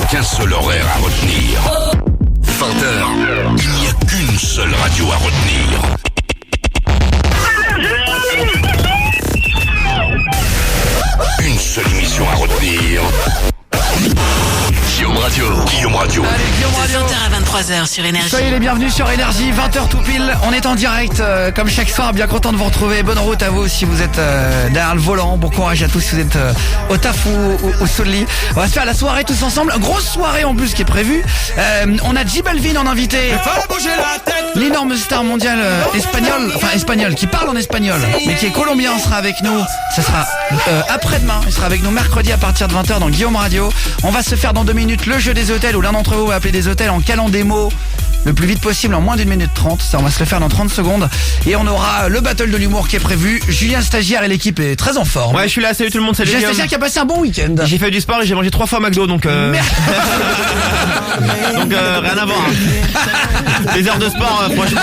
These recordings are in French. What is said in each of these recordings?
a qu'un seul horaire à retenir. 20h, il n'y a qu'une seule radio à retenir. Une seule émission à retenir. Guillaume Radio. Allez, Guillaume Radio. De 20h à 23h sur Énergie. Soyez les bienvenus sur Énergie, 20h tout pile. On est en direct comme chaque soir, bien content de vous retrouver. Bonne route à vous si vous êtes derrière le volant. Bon courage à tous si vous êtes au taf ou sous le lit. On va se faire la soirée tous ensemble. Grosse soirée en plus qui est prévue. On a J Balvin en invité. L'énorme star mondiale espagnol, qui parle en espagnol, mais qui est colombien, sera avec nous. Ça sera après-demain. Il sera avec nous mercredi à partir de 20h dans Guillaume Radio. On va se faire dans 2 minutes le jeu des hôtels où l'un d'entre vous va appeler des hôtels en calant des mots le plus vite possible en moins d'1 minute 30. Ça, on va se le faire dans 30 secondes. Et on aura le battle de l'humour qui est prévu. Julien Stagiaire et l'équipe est très en forme. Ouais, je suis là, salut tout le monde, salut. Julien Stagiaire qui a passé un bon week-end. J'ai fait du sport et j'ai mangé 3 fois McDo, donc Merde. donc rien à voir. Les heures de sport, franchement,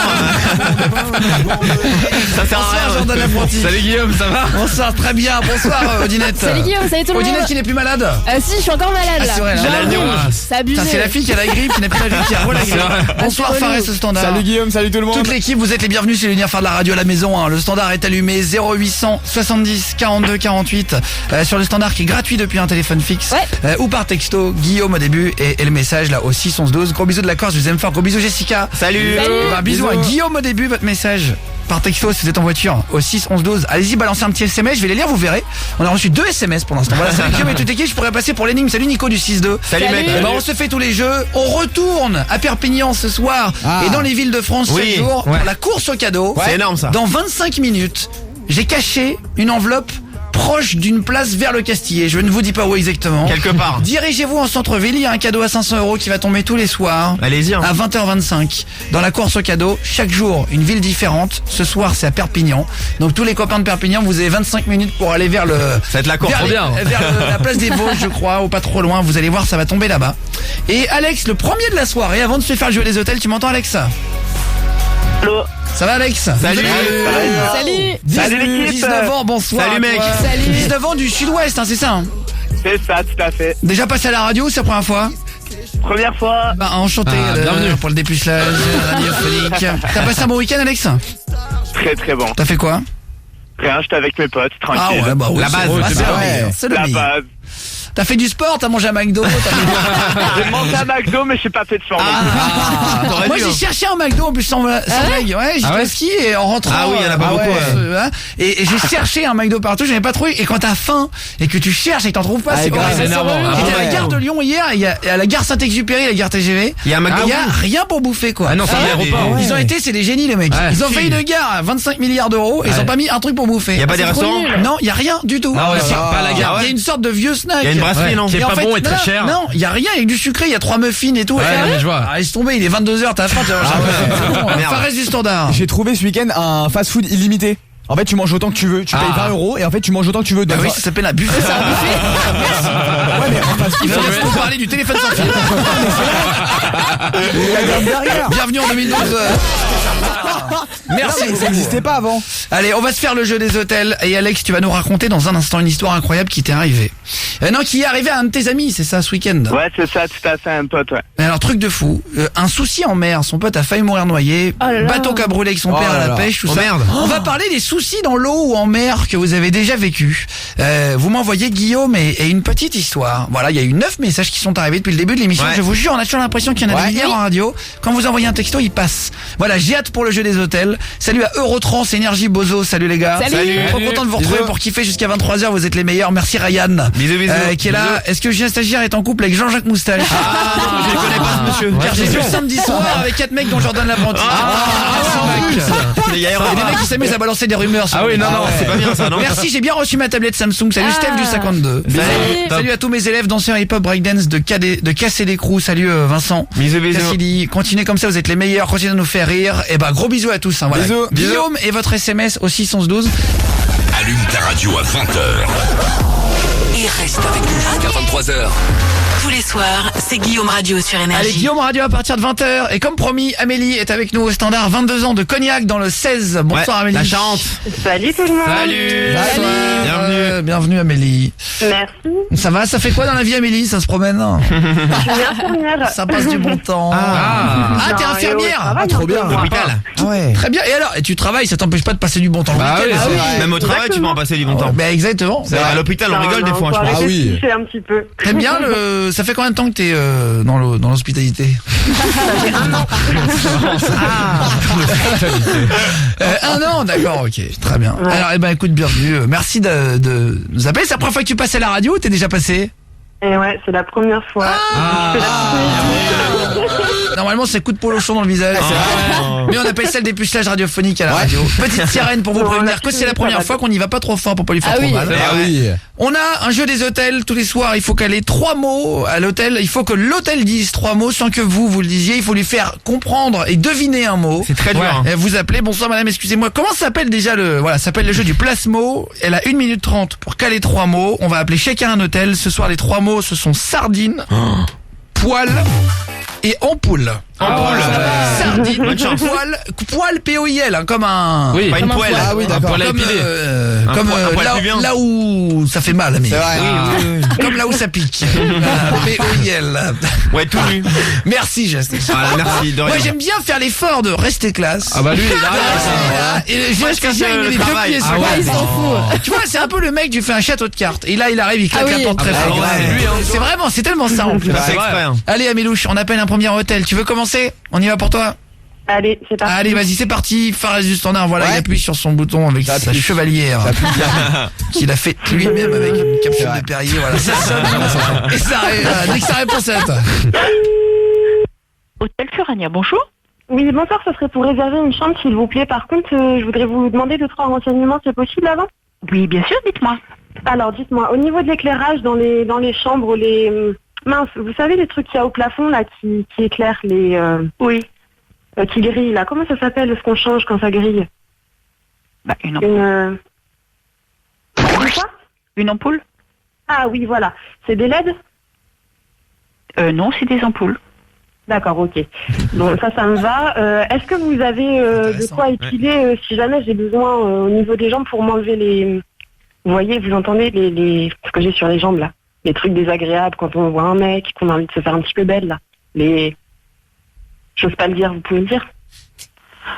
ça sert à Bonsoir rien. Jordan Apprenti. Salut Guillaume, ça va? Bonsoir, très bien. Bonsoir Odinette. Salut Guillaume, salut tout le monde. Odinette qui n'est plus malade. Si, je suis encore malade Ah, là. c'est vrai, là. J'ai Elle a un le nez rhume. au- C'est abusé. Putain, c'est la fille qui a la grippe, qui n'a plus la grippe, qui a la grippe. Bonsoir relou. Fares au standard. Salut Guillaume, salut tout le monde. Toute l'équipe, vous êtes les bienvenus si vous voulez venir faire de la radio à la maison, hein. Le standard est allumé 0800 70 42 48 sur le standard qui est gratuit depuis un téléphone fixe. Ouais. Ou par texto, Guillaume au début et le message là au 6 11 12. Gros bisous de la Corse, je vous aime fort. Gros bisous Jessica. Salut. Salut. Et bisous à Guillaume au début, votre message par texto si vous êtes en voiture au 6 11 12. Allez-y, balancez un petit SMS, je vais les lire, vous verrez. On a reçu 2 SMS pour l'instant. Voilà, salut Guillaume et toute l'équipe, je pourrais passer pour l'énigme. Salut Nico du 6-2. Salut mec. Eh ben, on se fait tous les jeux. On retourne à Perpignan ce soir et dans les villes de France Oui, chaque jour ouais. pour la course au cadeau. C'est énorme ça. Dans 25 minutes, j'ai caché une enveloppe proche d'une place vers le Castillet. Je ne vous dis pas où exactement. Quelque part. Dirigez-vous en centre-ville, il y a un cadeau à 500 € qui va tomber tous les soirs. Allez-y. Hein. À 20h25, dans la course au cadeau, chaque jour, une ville différente. Ce soir, c'est à Perpignan. Donc tous les copains de Perpignan, vous avez 25 minutes pour aller vers le... Ça va être la course, vers trop les- bien. vers la place des Vosges, je crois, ou pas trop loin. Vous allez voir, ça va tomber là-bas. Et Alex, le premier de la soirée, avant de se faire jouer les hôtels, tu m'entends Alex? Allô. Ça va Alex? Salut. Salut. Salut l'équipe. 19 ans, bonsoir. Salut, mec. toi. Salut. 19 ans du sud-ouest, hein, c'est ça hein? C'est ça, tout à fait. Déjà passé à la radio, c'est la première fois? Première fois. Bah, enchanté bienvenue. pour le dépucelage radiophonique. T'as passé un bon week-end Alex? Très très bon. T'as fait quoi? Rien, j'étais avec mes potes, Ah tranquille. ouais, bah oui, La c'est- base, ah, c'est c'est bien. le meilleur, c'est le La meilleur. base. T'as fait du sport, t'as mangé à McDo, t'as fait... J'ai mangé à McDo, mais je suis pas fait de sport. T'aurais Moi dû, j'ai hein. cherché un McDo en plus sans blague. Ouais, j'ai fait ski et en rentrant. Ah oui, il y en a pas beaucoup, hein. Et j'ai cherché un McDo partout, j'en ai pas trouvé. Et quand t'as faim et que tu cherches et que t'en trouves pas, c'est grave, horrible. c'est énervant. J'étais à la gare de Lyon hier, il y a à la gare Saint-Exupéry, la gare TGV. Il y a un McDo. Il y a rien pour bouffer quoi. Ah non, c'est un aéroport. Ils ont été, c'est des génies les mecs. Ouais. Ils ont fait une gare à 25 milliards d'euros et ils ont pas mis un truc pour bouffer. Il y a pas des C'est trop restaurants nul. Non, il y a rien du tout. Ah ouais, C'est pas à la gare. Il y a une sorte de vieux snack. Il y a une brasserie, non? Et Qui est en pas fait, bon et très non, cher. Non, il y a rien, il y a du sucré, il y a 3 muffins et tout. Ouais, non, mais je vois. Ah, laisse tomber, il est 22h, t'as faim, tu vas manger un muffin. C'est bon, Merde. Fares du standard. J'ai trouvé ce week-end un fast-food illimité. En fait, tu manges autant que tu veux. Tu payes 20 € et en fait, tu manges autant que tu veux. Bah Donc, oui, ça s'appelle un buffet. C'est un buffet. ouais, mais en fast-food, Il faut ça nous parler du téléphone sans fil. il y a un gamme derrière. Bienvenue en 2012. Merci. Non, mais ça n'existait pas avant. Allez, on va se faire le jeu des hôtels. Et Alex, tu vas nous raconter dans un instant une histoire incroyable qui t'est arrivée. Non, qui est arrivée à un de tes amis, c'est ça, ce week-end. Ouais, c'est ça, tout à fait, un pote, ouais. Alors, truc de fou, un souci en mer, son pote a failli mourir noyé, Oh là là. bateau qui a brûlé avec son Oh père à là la là. pêche, tout Oh ça. merde. On va parler des soucis dans l'eau ou en mer que vous avez déjà vécu. Vous m'envoyez Guillaume et une petite histoire. Voilà, il y a eu 9 messages qui sont arrivés depuis le début de l'émission. Ouais. Je vous jure, on a toujours l'impression qu'il y en a des milliards en radio. Quand vous envoyez un texto, il passe. Voilà, j'ai hâte pour le jeu des hôtels. Salut à Eurotrans, Énergie Bozo, salut les gars. Salut. Trop content de vous retrouver Bisous. pour kiffer jusqu'à 23h, vous êtes les meilleurs. Merci Ryan. Bisous, bisous. Qui est là. Est-ce que Julien Stagiaire est en couple avec Jean-Jacques Moustache? Ah non, je ne connais pas ce monsieur. Car j'ai vu le samedi soir avec 4 mecs dont Jordan L'Apprenti. Merci, mec. Il y a Il y a des mecs qui s'amusent à balancer des rumeurs sur Ah oui, le- non, non, c'est pas bien ça, non? Merci, j'ai bien reçu ma tablette Samsung. Salut Ah. Steph du 52. Salut à tous mes élèves danseurs hip-hop breakdance de Casser des Crews. Salut Vincent. Bisous, bisous. Cassidy. Continuez comme ça, vous êtes les meilleurs. Continuez de nous faire rire. Et bah gros bisous à tous. Hein, voilà. Bisous. Guillaume et votre SMS au 612. Allume ta radio à 20h. Et reste avec nous jusqu'à 23h. Tous les soirs, c'est Guillaume Radio sur Énergie. Allez, Guillaume Radio à partir de 20h. Et comme promis, Amélie est avec nous au standard. 22 ans de Cognac dans le 16. Bonsoir Amélie. La Charente. Salut tout le monde. Bienvenue. Bienvenue Amélie. Merci. Ça va? Ça fait quoi dans la vie Amélie? Ça se promène? Je suis infirmière. Ça passe du bon temps. T'es infirmière? trop bien. L'hôpital. Ah ouais. Très bien. Et alors, et tu travailles, ça t'empêche pas de passer du bon temps le Bah week-end, oui, hein? c'est vrai. Même au travail, tu peux en passer du bon temps. Bah exactement. C'est vrai, à l'hôpital, on rigole des fois, je pense. Ah oui. C'est un petit peu. T'aimes bien le... Ça fait combien de temps que t'es dans l'hospitalité? Un an, d'accord, ok, très bien. Ouais. Alors, écoute, bienvenue. Merci de nous appeler. C'est la première fois que tu passes à la radio ou t'es déjà passé? Et ouais, c'est la première fois. Normalement, c'est coup de polochon dans le visage. Mais on appelle ça le dépucelage radiophonique à la radio. Petite sirène pour vous Non, prévenir là, que c'est la première fois qu'on n'y va pas trop fort pour pas lui faire Ah trop oui. mal. Ah oui. On a un jeu des hôtels tous les soirs. Il faut caler 3 mots à l'hôtel. Il faut que l'hôtel dise 3 mots sans que vous le disiez. Il faut lui faire comprendre et deviner un mot. C'est très dur. hein. Et vous appelez, bonsoir madame, excusez-moi. Comment s'appelle déjà ça s'appelle le jeu du place-mot. Elle a 1 minute 30 pour caler 3 mots. On va appeler chacun un hôtel. Ce soir, les 3 mots, ce sont sardine, poil et ampoule. Ampoule. Sardine, Bonne chance. poil P-O-I-L, hein, comme un... Oui, pas une Comme un poêle. poêle. Ah oui, d'accord. Un poêle à Comme, épiler. comme un poil pubien. là où ça fait mal, mais C'est vrai. comme là où ça pique. Voilà, P-O-I-L. Ouais, tout nu. Merci, Justin. Voilà, merci, de rien. Moi, j'aime bien faire l'effort de rester classe. Ah bah lui, il est Voilà. Et Moi, je Justin, casse il met le les deux travail. pieds sur Ah la ouais. table. Il s'en fout. Tu vois, c'est un peu le mec, tu fais un château de cartes. Et là, il arrive, il claque Ah oui. la porte très Ah fort. ouais, c'est lui, hein. C'est vraiment, c'est tellement ça en plus. Ça fait exprès. hein. Allez, Amélouche, on appelle un premier hôtel. Tu veux commencer? On y va pour toi? Allez, c'est parti. Allez, vas-y, c'est parti. Fares du standard. Voilà, Ouais. il appuie sur son bouton avec sa J'appuie. chevalière. Qu'il a fait lui-même avec une capsule Ouais. de Perrier. Voilà, ça sonne. Et ça, dès que ça répond, c'est à toi. Hôtel Furania, bonjour. Oui, bonsoir, ça serait pour réserver une chambre, s'il vous plaît. Par contre, je voudrais vous demander 2-3 renseignements, c'est possible avant? Oui, bien sûr, dites-moi. Alors, dites-moi, au niveau de l'éclairage dans les chambres, mince, vous savez les trucs qu'il y a au plafond, là, qui éclairent les... Oui. qui grillent, là. Comment ça s'appelle, ce qu'on change quand ça grille? Bah, une ampoule. Une quoi? Une ampoule Ah oui, voilà. C'est des LED? Non, c'est des ampoules. D'accord, ok. Bon, ça me va. Est-ce que vous avez de Intéressant. quoi épiler si jamais j'ai besoin au niveau des jambes pour m'enlever les... Vous voyez, vous entendez ce que j'ai sur les jambes, là? Les trucs désagréables quand on voit un mec, qu'on a envie de se faire un petit peu belle, là. J'ose pas le dire, vous pouvez le dire?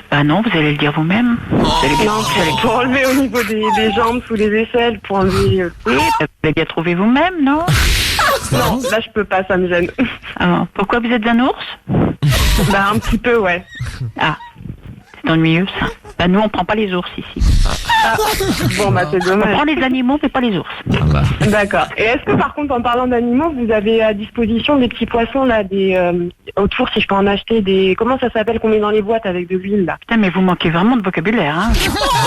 Bah non, vous allez le dire vous-même. Vous allez Non, pour enlever au niveau des jambes, sous les aisselles, pour enlever... Oui, vous allez bien trouver vous-même, non? Non, là je peux pas, ça me gêne. Alors, pourquoi vous êtes un ours? Bah un petit peu, ouais. Ah, c'est ennuyeux, ça. Bah nous, on prend pas les ours ici. Bon, bah c'est On dommage. prend les animaux, mais pas les ours. D'accord. Et est-ce que par contre, en parlant d'animaux, vous avez à disposition des petits poissons, là, autour, si je peux en acheter des... Comment ça s'appelle qu'on met dans les boîtes avec de l'huile, là? Putain, mais vous manquez vraiment de vocabulaire, hein?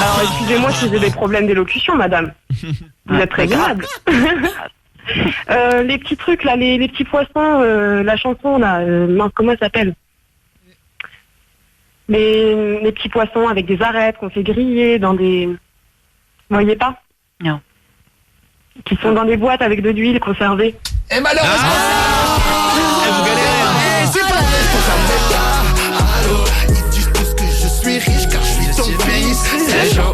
Alors, excusez-moi si j'ai des problèmes d'élocution, madame. Vous êtes très grave. Les petits trucs, là, les petits poissons, la chanson, là, mince, comment ça s'appelle? Les petits poissons avec des arêtes qu'on fait griller dans des... Vous voyez pas? Non. Qui sont dans des boîtes avec de l'huile conservée. Et malheureusement, Vous galérez. hein. c'est pas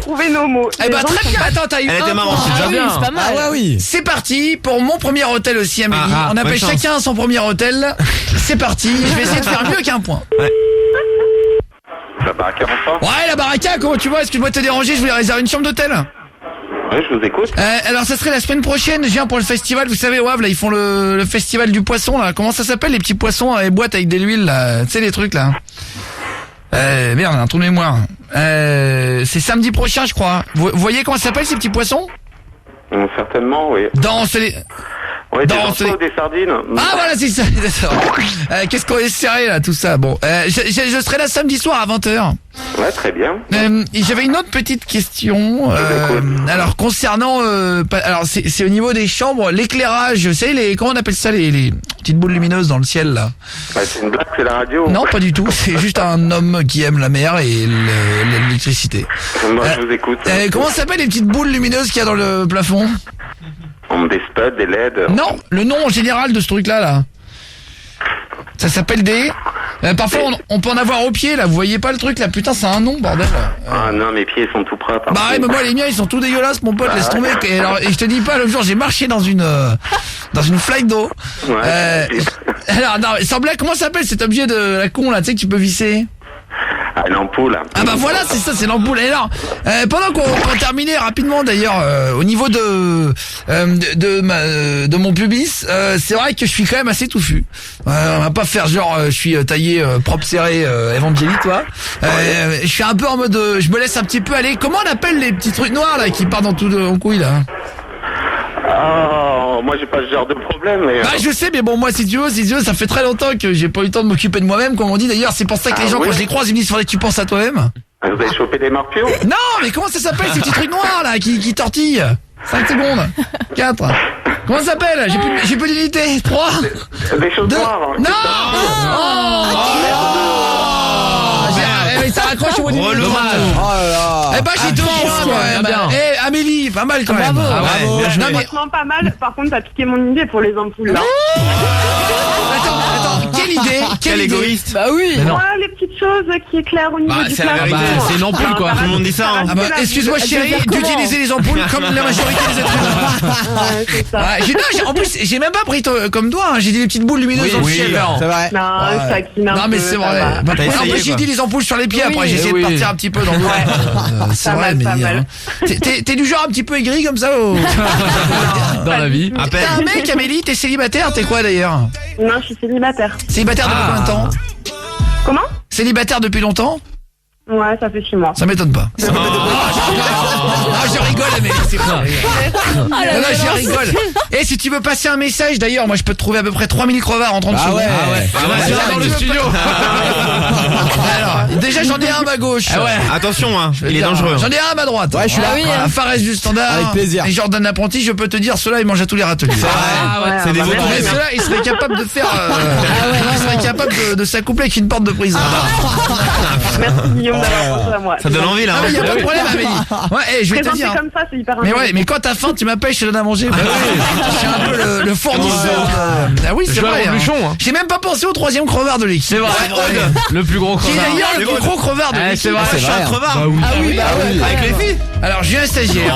Trouvez nos mots. Eh Les ben gens très sont- bien, attends, t'as eu Elle un était marrante, point. c'est déjà Ah oui, bien. c'est pas mal. Ah ouais, oui. C'est parti pour mon premier hôtel aussi, Amélie. Ah, On appelle bonne chance. chacun son premier hôtel. C'est parti, je vais essayer de faire mieux qu'un point. La baraque à bonsoir. Ouais, la baraka, comment tu vois? Excuse-moi de te déranger, je voulais réserver une chambre d'hôtel. Oui, je vous écoute. Alors ça serait la semaine prochaine, je viens pour le festival, vous savez, ouais, là ils font le festival du poisson là, comment ça s'appelle les petits poissons dans les boîtes avec de l'huile là, tu sais les trucs là. Merde, un trou de mémoire. C'est samedi prochain je crois. Vous voyez comment ça s'appelle ces petits poissons? Certainement, oui. Oui, des Dans morceaux, des sardines. Ah voilà c'est ça, d'accord. Qu'est-ce qu'on est serré là tout ça. Bon, je serai là samedi soir à 20h. Ouais, très bien. Et j'avais une autre petite question. Alors concernant, alors c'est au niveau des chambres, l'éclairage. Vous savez comment on appelle ça les petites boules lumineuses dans le ciel là? Bah, c'est une blague, c'est la radio. Non, pas du tout. C'est juste un homme qui aime la mer et l'électricité. Moi, je vous écoute. Comment ça s'appelle les petites boules lumineuses qu'il y a dans le plafond? Des spuds, des LED. Non, le nom en général de ce truc-là, là. Ça s'appelle des... parfois, on peut en avoir au pied, là. Vous voyez pas le truc, là? Putain, c'est un nom, bordel. Ah non, mes pieds sont tout propres. Bah ouais, mais moi, les miens, ils sont tout dégueulasses, mon pote. Laisse tomber. Et je te dis pas, l'autre jour, j'ai marché dans une flaque d'eau. Ouais. Alors, non, semblait... Comment ça s'appelle cet objet de la con, là? Tu sais que tu peux visser? L'ampoule. Ah bah voilà, c'est ça, c'est l'ampoule. Et alors, pendant qu'on va terminer rapidement d'ailleurs, au niveau de mon pubis, c'est vrai que je suis quand même assez touffu. On va pas faire genre, je suis taillé propre serré, Evangélie, toi. Je suis un peu en mode, je me laisse un petit peu aller. Comment on appelle les petits trucs noirs là qui partent dans tout en couille là? Oh, moi j'ai pas ce genre de problème. Mais... Bah je sais, mais bon moi si tu veux, ça fait très longtemps que j'ai pas eu le temps de m'occuper de moi-même, comme on dit d'ailleurs. C'est pour ça que les gens quand je les croise ils me disent faudrait que tu penses à toi-même. Vous avez chopé des morpions? Non, mais comment ça s'appelle ces petits trucs noirs là qui tortillent? 5 secondes. 4. Comment ça s'appelle? J'ai plus d'unité. 3. Des choses noires. Non. Ça raccroche au bout du Oh là là. Eh ben j'ai 2 points quand même. Eh Amélie, pas mal quand même. Bravo. Non mais Franchement, pas mal. Par contre, t'as piqué mon idée pour les ampoules, là. attends, quelle idée? Quel égoïste. Bah oui. Ouais, les petites choses qui éclairent au niveau du c'est la plafond. vérité. C'est une ampoule, quoi. Tout le monde dit ça, hein. Ah bah excuse-moi chérie d'utiliser les ampoules comme la majorité des êtres humains. Ouais, c'est ça. En plus j'ai même pas pris comme toi, hein. J'ai dit les petites boules lumineuses dans le ciel. C'est vrai. Non, ça taquine un peu. Non mais c'est vrai. ça va. En plus j'ai dit les ampoules sur les pieds. Après j'ai essayé de partir un petit peu dans l'eau. C'est Pas vrai, mal, mais pas mal. t'es du genre un petit peu aigri comme ça Dans la vie. À T'es un peine. mec Amélie, t'es célibataire, t'es quoi d'ailleurs? Non, je suis célibataire. Célibataire depuis combien de temps? Comment? Célibataire depuis longtemps? Ouais, ça fait 6 mois. Ça m'étonne pas. Ah, je rigole Amélie, c'est pas. Non, je rigole. Et si tu veux passer un message d'ailleurs, moi je peux te trouver à peu près 3000 crevards en 30 secondes. Dans le studio. Alors, déjà j'en ai un à ma gauche. Attention, hein. Il est dangereux. J'en ai un à ma droite. Ouais, je suis là. À Fares du Standard. Avec plaisir. Et Jordan l'apprenti, je peux te dire, ceux-là ils mangent à tous les râteliers. C'est des Mais vautours. ceux-là, ils seraient capables de faire. Ils seraient capables de s'accoupler avec une porte de prison. Merci Guillaume d'avoir pensé à moi. Ça donne envie, là. Ah, y a pas de problème, Amélie. Ouais, je vais te Présenté dire. comme ça, c'est hyper Mais intéressant. ouais, mais quand t'as faim, tu m'appelles, je te donne à manger. Bah oui. Je suis un peu le fournisseur. Ah oui, c'est vrai. J'ai même pas pensé au 3e crevard de l'équipe. C'est vrai. Le plus gros Qui est d'ailleurs le plus gros crevard de l'équipe. C'est vrai, je suis un crevard. Ah oui, Avec les filles. Alors, j'ai un stagiaire.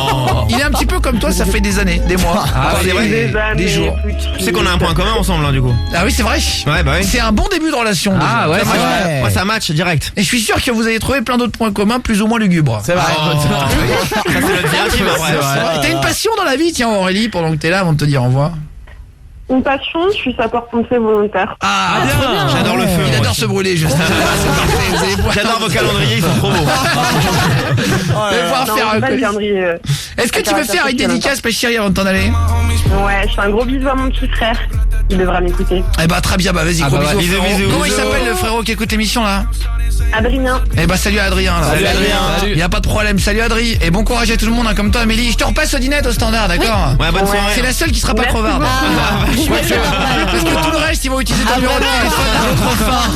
Il est un petit peu comme toi, ça fait des années, des mois. c'est vrai. Des jours. Tu sais qu'on a un point commun ensemble, hein, du coup. Ah oui, c'est vrai. Ouais, bah oui. C'est un bon début de relation. Ah déjà. ouais, Ça marche. vrai. Ouais, ça match direct. Et je suis sûr que vous allez trouver plein d'autres points communs plus ou moins lugubres. C'est vrai. Ça, c'est notre vie intime, après. T'as une passion dans la vie, tiens Aurélie, pendant que t'es là, avant de te dire au revoir. Une passion, je suis sapeur-pompier volontaire. Ah, bien. J'adore le feu. Il moi adore aussi. se brûler, je sais. C'est parfait, vous allez pouvoir- J'adore vos calendriers, ils sont trop beaux. vous allez pouvoir Non, faire pas un le colis. calendrier. Est-ce que tu veux faire une dédicace, ma chérie, avant de t'en aller? Ouais, je fais un gros bisou à mon petit frère. Il devra m'écouter. Eh bah très bien, bah vas-y, gros bisous, bisous, frérot. bisous, Comment il bisous. s'appelle le frérot qui écoute l'émission là? Adrien. Eh bah salut à Adrien là. Salut, Adrien. Y a pas de problème, salut Adrien. Et bon courage à tout le monde, hein, comme toi Amélie. Je te repasse au dinette au Standard, d'accord? Ouais, bonne soirée. C'est la seule qui sera pas Merci crevarde. beaucoup. Ouais, parce que tout le reste, ils vont utiliser ton numéro de téléphone à votre fin.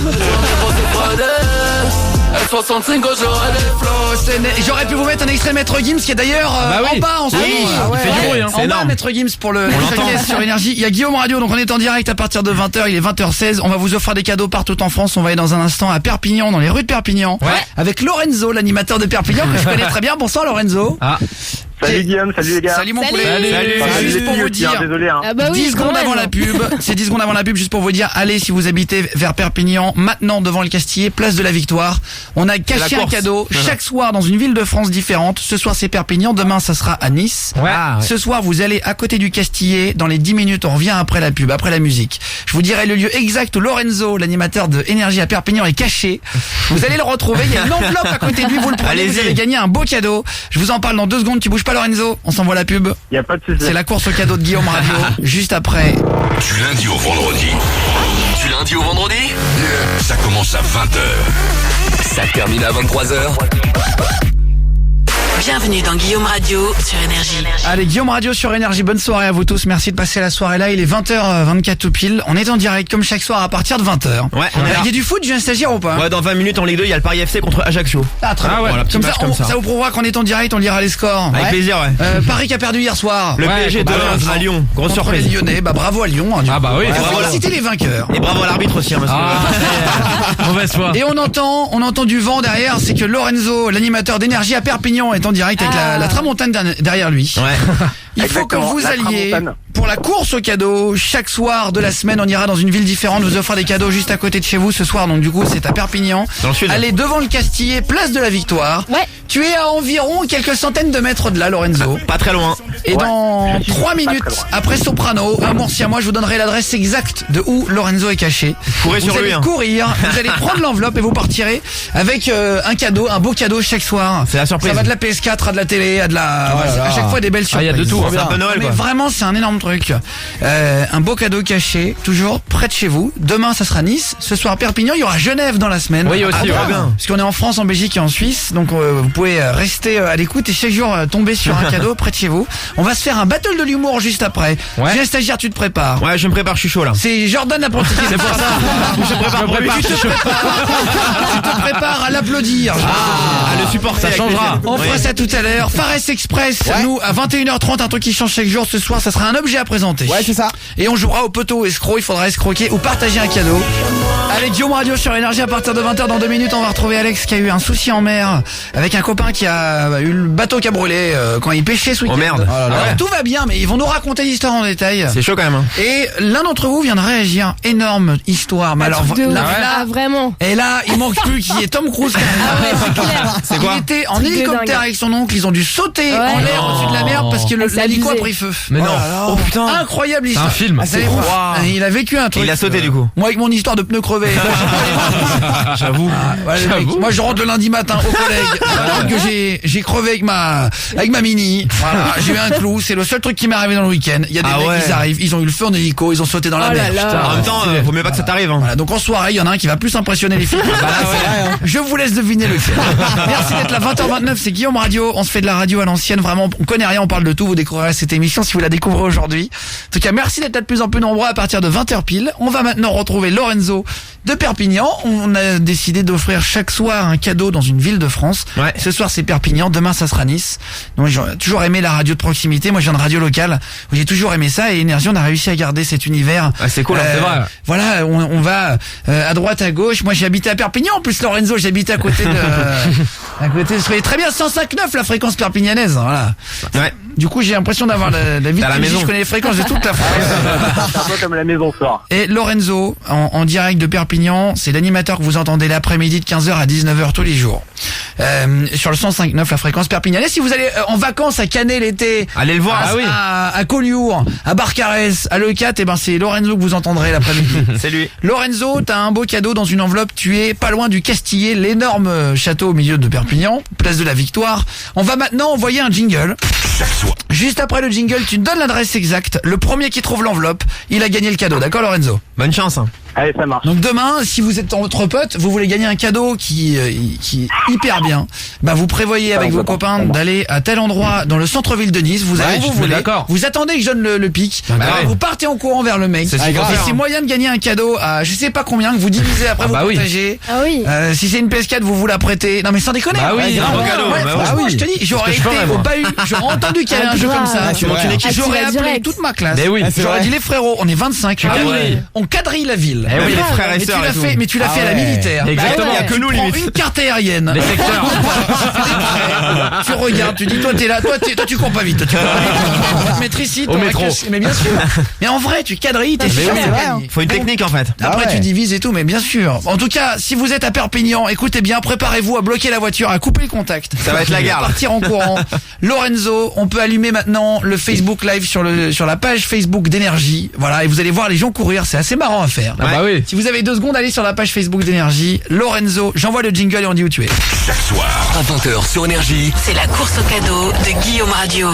J'aurais pu vous mettre un extrait de Maître Gims qui est d'ailleurs en bas en ce moment. Il fait du bruit, hein. En C'est bas, énorme. Maître Gims pour le l'entend. showcase sur Énergie. Il y a Guillaume Radio, donc on est en direct à partir de 20h, il est 20h16. On va vous offrir des cadeaux partout en France. On va aller dans un instant à Perpignan, dans les rues de Perpignan, avec Lorenzo, l'animateur de Perpignan que je connais très bien. Bonsoir Lorenzo. Salut Guillaume, salut les gars. Salut mon Salut. poulet. Salut. Juste pour vous dire. Désolé, hein. Ah bah oui, 10 secondes quand même. avant la pub, c'est 10 secondes avant la pub, juste pour vous dire, allez si vous habitez vers Perpignan, maintenant devant le Castillet, place de la Victoire. On a caché la un course. cadeau chaque soir dans une ville de France différente. Ce soir c'est Perpignan, demain ça sera à Nice. Ce soir vous allez à côté du Castillet, dans les 10 minutes on revient après la pub, après la musique. Je vous dirai le lieu exact où Lorenzo, l'animateur de Énergie à Perpignan, est caché. Vous allez le retrouver, il y a une enveloppe à côté de lui, vous le prenez, Allez-y. vous allez gagner un beau cadeau. Je vous en parle dans 2 secondes, tu bouges pas Lorenzo, on s'envoie la pub. Y a pas de souci. C'est la course au cadeau de Guillaume Radio, juste après. Du lundi au vendredi. Du lundi au vendredi Ça commence à 20h. Ça termine à 23h. Bienvenue dans Guillaume Radio sur Énergie. Allez, Guillaume Radio sur Énergie, bonne soirée à vous tous, merci de passer la soirée là, il est 20h24 tout pile, on est en direct comme chaque soir à partir de 20h. Ouais, on est là. Il y a du foot, je viens stagiaire ou pas? Ouais, dans 20 minutes en Ligue 2, il y a le Paris FC contre Ajaccio. Ah, très bien. ouais. Voilà, petit Comme match ça, comme ça. ça vous prouvera qu'on est en direct, on lira les scores. Avec plaisir, ouais. Paris qui a perdu hier soir. Le PSG demain à Lyon, grosse Contre surprise. les Lyonnais, bah bravo à Lyon. Hein, Ah bah oui. On va bravo. féliciter les vainqueurs. Et bravo à l'arbitre aussi, hein, parce que... Mauvaise foi. Et on entend du vent derrière, c'est que Lorenzo, l'animateur d'Énergie à Perpignan, est en direct avec la tramontane derrière lui. Ouais. Il faut que Exactement, vous la alliez tramontane. pour la course aux cadeaux. Chaque soir de la semaine, on ira dans une ville différente, vous offrir des cadeaux juste à côté de chez vous ce soir. Donc du coup, c'est à Perpignan. Dans le sud. Allez devant le Castillet, place de la Victoire. Ouais. Tu es à environ quelques centaines de mètres de là, Lorenzo. Pas très loin. Et dans 3 minutes, très loin. après Soprano, Amour si à moi, je vous donnerai l'adresse exacte de où Lorenzo est caché. Courez Vous sur allez lui, hein. courir, vous allez prendre l'enveloppe et vous partirez avec un cadeau, un beau cadeau chaque soir. C'est la surprise. Ça va de la PS4 à de la télé, à de la... là là. à chaque fois des belles Ah, il surprises. y a de tout, hein. C'est un peu Noël, Mais quoi. vraiment, c'est un énorme truc. Un beau cadeau caché, toujours près de chez vous. Demain, ça sera Nice. Ce soir, Perpignan. Il y aura Genève dans la semaine. Oui, aussi, Ah, ouais. bien. Parce qu'on est en France, en Belgique et en Suisse. Donc, vous pouvez rester à l'écoute et chaque jour tomber sur un cadeau près de chez vous. On va se faire un battle de l'humour juste après. Ouais. Viens, stagiaire, tu te prépares. Ouais, je me prépare, je suis chaud là. C'est Jordan l'apprenti. C'est pour ça. Je prépare pour lui. Tu te prépares à l'applaudir. Ah, le supporter. Ça avec changera. plaisir. On fera Ouais. ça tout à l'heure. Fares Express, nous, à 21h30, un truc qui change chaque jour. Ce soir, ça sera un objet à présenter. Ouais, c'est ça. Et on jouera au poteau escroc. Il faudra escroquer ou partager un cadeau. Allez, Guillaume Radio sur Énergie à partir de 20h. Dans 2 minutes, on va retrouver Alex qui a eu un souci en mer avec un copain qui a eu le bateau qui a brûlé quand il pêchait ce week-end. Oh, merde. Oh là là. Alors, tout va bien, mais ils vont nous raconter l'histoire en détail. C'est chaud quand même. Hein. Et l'un d'entre vous vient de réagir. Énorme histoire. Mais alors, Truc de ouf. là, Ah, vraiment. et là, il manque plus qu'il y ait Tom Cruise. Ah ouais, c'est clair. C'est quoi? Il était en Truc de hélicoptère dingue. avec son oncle. Ils ont dû sauter Ouais. en l'air au-dessus de la mer parce que Ah, c'est l'hélico a abusé. pris feu. Mais non. Oh putain. Incroyable C'est histoire. un film. Vous savez pas, Il a vécu un truc. Il a sauté du coup. Moi avec mon histoire de pneus crevés. J'avoue. Ouais, les mecs, moi je rentre le lundi matin au collègue alors que j'ai crevé avec ma mini. Voilà, j'ai eu un clou, c'est le seul truc qui m'est arrivé dans le week-end. Il y a des Ah mecs ouais. qui arrivent, ils ont eu le feu en hélico, ils ont sauté dans la Oh là mer. là. Putain. En même temps, vaut mieux pas que ça t'arrive. Hein. Voilà, donc en soirée, il y en a un qui va plus impressionner les filles. Je vous laisse deviner lequel. Merci d'être là, 20h29, c'est Guillaume Radio. On se fait de la radio à l'ancienne, vraiment, on connaît rien, on parle de tout. Vous découvrirez cette émission si vous la découvrez aujourd'hui. En tout cas, merci d'être là de plus en plus nombreux à partir de 20h pile. On va maintenant retrouver Lorenzo de Perpignan. On a décidé d'offrir chaque soir un cadeau dans une ville de France. Ouais. Ce soir, c'est Perpignan, demain, ça sera Nice. Donc, j'ai toujours aimé la radio de proximité. Moi, je viens de radio locale où j'ai toujours aimé ça et Énergie, on a réussi à garder cet univers. Ah, c'est cool, hein, c'est vrai. Voilà, on va à droite, à gauche. Moi, j'ai habité à Perpignan. En plus, Lorenzo, j'habite à côté de... à côté, soyez très bien, 105.9, la fréquence perpignanaise. Voilà. Ouais. Du coup, j'ai l'impression d'avoir la vie T'as de la PJ, maison. je connais les fréquences de toute la France. C'est un peu comme la maison soir. Et Lorenzo, en direct de Perpignan, c'est l'animateur que vous entendez l'après-midi de 15h à 19h tous les jours. Sur le 105.9, la fréquence perpignanaise. Si vous allez en vacances à Canet l'été, Allez le voir. à Collioure, à Barcarès, à Leucate, et ben c'est Lorenzo que vous entendrez l'après-midi. C'est lui. Lorenzo, t'as un beau cadeau dans une enveloppe. Tu es pas loin du Castillet, l'énorme château au milieu de Perpignan, place de la Victoire. On va maintenant envoyer un jingle. Chaque soir. Juste après le jingle, tu donnes l'adresse exacte. Le premier qui trouve l'enveloppe, il a gagné le cadeau. D'accord, Lorenzo? Bonne chance. Hein. Allez, ça marche. Donc demain, si vous êtes entre potes, vous voulez gagner un cadeau qui est hyper bien, bah vous prévoyez avec vos copains d'aller à tel endroit dans le centre-ville de Nice. Vous allez où je vous suis voulez. d'accord. Vous attendez que je donne le pic. Bah ouais. Vous partez en courant vers le mec. C'est Et super bien. c'est moyen de gagner un cadeau à je sais pas combien que vous divisez après vous bah oui. partagez. Ah oui. Si c'est une PS4, vous la prêtez. Non mais sans déconner. Bah oui, grave. un beau cadeau, Ouais, bah franchement, oui. je te dis, j'aurais C'est ce que je été ferais, au moi. bahut, j'aurais entendu qu'il y avait un jeu grave. comme ça. Ah, tu montes une équipe. Ah, tu J'aurais vas appelé direct. toute ma classe. Mais oui. c'est J'aurais vrai. dit les frérots, on est 25. Ah oui. On quadrille la ville. Eh oui. Même les frères et Mais tu sœurs et l'as tout. fait, mais tu l'as fait à la ouais. militaire. Exactement. Il y a que nous Tu prends limite. une carte aérienne. Les secteurs. Tu regardes, tu dis toi t'es là, toi tu cours pas vite, toi, tu cours pas vite. On va te mettre ici, Au t'auras métro. que- mais bien sûr. Mais en vrai, tu quadrilles, t'es sûr. oui, de c'est vrai, gagner. Faut une technique en fait. Après Ah ouais. tu divises et tout, mais bien sûr. En tout cas, si vous êtes à Perpignan, écoutez bien, préparez-vous à bloquer la voiture, à couper le contact. Ça va être la guerre, là. Partir en courant. Lorenzo, on peut allumer maintenant le Facebook Live sur la page Facebook d'Énergie. Voilà, et vous allez voir les gens courir, c'est assez marrant à faire. Ah bah oui. Si vous avez 2 secondes, allez sur la page Facebook d'Énergie. Lorenzo, j'envoie le jingle et on dit où tu es. Chaque soir, à 20h sur Énergie. C'est la course au cadeau de Guillaume Radio.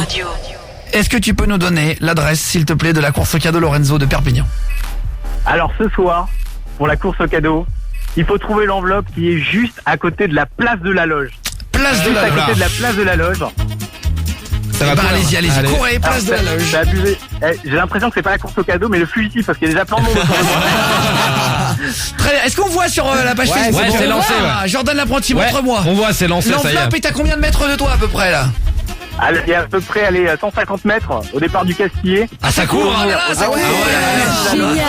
Est-ce que tu peux nous donner l'adresse, s'il te plaît, de la course au cadeau Lorenzo de Perpignan? Alors ce soir, pour la course au cadeau, il faut trouver l'enveloppe qui est juste à côté de la place de la Loge. Place de Juste la à côté de la place de la Loge. Ça va courir. Allez-y, Allez. courez, place de la loge. C'est abusé. J'ai l'impression que c'est pas la course au cadeau, mais le fugitif, parce qu'il y a déjà plein de monde autour de moi. Très bien. Est-ce qu'on voit sur la page Ouais, Facebook? ouais, c'est lancé, Ah, Jordan l'apprenti, Ouais, montre-moi. on voit, c'est lancé, ça y L'enveloppe est. est à combien de mètres de toi à peu près là? Allez, il y a à peu près 150 mètres au départ du Castillé. Ah, ça court, Oh là là, ça court. Génial.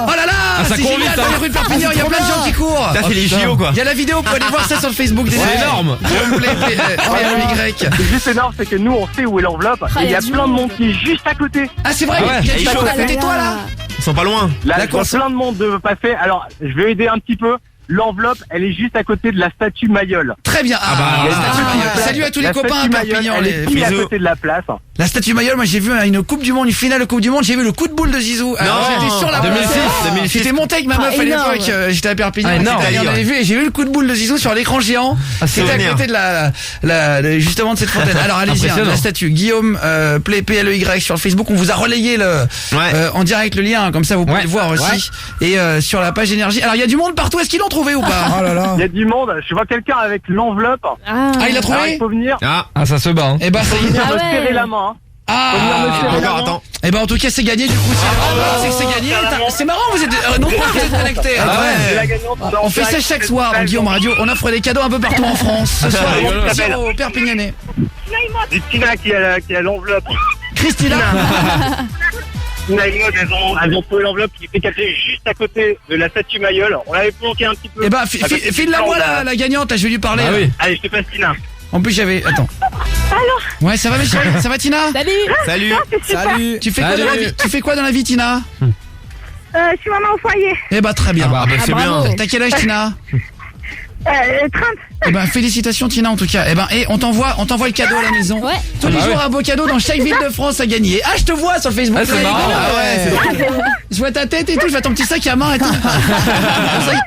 Oh là là, ça c'est court génial, vite, dans hein. les rues de Perpignan, il y a plein de gens qui courent. Là, c'est les JO, quoi. Il y a la vidéo, vous pouvez aller voir ça sur le Facebook des C'est énorme. Y. C'est juste énorme, c'est que nous, on sait où est l'enveloppe. Et il y a plein de monde qui est juste à côté. Ah, c'est vrai, Ah ouais, il y a il du est monde à chaud. côté de toi là. Ils sont pas loin. Là, La je vois course. plein de monde de passer. Alors, je vais aider un petit peu. L'enveloppe, elle est juste à côté de la statue Mayol. Très bien. bah, la statue Mayol. Salut à tous les La copains à statue Mayol, Perpignan. elle est pile à bisous. côté de la place. La statue Mayol, moi j'ai vu une Coupe du Monde, une finale de Coupe du Monde, j'ai vu le coup de boule de Zizou. Alors, j'étais sur la 2006. J'étais monté avec ma meuf à énorme. l'époque, j'étais à Perpignan, Ah, énorme. on avait vu et j'ai vu le coup de boule de Zizou sur l'écran géant. C'était à souvenir. côté de justement de cette fontaine. Alors allez-y, Impressionnant. la statue Guillaume PLEY sur le Facebook, on vous a relayé en direct le lien, comme ça vous pouvez Ouais. le voir aussi. Et sur la page énergie. Alors il y a du monde partout, est-ce qu'ils l'ont trouvé ou pas? Oh là là. Il y a du monde. Je vois quelqu'un avec l'enveloppe. Ah, Ah, il a Alors, trouvé? il faut venir. Ah, Ah, ça se bat, hein. Eh ben ça y est. Venir Ah me ouais. serrer la main. Ah, encore, attends. eh ben en tout cas c'est gagné du coup. C'est que c'est gagné. C'est marrant, vous êtes nombreux, vous êtes connectés. Ah ouais. C'est la gagnante. On fait ça chaque soir dans Guillaume Radio. On offre des cadeaux un peu partout en France. Ce soir, Comment tu t'appelles au Perpignanais. C'est Tina qui a l'enveloppe. Christina. Tina et Maud, elles ont trouvé l'enveloppe qui était cachée juste à côté de la statue Mayol. On l'avait planqué un petit peu. Eh ben, À côté du file-la plan moi de la gagnante. Là, je vais lui parler. Ah là. oui. Allez, je te passe Tina. En plus, j'avais. Attends. Ouais, ça va, mes chéris? Ça va, Tina? salut. Salut. Salut. Tu fais quoi dans la vie? Tu fais quoi dans la vie, Tina? Je suis maman au foyer. Eh ben, très bien. Ah bah, c'est bravo. bien. T'as quel âge, Tina? 30. Eh ben, félicitations, Tina, en tout cas. Eh ben, on t'envoie le cadeau à la maison. Ouais. Tous les bah jours, ouais. un beau cadeau dans chaque ville de France à gagner. Ah, je te vois sur le Facebook. Ah, c'est Live. marrant. Ah ouais. Je vois ta tête et tout. Je vois ton petit sac à main et tout.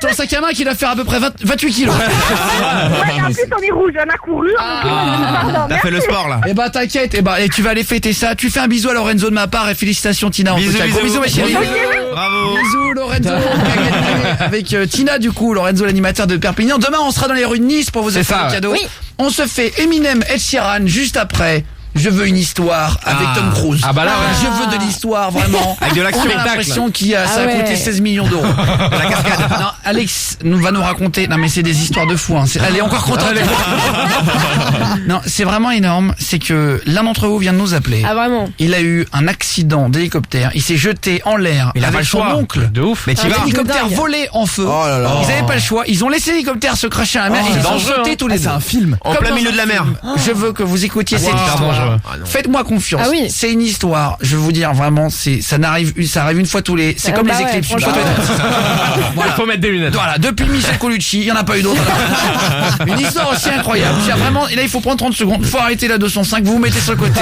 Ton sac à main qui doit faire à peu près 28 kilos. Ouais, et en plus, on est rouge, on a couru. T'as fait le sport, là. Eh ben, t'inquiète. Eh ben, et tu vas aller fêter ça. Tu fais un bisou à Lorenzo de ma part et félicitations, Tina. En tout Bisous, cas, gros bisous, bisous. ma chérie. Bravo. Bisous, Lorenzo. qui a gagné avec Tina, du coup, Lorenzo, l'animateur de Perpignan. Demain, on sera dans les rues de Nice pour vous C'est offrir ça, le cadeau. Oui. On se fait Eminem, Ed Sheeran juste après. Je veux une histoire avec Tom Cruise. Ah bah là, ouais. Je veux de l'histoire, vraiment. Avec de l'action. On a l'impression ça a Ah ouais. coûté 16 millions d'euros. La cascade. Non, Alex va nous raconter. Non, mais c'est des histoires de fous. Hein. Elle est encore contente. Non, c'est vraiment énorme. C'est que l'un d'entre vous vient de nous appeler. Ah, vraiment. Il a eu un accident d'hélicoptère. Il s'est jeté en l'air Il a pas avec le son choix. oncle. De ouf. Mais tu vas. L'hélicoptère dingue. volé en feu. Oh là là. Ils n'avaient pas le choix. Ils ont laissé l'hélicoptère se cracher à la mer Oh, et ils c'est ont dangereux, sauté hein. tous les C'est deux. un film. En Comme plein dans milieu un de la mer. film. Je veux que vous écoutiez cette hyper histoire. dangereux. Ah non. Faites-moi confiance. Ah oui. C'est une histoire. Je vais vous dire vraiment, ça arrive une fois tous les. C'est comme bah les ouais, éclipses. Une fois franchement. tous les- Il Voilà. faut mettre des lunettes. Voilà, depuis Michel Colucci, il n'y en a pas eu d'autres. Une histoire aussi incroyable. Il y a vraiment, et là il faut prendre 30 secondes. Il faut arrêter la 205, vous vous mettez sur le côté.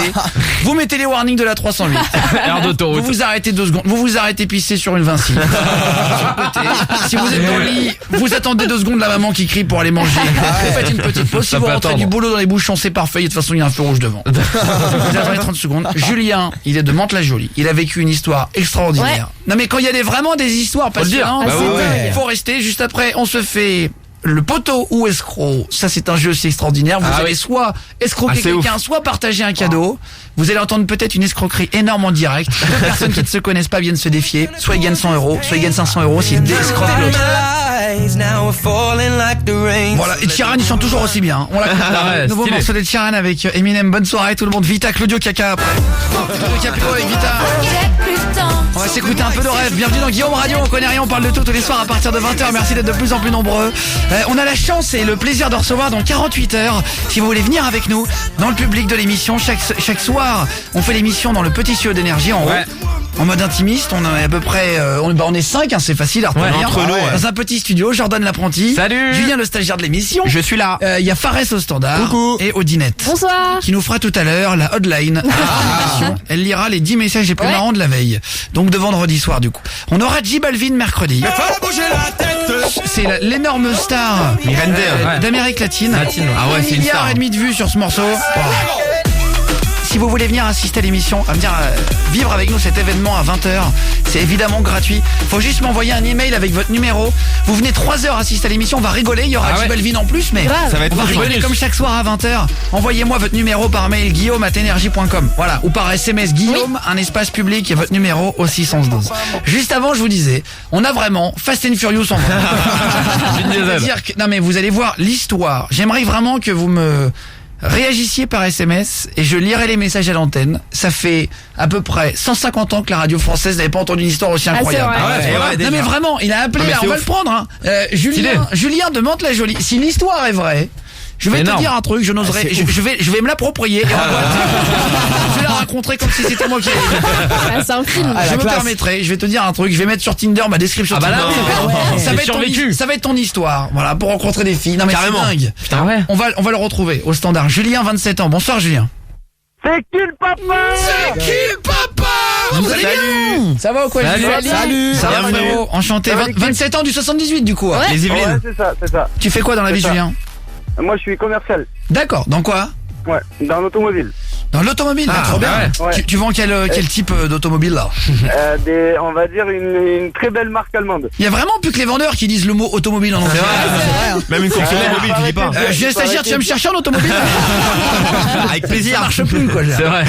Vous mettez les warnings de la 308. Air Vous d'autoroute. vous arrêtez 2 secondes. Vous vous arrêtez pisser sur une Vinci. Sur le côté. Si vous êtes dans le lit, vous attendez 2 secondes la maman qui crie pour aller manger. Vous faites une petite pause. Si Ça vous peut rentrez attendre. du boulot dans les bouchons, c'est parfait. De toute façon, il y a un feu rouge devant. Vous attendez 30 secondes. Julien, il est de Mantes-la-Jolie. Il a vécu une histoire extraordinaire. Ouais. Non mais quand il y a vraiment des histoires le dire. passionnantes, Ah, c'est dingue. faut rester. Juste après, on se fait le poteau ou escroc. Ça, c'est un jeu aussi extraordinaire. Vous Ah allez oui. soit escroquer Ah, c'est quelqu'un, soit partager un cadeau. Vous allez entendre peut-être une escroquerie énorme en direct. 2 personnes qui ne se connaissent pas viennent se défier. Soit ils gagnent 100 €, soit ils gagnent 500 € s'ils escroquent l'autre. Voilà, et Sheeran il chante toujours aussi bien. On l'a Ah ouais, nouveau stylé. morceau de Sheeran avec Eminem. Bonne soirée tout le monde. Vita, Claudio Caca après. Claudio Capéo avec Vita. On va s'écouter un peu de rêve. Bienvenue dans Guillaume Radio. On connaît rien, on parle de tout tous les soirs à partir de 20h. Merci d'être de plus en plus nombreux. On a la chance et le plaisir de recevoir dans 48 heures, si vous voulez venir avec nous dans le public de l'émission. Chaque soir, on fait l'émission dans le petit studio d'énergie en haut. Ouais. En mode intimiste, on est à peu près, on est 5, hein, c'est facile à retenir. Ouais, entre nous, ouais. Dans un petit studio, Jordan l'apprenti. Salut. Julien le stagiaire de l'émission. Je suis là. Il y a Fares au standard. Coucou. Et Odinette. Bonsoir. Qui nous fera tout à l'heure la hotline. Elle lira les 10 messages les plus marrants de la veille. Donc de vendredi soir du coup. On aura J Balvin mercredi. C'est l'énorme star Miranda. Ouais. d'Amérique latine. Latine, ouais. Ah ouais, c'est une milliard star. et demi de vues sur ce morceau. si vous voulez venir assister à l'émission, à venir vivre avec nous cet événement à 20h, c'est évidemment gratuit. Faut juste m'envoyer un email avec votre numéro. Vous venez 3 heures assister à l'émission, on va rigoler, il y aura Belvin en plus, mais Ça va être on va rigoler comme chaque soir à 20h. Envoyez-moi votre numéro par mail guillaume@energie.com. Voilà, ou par SMS Guillaume, un espace public et votre numéro au 612. Juste avant, je vous disais, on a vraiment Fast and Furious en vrai. C'est-à-dire que, non mais vous allez voir l'histoire. J'aimerais vraiment que vous me réagissiez par SMS et je lirai les messages à l'antenne. Ça fait à peu près 150 ans que la radio française n'avait pas entendu une histoire aussi incroyable. Non mais vraiment, il a appelé, on va le prendre. Hein. Julien de Mantes-la-Jolie. Si l'histoire est vraie, je vais te dire un truc, je n'oserais, je vais me l'approprier et en boîte, je vais la raconter comme si c'était moi qui C'est un film. je me permettrai, je vais te dire un truc, je vais mettre sur Tinder ma description. Ça va être ton histoire, voilà, pour rencontrer des filles. Non mais c'est dingue. Putain, ouais. On va le retrouver au standard. Julien, 27 ans. Bonsoir Julien. C'est qui le papa? C'est qui le papa? Vous allez bien? Ça va ou quoi? Salut. Ça va frérot? Enchanté. 27 ans du 78 du coup. Ouais. Les Yvelines. Ouais, c'est ça. Tu fais quoi dans la vie Julien? Moi, je suis commercial. D'accord, dans quoi? Ouais, dans l'automobile. Dans l'automobile, trop bien. Ouais. Tu vends quel type d'automobile là? On va dire une très belle marque allemande. Il y a vraiment plus que les vendeurs qui disent le mot automobile en anglais. Même une concessionnaire mobile, tu dis pas. J'ai un stagiaire, tu vas me chercher en automobile? Avec plaisir. Ça marche plus quoi. C'est vrai.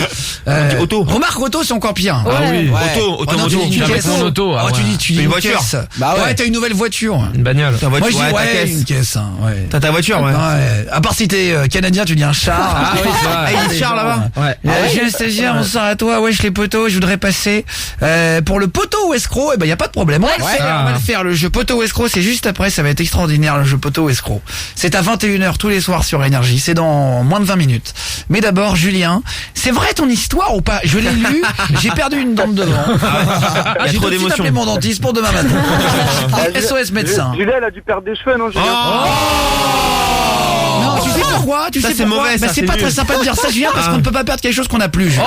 Auto. Remarque auto, c'est encore pire. Ah oui. Auto. Tu Jamais caisse. ton auto. Oh, tu dis Une une voiture. caisse. Bah ouais. T'as une nouvelle voiture. Une bagnole. Ta Moi voiture, je dis ta caisse. une caisse. Ouais. T'as ta voiture, ouais. Ouais. À part si t'es canadien, tu dis un char. Ah oui, c'est vrai. Ah, il y a char là-bas. Ouais. J'ai un stagiaire, bonsoir à toi. Wesh les poteaux, je voudrais passer pour le poteau ou escroc. Eh ben y a pas de problème. On va le faire. Le jeu poteau ou escroc, c'est juste après. Ça va être extraordinaire le jeu poteau ou escroc. C'est à 21h tous les soirs sur Énergie. C'est dans moins de 20 minutes. Mais d'abord, Julien, c'est vrai ton histoire ou pas? Je l'ai lu. J'ai perdu une dent de devant. Il y a J'ai trop tout de suite d'émotions. appelé mon dentiste pour demain matin. SOS médecin. Julien, elle a dû perdre des cheveux, non, Julien? Non, tu sais pourquoi? Tu Ça, sais c'est pourquoi? mauvais, Bah, ça, c'est c'est pas nul. très sympa de dire ça, Julien, parce qu'on ne peut pas perdre quelque chose qu'on n'a plus. Ce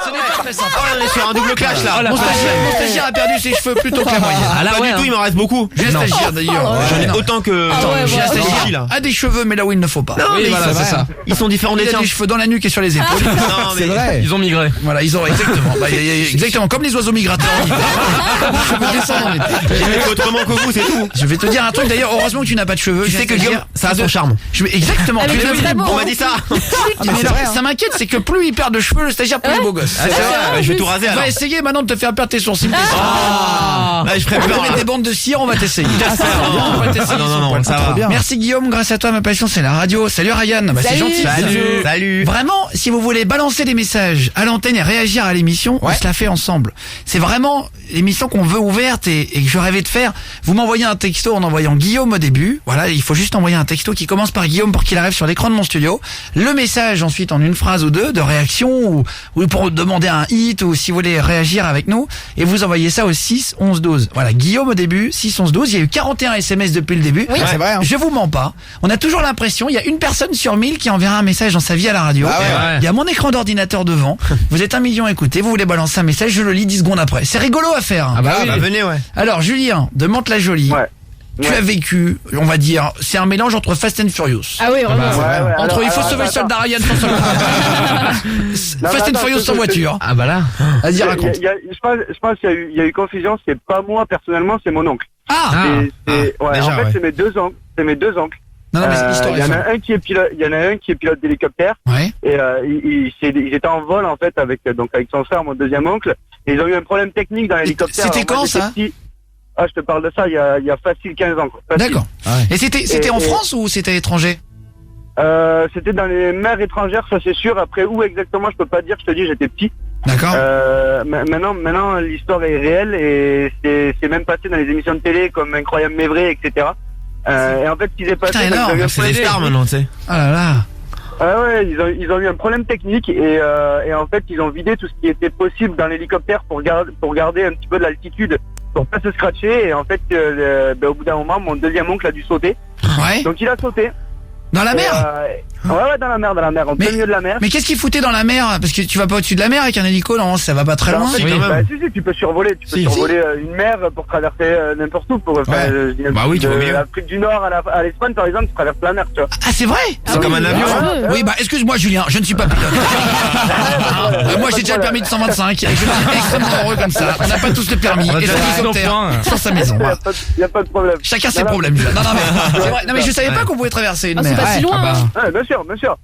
n'est pas très sympa. On est sur un double clash là. Mon stagiaire a perdu ses cheveux plutôt que la moyenne. Ah là, pas du tout, il m'en reste beaucoup. J'ai un stagiaire d'ailleurs. J'en ai autant que. J'ai un Lucie, stagiaire là. a des cheveux, mais là où il ne faut pas. Non, mais voilà, c'est ça. Ils sont différents des Il a tiens. des cheveux dans la nuque et sur les épaules. Non, C'est mais. vrai. Ils ont migré. Voilà, ils ont exactement. Exactement, comme les oiseaux migrateurs en hiver. Les cheveux descendent en été. J'ai fait autrement que vous, c'est tout. Je vais te dire un truc d'ailleurs, heureusement que tu n'as pas de cheveux. Tu sais que Guillaume, ça a son charme. Exactement. Ah, mais Tu c'est l'as très vu. beau. On m'a dit ça. Ça m'inquiète, c'est que plus il perd de cheveux, le stagiaire, plus il est beau gosse. Ah, c'est vrai, je vais tout raser On alors. va essayer maintenant de te faire perdre tes sourcils. Là, je ferai On va peur. mettre des bandes de cire, on va t'essayer. On va t'essayer. Non, ça va. bien. Merci Guillaume, grâce à toi ma passion c'est la radio. Salut Ryan, bah, c'est Salut. gentil. Salut. Vraiment, si vous voulez balancer des messages à l'antenne et réagir à l'émission, on se la fait ensemble. C'est vraiment l'émission qu'on veut ouverte et que je rêvais de faire. Vous m'envoyez un texto en envoyant Guillaume au début. Voilà, il faut juste envoyer un texto qui commence par Guillaume pour qu'il arrive sur l'écran de mon studio. Le message ensuite en une phrase ou deux de réaction ou pour demander un hit ou si vous voulez réagir avec nous. Et vous envoyez ça au 6 11 12. Voilà, Guillaume au début, 6 11 12. Il y a eu 41 SMS depuis le début. Oui, c'est vrai. Hein. Je vous mens pas. On a toujours l'impression, il y a une personne sur 1000 qui enverra un message dans sa vie à la radio. Ah ouais. Il y a mon écran d'ordinateur devant. Vous êtes 1 million à écouter, vous voulez balancer un message, je le lis 10 secondes après. C'est rigolo à faire. Hein. Ah bah oui. Bah venez, ouais. Alors Julien, de Mantes-la-Jolie, Ouais. tu as vécu, on va dire, c'est un mélange entre Fast and Furious. Ah oui, vraiment. Entre il faut alors, sauver le attends. soldat Ryan sans soldat. Fast and attends, Furious sans voiture. Ah bah là. Vas-y, raconte. Je pense qu'il y a eu confusion, c'est pas moi personnellement, c'est mon oncle. Ah Ouais, déjà, en fait, ouais. c'est mes deux oncles. Non, non, mais l'histoire Il y est en folle. a un qui est pilote, d'hélicoptère Ouais. et ils étaient en vol en fait avec son frère, mon deuxième oncle. Et ils ont eu un problème technique dans l'hélicoptère. C'était Alors, moi, quand, j'étais ça petit. Ah, je te parle de ça il y a facile 15 ans. Quoi. Facile. D'accord. Et c'était en France ou c'était à l'étranger? C'était dans les mers étrangères, ça c'est sûr. Après où exactement, je peux pas dire. Je te dis, j'étais petit. D'accord. Maintenant, l'histoire est réelle et c'est même passé dans les émissions de télé comme Incroyable mais vrai, etc. Et en fait, ce qui s'est passé, Putain, c'est qu'ils énorme, ont eu un C'est des problème stars maintenant, tu sais. Ah là là. Ah ouais, ils ont eu un problème technique et en fait, ils ont vidé tout ce qui était possible dans l'hélicoptère pour garder un petit peu de l'altitude, pour pas se scratcher. Et en fait, au bout d'un moment, mon deuxième oncle a dû sauter. Ouais. Donc il a sauté. Dans la mer? Ouais, dans la mer, en plein milieu de la mer. Mais qu'est-ce qu'il foutait dans la mer? Parce que tu vas pas au-dessus de la mer avec un hélico, non, ça va pas très loin. En fait, si, tu peux survoler, une mer pour traverser n'importe où. Bah oui, tu vois de mieux. l'Afrique du Nord à l'Espagne, par exemple, tu traverses la mer, tu vois. Ah, c'est vrai? C'est comme un avion. Oui, bah excuse-moi Julien, je ne suis pas pilote. Moi j'ai déjà le permis de 125 et je suis extrêmement heureux comme ça. On n'a pas tous le permis et c'est l'hélicoptère sur sa maison. Y a pas de problème. Chacun ses problèmes. Non mais c'est vrai. Non mais je savais pas qu'on pouvait traverser une mer. C'est pas si loin. Ouais, bien sûr.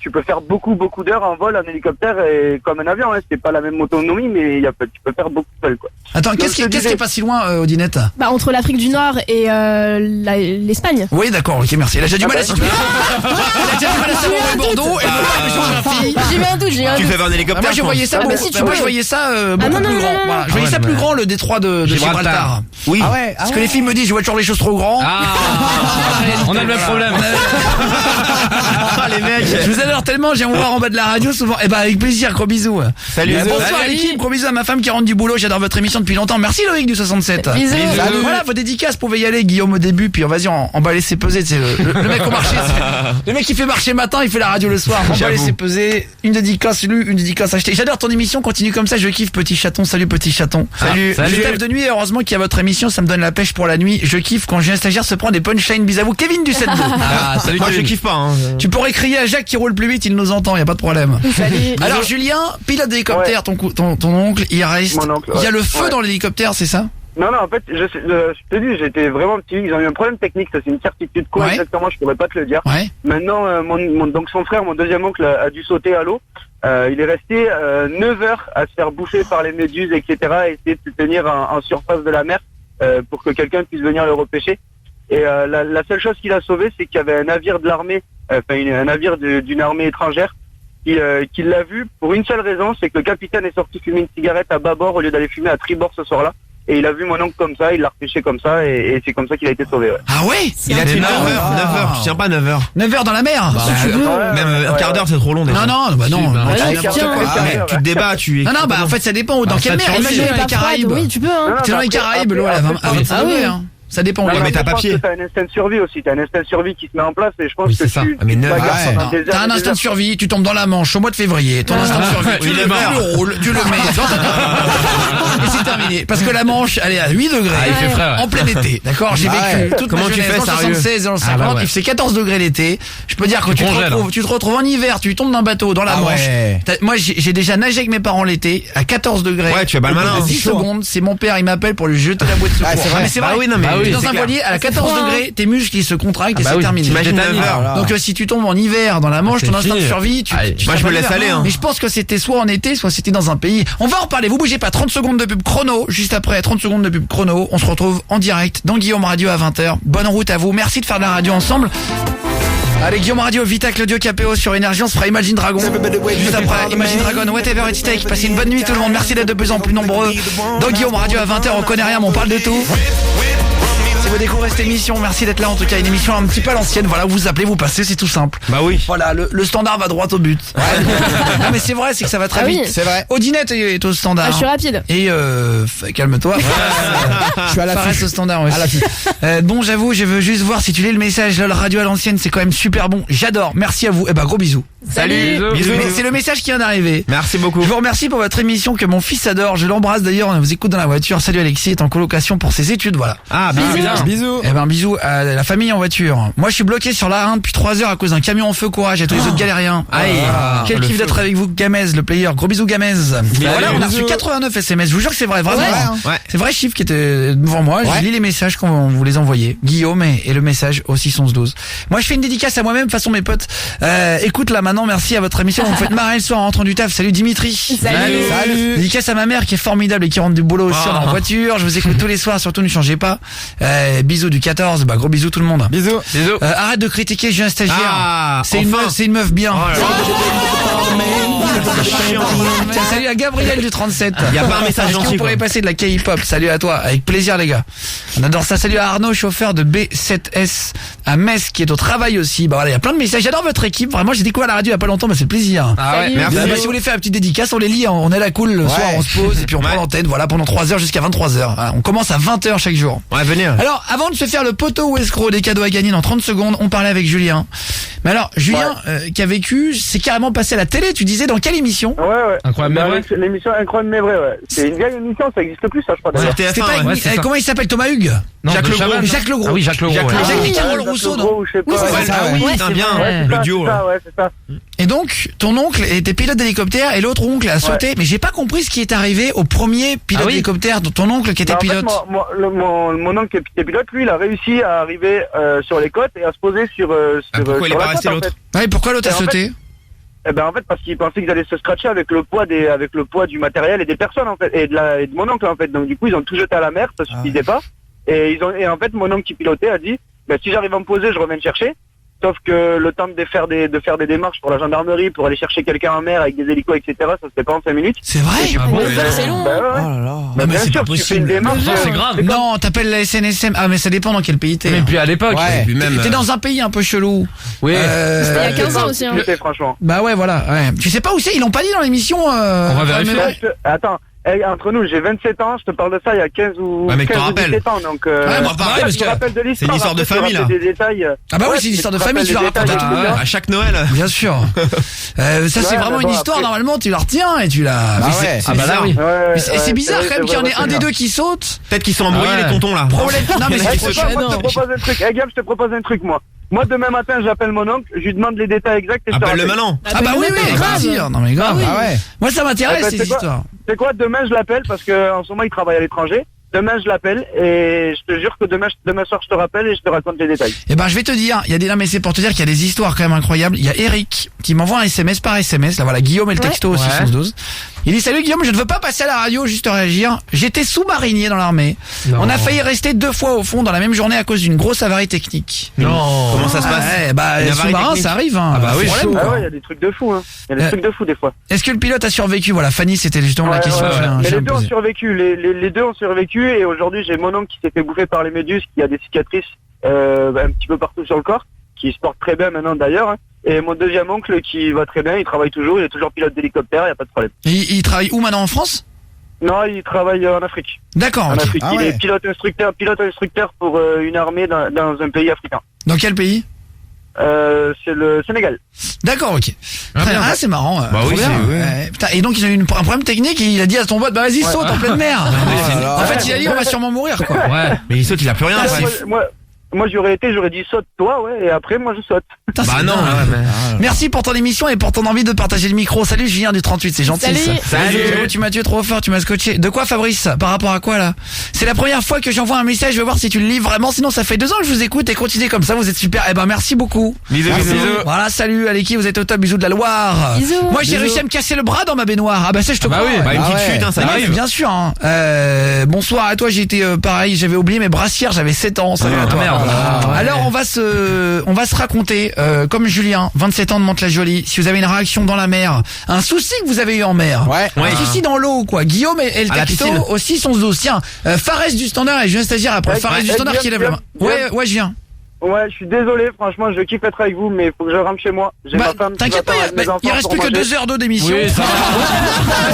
Tu peux faire beaucoup d'heures en vol en hélicoptère et comme un avion, hein. C'est pas la même autonomie, mais tu peux faire beaucoup de vol, quoi. Attends, qu'est-ce qui est pas si loin, Odinette? Bah, entre l'Afrique du Nord et l'Espagne. Oui, d'accord, ok, merci. Elle a déjà du mal à situer. Elle a déjà du mal à savoir Bordeaux et le géographie. J'ai eu un doute, Tu fais un hélicoptère. Moi je voyais ça beaucoup plus grand. Voilà, je voyais ça plus grand, le détroit de Gibraltar. Oui. Ah ouais. Parce que les filles me disent je vois toujours les choses trop grands. On a le même problème. Les mecs. Je vous adore tellement, j'aime vous voir en bas de la radio souvent. Eh ben avec plaisir, gros bisous. Salut. Bonsoir l'équipe, gros bisous à ma femme qui rentre du boulot, j'adore votre émission depuis longtemps. Merci Loïc du 67. Bisous. Voilà, vos dédicaces pouvez y aller, Guillaume au début, puis vas-y emballer ses pesées, c'est le mec au marché. Le mec qui fait marché matin, il fait la radio le soir. Emballer ses pesées, une dédicace lue, une dédicace achetée. J'adore ton émission, continue comme ça, je kiffe petit chaton. Salut petit chaton. Salut. Je lève de nuit et heureusement qu'il y a votre émission, ça me donne la pêche pour la nuit. Je kiffe quand j'ai un stagiaire se prend des punchlines. Bisous à vous, Kevin du 7-2. Salut. Moi je kiffe pas. Hein. Tu pourrais crier à Jacques qui roule plus vite, il nous entend, y a pas de problème. Salut. Alors Julien, pilote d'hélicoptère, ton oncle, il reste. Mon oncle, Il y a ouais. le feu dans l'hélicoptère, c'est ça? Non, en fait, je te dis, j'étais vraiment petit, ils ont eu un problème technique, ça c'est une certitude. Quoi exactement, je pourrais pas te le dire. Ouais. Maintenant, donc son frère, mon deuxième oncle, a dû sauter à l'eau. Il est resté 9 heures à se faire bouffer par les méduses, etc. et essayer de se tenir en surface de la mer pour que quelqu'un puisse venir le repêcher. Et la seule chose qu'il a sauvé, c'est qu'il y avait un navire de l'armée, un navire d'une armée étrangère, qui l'a vu pour une seule raison, c'est que le capitaine est sorti fumer une cigarette à bâbord au lieu d'aller fumer à tribord ce soir-là. Et il a vu mon oncle comme ça, il l'a repêché comme ça, et c'est comme ça qu'il a été sauvé. Ouais. Ah ouais? Il a fait 9 heures. Tu tiens pas 9 heures. 9 heures dans la mer? Même un quart d'heure c'est trop long déjà. Non. Tu te débats, Non, bah en fait ça dépend dans quelle mer. Imagine les Caraïbes. Oui, tu peux, hein. T'es dans les Caraïbes, l'eau à 25 degrés, hein. Ça dépend. Non, mais t'as je pense papier. que t'as un instinct de survie aussi, t'as un instinct de survie qui se met en place et je pense que ça. Mais 9 heures, T'as un instinct de survie, tu tombes dans la Manche au mois de février, ton instinct de survie, tu le roules, tu le mets, et c'est terminé. Parce que la Manche, elle est à 8 degrés, il fait frais, ouais. en plein été, d'accord? J'ai vécu toute Comment ma tu jeunesse fais, dans sérieux 76 et dans le 50, il fait 14 degrés l'été. Je peux dire que tu te retrouves en hiver, tu tombes d'un bateau dans la Manche. Moi, j'ai déjà nagé avec mes parents l'été, à 14 degrés. Ouais, tu fais pas le malin. 10 secondes, c'est mon père, il m'appelle pour lui jeter la boîte de secours. c'est vrai. Mais c'est vrai. T'es dans un voilier, à 14 degrés, tes muscles ils se contractent et c'est terminé. T'imagines 9 heures. Donc si tu tombes en hiver dans la Manche, ton instinct de survie, Moi je me laisse aller. mais je pense que c'était soit en été, soit c'était dans un pays. On va en reparler, vous bougez pas. 30 secondes de pub chrono, juste après 30 secondes de pub chrono. On se retrouve en direct dans Guillaume Radio à 20h. Bonne route à vous, merci de faire de la radio ensemble. Allez, Guillaume Radio, Vita, Claudio Capéo sur Énergie, on se fera Imagine Dragon. Juste après, Imagine Dragon, Whatever It's Take. Passez une bonne nuit tout le monde, merci d'être de plus en plus nombreux. Dans Guillaume Radio à 20h, on connaît rien mais on parle de tout. Si vous découvrez cette émission, merci d'être là en tout cas, une émission un petit peu à l'ancienne, voilà, vous appelez, vous passez, c'est tout simple. Bah oui. Voilà, le standard va droit au but. Non mais c'est vrai, c'est que ça va très vite. C'est vrai. Odinette est au standard. Ah, je suis rapide. Et calme-toi. Je suis à la Reste au standard aussi. À la bon, j'avoue, je veux juste voir si tu lis le message. Là, la radio à l'ancienne, c'est quand même super bon. J'adore. Merci à vous. Et gros bisous. Salut. Bisous. Mais c'est le message qui vient d'arriver. Merci beaucoup. Je vous remercie pour votre émission que mon fils adore. Je l'embrasse d'ailleurs. On vous écoute dans la voiture. Salut Alexis, est en colocation pour ses études. Voilà. Ah, Bisous. Bisous à la famille en voiture. Moi, je suis bloqué sur la 1 depuis 3 heures à cause d'un camion en feu. Courage à tous les autres galériens. Quel kiff d'être avec vous, Gamez, le player. Gros bisous, Gamez. Voilà, on a reçu 89 SMS. Je vous jure que c'est vrai, vraiment. Ouais. C'est vrai chiffre qui était devant moi. Je lis les messages qu'on vous les envoyait. Guillaume et le message au 611-12. Moi, je fais une dédicace à moi-même façon mes potes. Écoute là maintenant, merci à votre émission. Vous me faites marrer le soir en rentrant du taf. Salut Dimitri. Salut. Dédicace à ma mère qui est formidable et qui rentre du boulot aussi en voiture. Je vous écoute tous les soirs, surtout ne changez pas. Bisous du 14. Gros bisous tout le monde. Bisous. Arrête de critiquer, j'ai un stagiaire. Ah, c'est une meuf bien. Oh là là. Tiens, salut à Gabriel du 37. Y a pas un message Est-ce gentil, qu'on pourrait quoi. passer de la K-pop? Salut à toi, avec plaisir les gars. On adore ça. Salut à Arnaud, chauffeur de B7S à Metz, qui est au travail aussi. Bah voilà, il y a plein de messages. J'adore votre équipe. Vraiment, j'ai découvert la radio il y a pas longtemps, mais c'est le plaisir. Ah ouais, Salut. merci. Bah, si vous voulez faire une petite dédicace, on les lit, on est là cool le soir, on se pose et puis on prend Ouais. l'antenne, voilà, pendant 3 heures jusqu'à 23h. On commence à 20h chaque jour. Ouais, venez. Alors, avant de se faire le poteau ou escroc des cadeaux à gagner dans 30 secondes, on parlait avec Julien. Mais alors, Julien, qui a vécu, c'est carrément passé à la télé, tu disais, dans quelle émission? Ouais. Incroyable, mais vrai. L'émission Incroyable mais vrai, ouais. C'est une vieille émission, ça existe plus, ça, je crois, d'ailleurs. Sur C'était pas TF1, avec ouais. c'est ça. comment il s'appelle, Thomas Hugues? Non, Jacques de Legros. Chavannes. Jacques Legros. Ah oui, Jacques Legros. Jacques ouais. Legros. Jacques et Ouais, Carole Jacques Rousseau, Legros, non? je sais pas. Oui, c'est Ouais, ça, Ah ouais. oui, putain, bien. c'est Le ça, duo, c'est là. ça, ouais, c'est ça. Et donc, ton oncle était pilote d'hélicoptère et l'autre oncle a sauté. Mais j'ai pas compris ce qui est arrivé au premier pilote Ah oui d'hélicoptère, ton oncle qui était En fait, pilote. mon oncle qui est pilote, lui, il a réussi à arriver sur les côtes et à se poser sur pourquoi il est sur pas la resté côte, en l'autre fait. Ouais, pourquoi l'autre a Et en sauté? Eh ben en fait parce qu'ils pensaient qu'ils allaient se scratcher avec le poids du matériel et des personnes en fait et de mon oncle en fait. Donc du coup ils ont tout jeté à la mer, ça suffisait pas. Et en fait mon oncle qui pilotait a dit si j'arrive à me poser, je reviens te chercher. Sauf que le temps de faire des démarches pour la gendarmerie, pour aller chercher quelqu'un en mer avec des hélicos, etc., ça se fait pas en 5 minutes. C'est vrai? Ah bon, c'est long. Bah, ouais. Oh là là. Bah, mais bien c'est sûr, pas tu fais une possible. démarche. C'est grave. Non, t'appelles la SNSM. Ah, mais ça dépend dans quel pays t'es. Mais puis à l'époque. Ouais. Et puis même. T'es dans un pays un peu chelou. Oui. C'était il y a 15 ans aussi. Hein. Franchement. Bah ouais, voilà. Ouais. Tu sais pas où c'est? Ils l'ont pas dit dans l'émission. On va vérifier. mais ouais. Attends, entre nous, j'ai 27 ans, je te parle de ça il y a 15 ou Ouais, mais que t'en 15 ou rappelles. 17 ans, donc moi, pareil, parce je me que rappelle de l'histoire. c'est une histoire de Après, je me famille, rappelle là. Des détails. Ah bah oui, Ouais, c'est une histoire de je te famille, tu la rappelle racontes des à tout le détails, monde. À chaque Noël. Bien sûr. Ça c'est Ouais, vraiment mais une bon, histoire, après- normalement tu la retiens et tu la... Bah Mais c'est- ouais. c'est Ah bah là, bizarre. oui. Ouais, Mais c'est bizarre quand même qu'il y en ait un des deux deux qui saute. Peut-être qu'ils sont embrouillés, Ah ouais. les tontons, là. Problème. Non mais Il y en a c'est qui se trop Moi, je gênant. te propose un truc. Hey, Gab, je te propose un truc, moi. Moi, demain matin, j'appelle mon oncle, je lui demande les détails exacts et je te Appelle-le rappelle. maintenant. Ah bah oui, oui, grave. Non mais grave. Ah ouais. Moi ça m'intéresse Ah bah, ces c'est quoi histoires. C'est quoi, demain, je l'appelle parce que en ce moment, il travaille à l'étranger. Demain, je l'appelle et je te jure que demain soir, je te rappelle et je te raconte les détails. Eh ben je vais te dire, il y a des non mais c'est pour te dire qu'il y a des histoires quand même incroyables. Il y a Eric qui m'envoie un SMS par SMS. Là voilà, Guillaume et le texto aussi Ouais. 612. Il dit salut Guillaume, je ne veux pas passer à la radio, juste réagir. J'étais sous-marinier dans l'armée. Non. On a failli rester 2 fois au fond dans la même journée à cause d'une grosse avarie technique. Non. Comment ça se passe? Ouais, bah Une les avarie sous-marins technique. ça arrive hein. Ah bah oui, Problème, chaud. quoi. Ah ouais, il y a des trucs de fou, hein. Il y a des trucs de fou, des fois. Est-ce que le pilote a survécu? Voilà, Fanny, c'était justement la Ouais, question ouais, que je viens Mais de les deux ont poser. survécu. Les deux ont survécu et aujourd'hui, j'ai mon oncle qui s'est fait bouffer par les méduses, qui a des cicatrices un petit peu partout sur le corps, qui se porte très bien maintenant d'ailleurs. Hein. Et mon deuxième oncle qui va très bien, il travaille toujours, il est toujours pilote d'hélicoptère, il n'y a pas de problème. Et il travaille où maintenant, en France? Non, il travaille en Afrique. D'accord, En ok. Afrique, Ah il ouais. est pilote instructeur pour une armée dans un pays africain. Dans quel pays? C'est le Sénégal. D'accord, ok. Ah, Très bien. bien. Ah, c'est marrant. Bah oui, trop bien. c'est- Ouais. Putain, et donc ils ont eu un problème technique et il a dit à son pote, bah vas-y, saute en pleine mer. Oh là là. En fait, il a dit, on va sûrement mourir, quoi. Ouais. Mais il saute, il a plus rien Ouais, après. moi j'aurais dit saute toi, ouais, et après moi je saute. Putain, Bah c'est non. dingue. Ouais, mais- Merci pour ton émission et pour ton envie de partager le micro. Salut Julien du 38, c'est gentil. Salut. Ça. Salut. Tu m'as tué trop fort, tu m'as scotché. De quoi Fabrice? Par rapport à quoi là? C'est la première fois que j'envoie un message, je veux voir si tu le lis vraiment, sinon ça fait 2 ans que je vous écoute et continuez comme ça, vous êtes super. Eh ben merci beaucoup. Bisous, bisous. Voilà, salut Aleki, vous êtes au top, bisous de la Loire. Bisous. Moi j'ai réussi à me casser le bras dans ma baignoire. Ah bah ça je te Ah bah crois. oui, ouais. Bah, une Ah petite ouais. chute, hein, ça Ah oui, arrive. bien sûr. Hein. Bonsoir à toi, j'ai été pareil, j'avais oublié mes brassières, j'avais 7 ans. Salut à toi. merde. Voilà. Ah, ouais. Alors on va se raconter comme Julien, 27 ans de Mantes-la-Jolie. Si vous avez une réaction dans la mer, un souci que vous avez eu en mer, Ouais. un souci dans l'eau quoi. Guillaume et le À la texto piscine. aussi sont dos. Tiens, Fares du Standard et Julien Stagiaire après. Ouais, Fares ouais, du Standard Guillaume, qui lève la main. Guillaume. Ouais, je viens. Ouais, je suis désolé, franchement, je kiffe être avec vous, mais il faut que je rentre chez moi. J'ai Bah, ma femme. qui t'inquiète pas, m'attend avec mes enfants il reste pour plus que manger. 2 heures d'eau d'émission. Oui, ça va.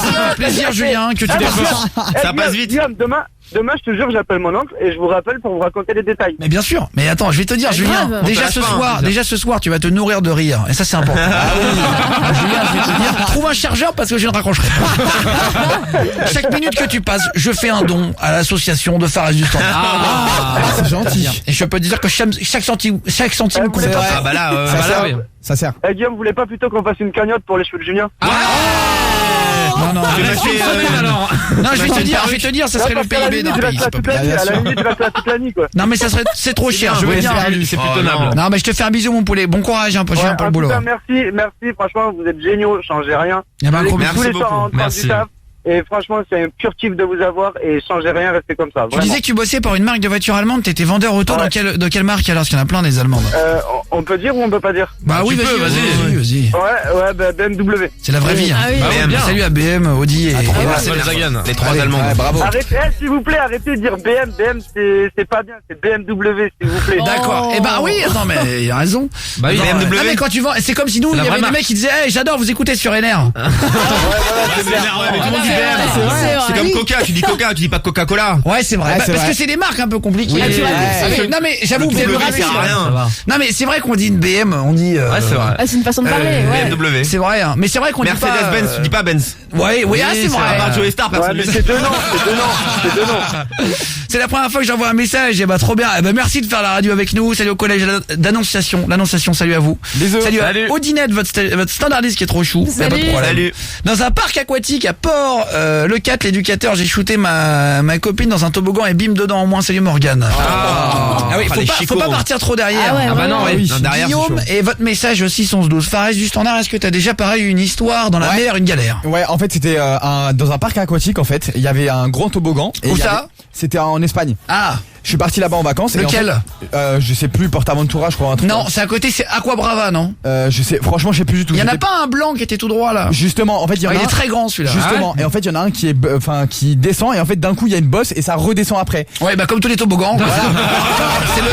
C'est un plaisir Julien que tu Ah, défends. Ça Guillaume, passe vite. Guillaume, demain, je te jure, j'appelle mon oncle et je vous rappelle pour vous raconter les détails. Mais bien sûr, mais attends, je vais te dire, C'est Julien, grave. déjà On te ce lâche pas, soir, hein, déjà ce soir, tu vas te nourrir de rire, et ça c'est important. Julien, je vais te dire, trouve un chargeur parce que je ne raccrocherai pas. Chaque minute que tu passes, je fais un don à l'association de Fares du Standard. Ah, c'est gentil. Et je peux te dire que chaque centime compte. C'est vrai. Ah bah là, Ça bah là, sert. oui. Ça sert. Eh, Guillaume, vous voulez pas plutôt qu'on fasse une cagnotte pour les cheveux de Julien? Non, Tu m'as fait, alors. non, je vais te dire, ça serait le Parce qu'à la PIB d'un limite, je pays. reste là ça peut toute la pas- nuit, bien à la sûr. limite, je reste là toute la nuit, quoi. Non, mais c'est trop cher, je veux Oui, bien. c'est plus Oh, tenable. Non, mais je te fais un bisou, mon poulet. Bon courage, hein, pour Ouais, le en boulot. tout cas, merci, franchement, vous êtes géniaux, changez rien. Eh ben, gros Tous bisous. les beaucoup. soirs en rentrant Merci. du taf. Et franchement, c'est un pur kiff de vous avoir et changez rien, restez comme ça. Tu Vraiment. disais que tu bossais pour une marque de voiture allemande, t'étais vendeur auto Ouais. de quelle marque alors? Parce qu'il y en a plein des allemandes. On peut dire ou on peut pas dire? Bah oui, vas-y. Ouais, bah, BMW. C'est la vraie vie. Ah oui. BM. Salut à BM, Audi et Volkswagen. Les trois allemands. Ouais, bravo. Arrêtez, s'il vous plaît, arrêtez de dire BM, c'est pas bien, c'est BMW, s'il vous plaît. D'accord. Eh ben oui, attends, mais il a raison. Bah oui, Non, BMW. mais quand tu vends, c'est comme si nous, il la y avait vraie des mecs qui disaient, hey, j'adore vous écouter sur NR. Mais tout le monde dit BM. C'est comme Coca, tu dis Coca, tu dis pas Coca-Cola. Ouais, c'est vrai. Ouais, Bah, c'est parce vrai. que c'est des marques un peu compliquées. Oui, Ah, tu vois, ouais. ouais. Non mais j'avoue, Le vous êtes W ravis, sert à ouais. rien. Non mais c'est vrai qu'on dit une BM, on dit. Ouais, c'est vrai. Ah, c'est une façon de parler, ouais. BMW. C'est vrai, hein. Mais c'est vrai qu'on dit pas. Mercedes-Benz, tu dis pas Benz. Ouais, oui, ah, c'est À part vrai. Joey Star, Ouais, personne mais ne c'est deux noms. C'est la première fois que j'envoie un message. Et bah trop bien. Eh ben merci de faire la radio avec nous. Salut au collège d'Annonciation. L'Annonciation, salut à vous. Bisous. Salut à Salut. Odinette, votre standardiste qui est trop chou. Y a pas de problème. Salut. Dans un parc aquatique à Port, le 4, l'éducateur, j'ai shooté ma copine dans un toboggan et bim dedans en moins. Salut Morgane. Ah oui, les faut chicots. pas partir trop derrière. Ah ouais, Ah bah ouais, non, ouais. oui. Non, derrière, c'est Guillaume chaud. et votre message aussi 612. Fares du Standard, est-ce que t'as déjà pareil une histoire dans la Ouais. mer, une galère? Ouais, en fait, c'était dans un parc aquatique, en fait. Il y avait un grand toboggan. Et Où il y ça avait- C'était en Espagne. Ah, Je suis parti là-bas en vacances. et en lequel? fait, je sais plus, Portaventura, je crois, un truc. Non, c'est à côté, c'est Aqua Brava, non? Je sais, franchement, je sais plus du tout. Il y en a J'étais- pas un blanc qui était tout droit là? Justement, en fait, il y en a Il est un. très grand celui-là. Justement, et en fait, il y en a un qui est, qui descend, et en fait, d'un coup, il y a une bosse, et ça redescend après. Ouais, bah comme tous les toboggans. Voilà.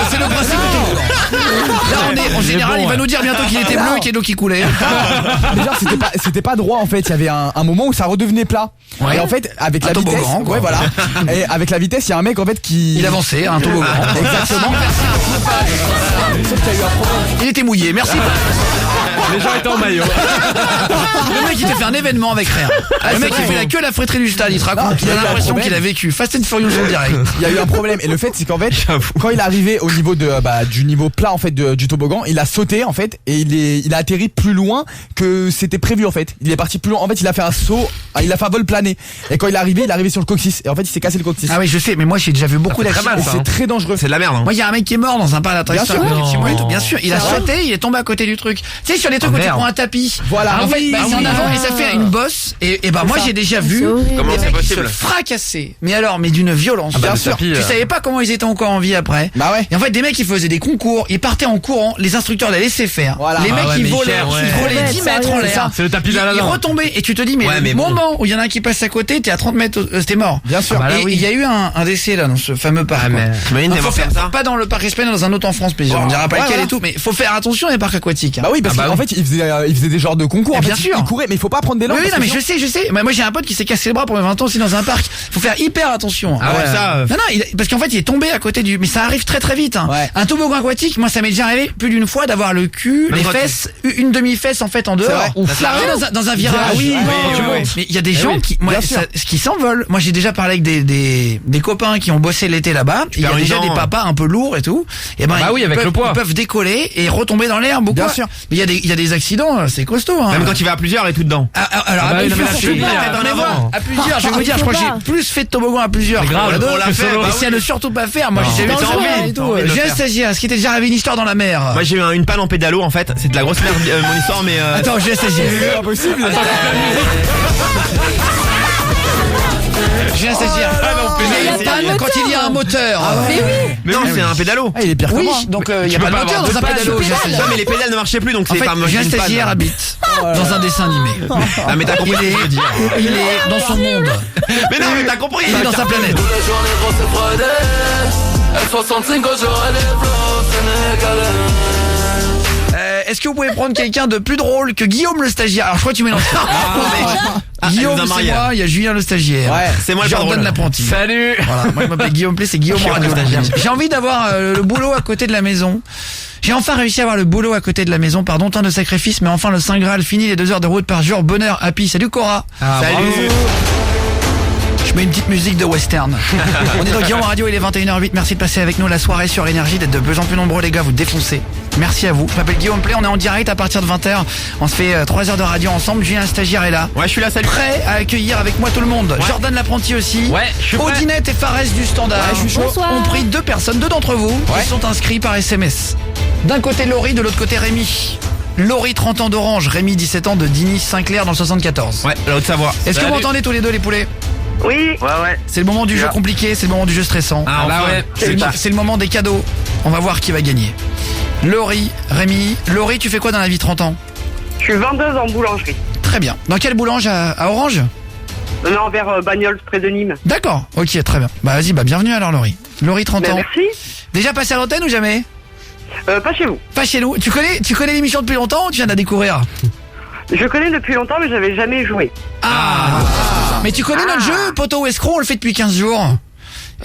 c'est le principe du toboggan. Là, on est en général, il va nous dire bientôt qu'il était bleu et qu'il y a de l'eau qui coulait. Mais genre, c'était pas droit, en fait. Il y avait un moment où ça redevenait plat. Ouais. Et en fait, avec Un la toboggan, vitesse, quoi. ouais, voilà. Et avec la vitesse, il y a un mec, en fait, qui. Il avançait, un toboggan. Exactement. Sauf qu'il y a eu un problème. Il était mouillé, merci. Les gens étaient en maillot. Le mec il t'a fait un événement avec rien. Le mec il fait la queue à la fréterie du stade, il te raconte, il a l'impression problème. qu'il a vécu Fast and Furious en direct. Il y a eu un problème, et le fait c'est qu'en fait quand il est arrivé au niveau de du niveau plat en fait du toboggan, il a sauté en fait et il a atterri plus loin que c'était prévu en fait. Il est parti plus loin. En fait, il a fait un saut, il a fait un vol plané. Et quand il est arrivé sur le coccyx et en fait, il s'est cassé le coccyx. Ah oui je sais, mais moi j'ai déjà vu beaucoup d'accidents. Et c'est très dangereux. C'est de la merde. Hein. Moi il y a un mec qui est mort dans un parc d'attractions. Bien sûr. Effectivement, et tout. Non. Bien sûr, il a sauté, il est tombé à côté du truc. Tu sais sur les trucs où tu merde. prends un tapis. Voilà. En fait, Oui, c'est en avant et ça fait une bosse. Et bah moi j'ai déjà vu Comment des c'est mecs qui se possible? fracassaient. Mais alors, mais d'une violence. bah, Bien le sûr. tapis, Tu savais pas comment ils étaient encore en vie après. Bah ouais. Et en fait, des mecs qui faisaient des concours, ils partaient en courant, les instructeurs les laissaient faire. Voilà. Les Ah mecs ouais, ils mais volaient, cher, ouais. ils volaient 10 mètres en l'air. C'est le tapis Ils d'Aladin. retombaient et tu te dis mais Ouais, le mais bon. moment où il y en a un qui passe à côté, t'es à 30 mètres, t'es mort. Bien sûr. Ah bah là, Et oui. il y a eu un décès là dans ce fameux parc. Ah, quoi. mais- T'imagines Non, des faut morts faire, comme ça? pas dans le parc espagnol, dans un autre en France, mais on dira pas Ouais, lequel voilà. et tout, mais faut faire attention les parcs aquatiques. hein. Bah oui, parce Ah bah qu'en oui. fait, il faisait des genres de concours. Eh En bien fait, sûr. il courait, mais il faut pas prendre des Oui, langues. oui, non, mais parce que je sais. Moi, j'ai un pote qui s'est cassé le bras pour mes 20 ans aussi dans un parc. Faut faire hyper attention. Ah ouais, ça. Non, parce qu'en fait, il est tombé à côté du. Mais ça arrive très très vite. Hein. Ouais. Un toboggan aquatique, moi, ça m'est déjà arrivé plus d'une fois d'avoir le cul, Même les quand fesses, une demi-fesse en fait en dehors, vrai. ou Ça flaré t'arrive dans un virage. Ah oui, oui. Mais il y a des gens oui, qui, moi, bien sûr. qui s'envolent. Moi, j'ai déjà parlé avec des copains qui ont bossé l'été là-bas. Il y a perds une déjà dent. des papas un peu lourds et tout. Et ben, bah oui, ils avec peuvent- le poids. Ils peuvent décoller et retomber dans l'air beaucoup. Bien sûr. Mais il y a des accidents, c'est costaud. Hein. Même quand il va à plusieurs et tout dedans. Alors, Ah bah à oui, non, mais plusieurs, là, je c'est sais bien, pas, en mais avant. moi, à plusieurs, je vais vous dire, je crois que j'ai plus fait de toboggan à plusieurs. C'est grave, que à deux. on l'a fait, Et bah c'est à ne surtout pas faire. Moi, j'ai jamais C'est envie dangereux, et tout. envie de le J'ai un faire. stagiaire. Est-ce qu'il t'est déjà arrivé une histoire dans la mer? Moi j'ai eu une panne en pédalo en fait. C'est de la grosse merde mon histoire, mais. Attends, j'ai un stagiaire. c'est pas possible. J'ai un stagiaire. Il y a une panne quand il y a un moteur. Mais non, c'est un pédalo. Ah, il est pire que Oui, moi. donc il y a peux pas de pas moteur avoir dans un deux pannes, pédalo. tu J'ai un stagiaire. Non, mais les pédales ne marchaient plus donc En c'est fait, pas j'ai un une panne. stagiaire habite dans un dessin animé. Ah, mais t'as compris ce que je veux dire. Il est dans son monde. Mais non, mais t'as compris. Il est dans sa planète. Est-ce que vous pouvez prendre quelqu'un de plus drôle que Guillaume le stagiaire? Alors je crois que tu mélanges. Guillaume elle nous a c'est mariés. moi, il y a Julien le stagiaire. Ouais, c'est moi le pas Jordan drôle. l'apprenti. Salut. Voilà, moi je m'appelle Guillaume Play, c'est Guillaume Guillaume Radio. le stagiaire. J'ai envie d'avoir le boulot à côté de la maison. J'ai enfin réussi à avoir le boulot à côté de la maison, pardon, tant de sacrifices, mais enfin le Saint Graal, fini les 2 heures de route par jour, bonheur, happy. Salut Cora. Salut. Je mets une petite musique de western. On est dans Guillaume Radio, il est 21h08. Merci de passer avec nous la soirée sur Énergie, d'être de plus en plus nombreux les gars, vous défoncez. Merci à vous. Je m'appelle Guillaume Play, on est en direct à partir de 20h. On se fait 3 heures de radio ensemble. Julien stagiaire est là. Ouais, je suis là, salut. Prêt à accueillir avec moi tout le monde. Jordan l'apprenti aussi. Ouais, je suis prêt. Odinette et Fares du Standard. Ouais, je suis chaud. Bonsoir. On prie 2 personnes, 2 d'entre vous qui sont inscrits par SMS. D'un côté Laurie, de l'autre côté Rémi. Laurie, 30 ans d'Orange. Rémi, 17 ans de Digny-Saint-Clair dans le 74. Ouais, la Haute-Savoie. Est-ce que vous entendez tous les deux les poulets? Oui. Ouais. C'est le moment du jeu compliqué, c'est le moment du jeu stressant. Ah, bah ouais. C'est le moment des cadeaux. On va voir qui va gagner. Laurie, Rémi. Laurie, tu fais quoi dans la vie, 30 ans? Je suis vendeuse en boulangerie. Très bien. Dans quelle boulange à Orange? Non, vers Bagnols, près de Nîmes. D'accord, ok, très bien. Bah vas-y, bienvenue alors Laurie. Laurie, 30 ans. Merci. Déjà passé à l'antenne ou jamais? Pas chez vous. Pas chez nous. Tu connais l'émission depuis longtemps ou tu viens de la découvrir? Je connais depuis longtemps, mais j'avais jamais joué. Mais tu connais notre jeu, Poteau ou Escroc, on le fait depuis 15 jours.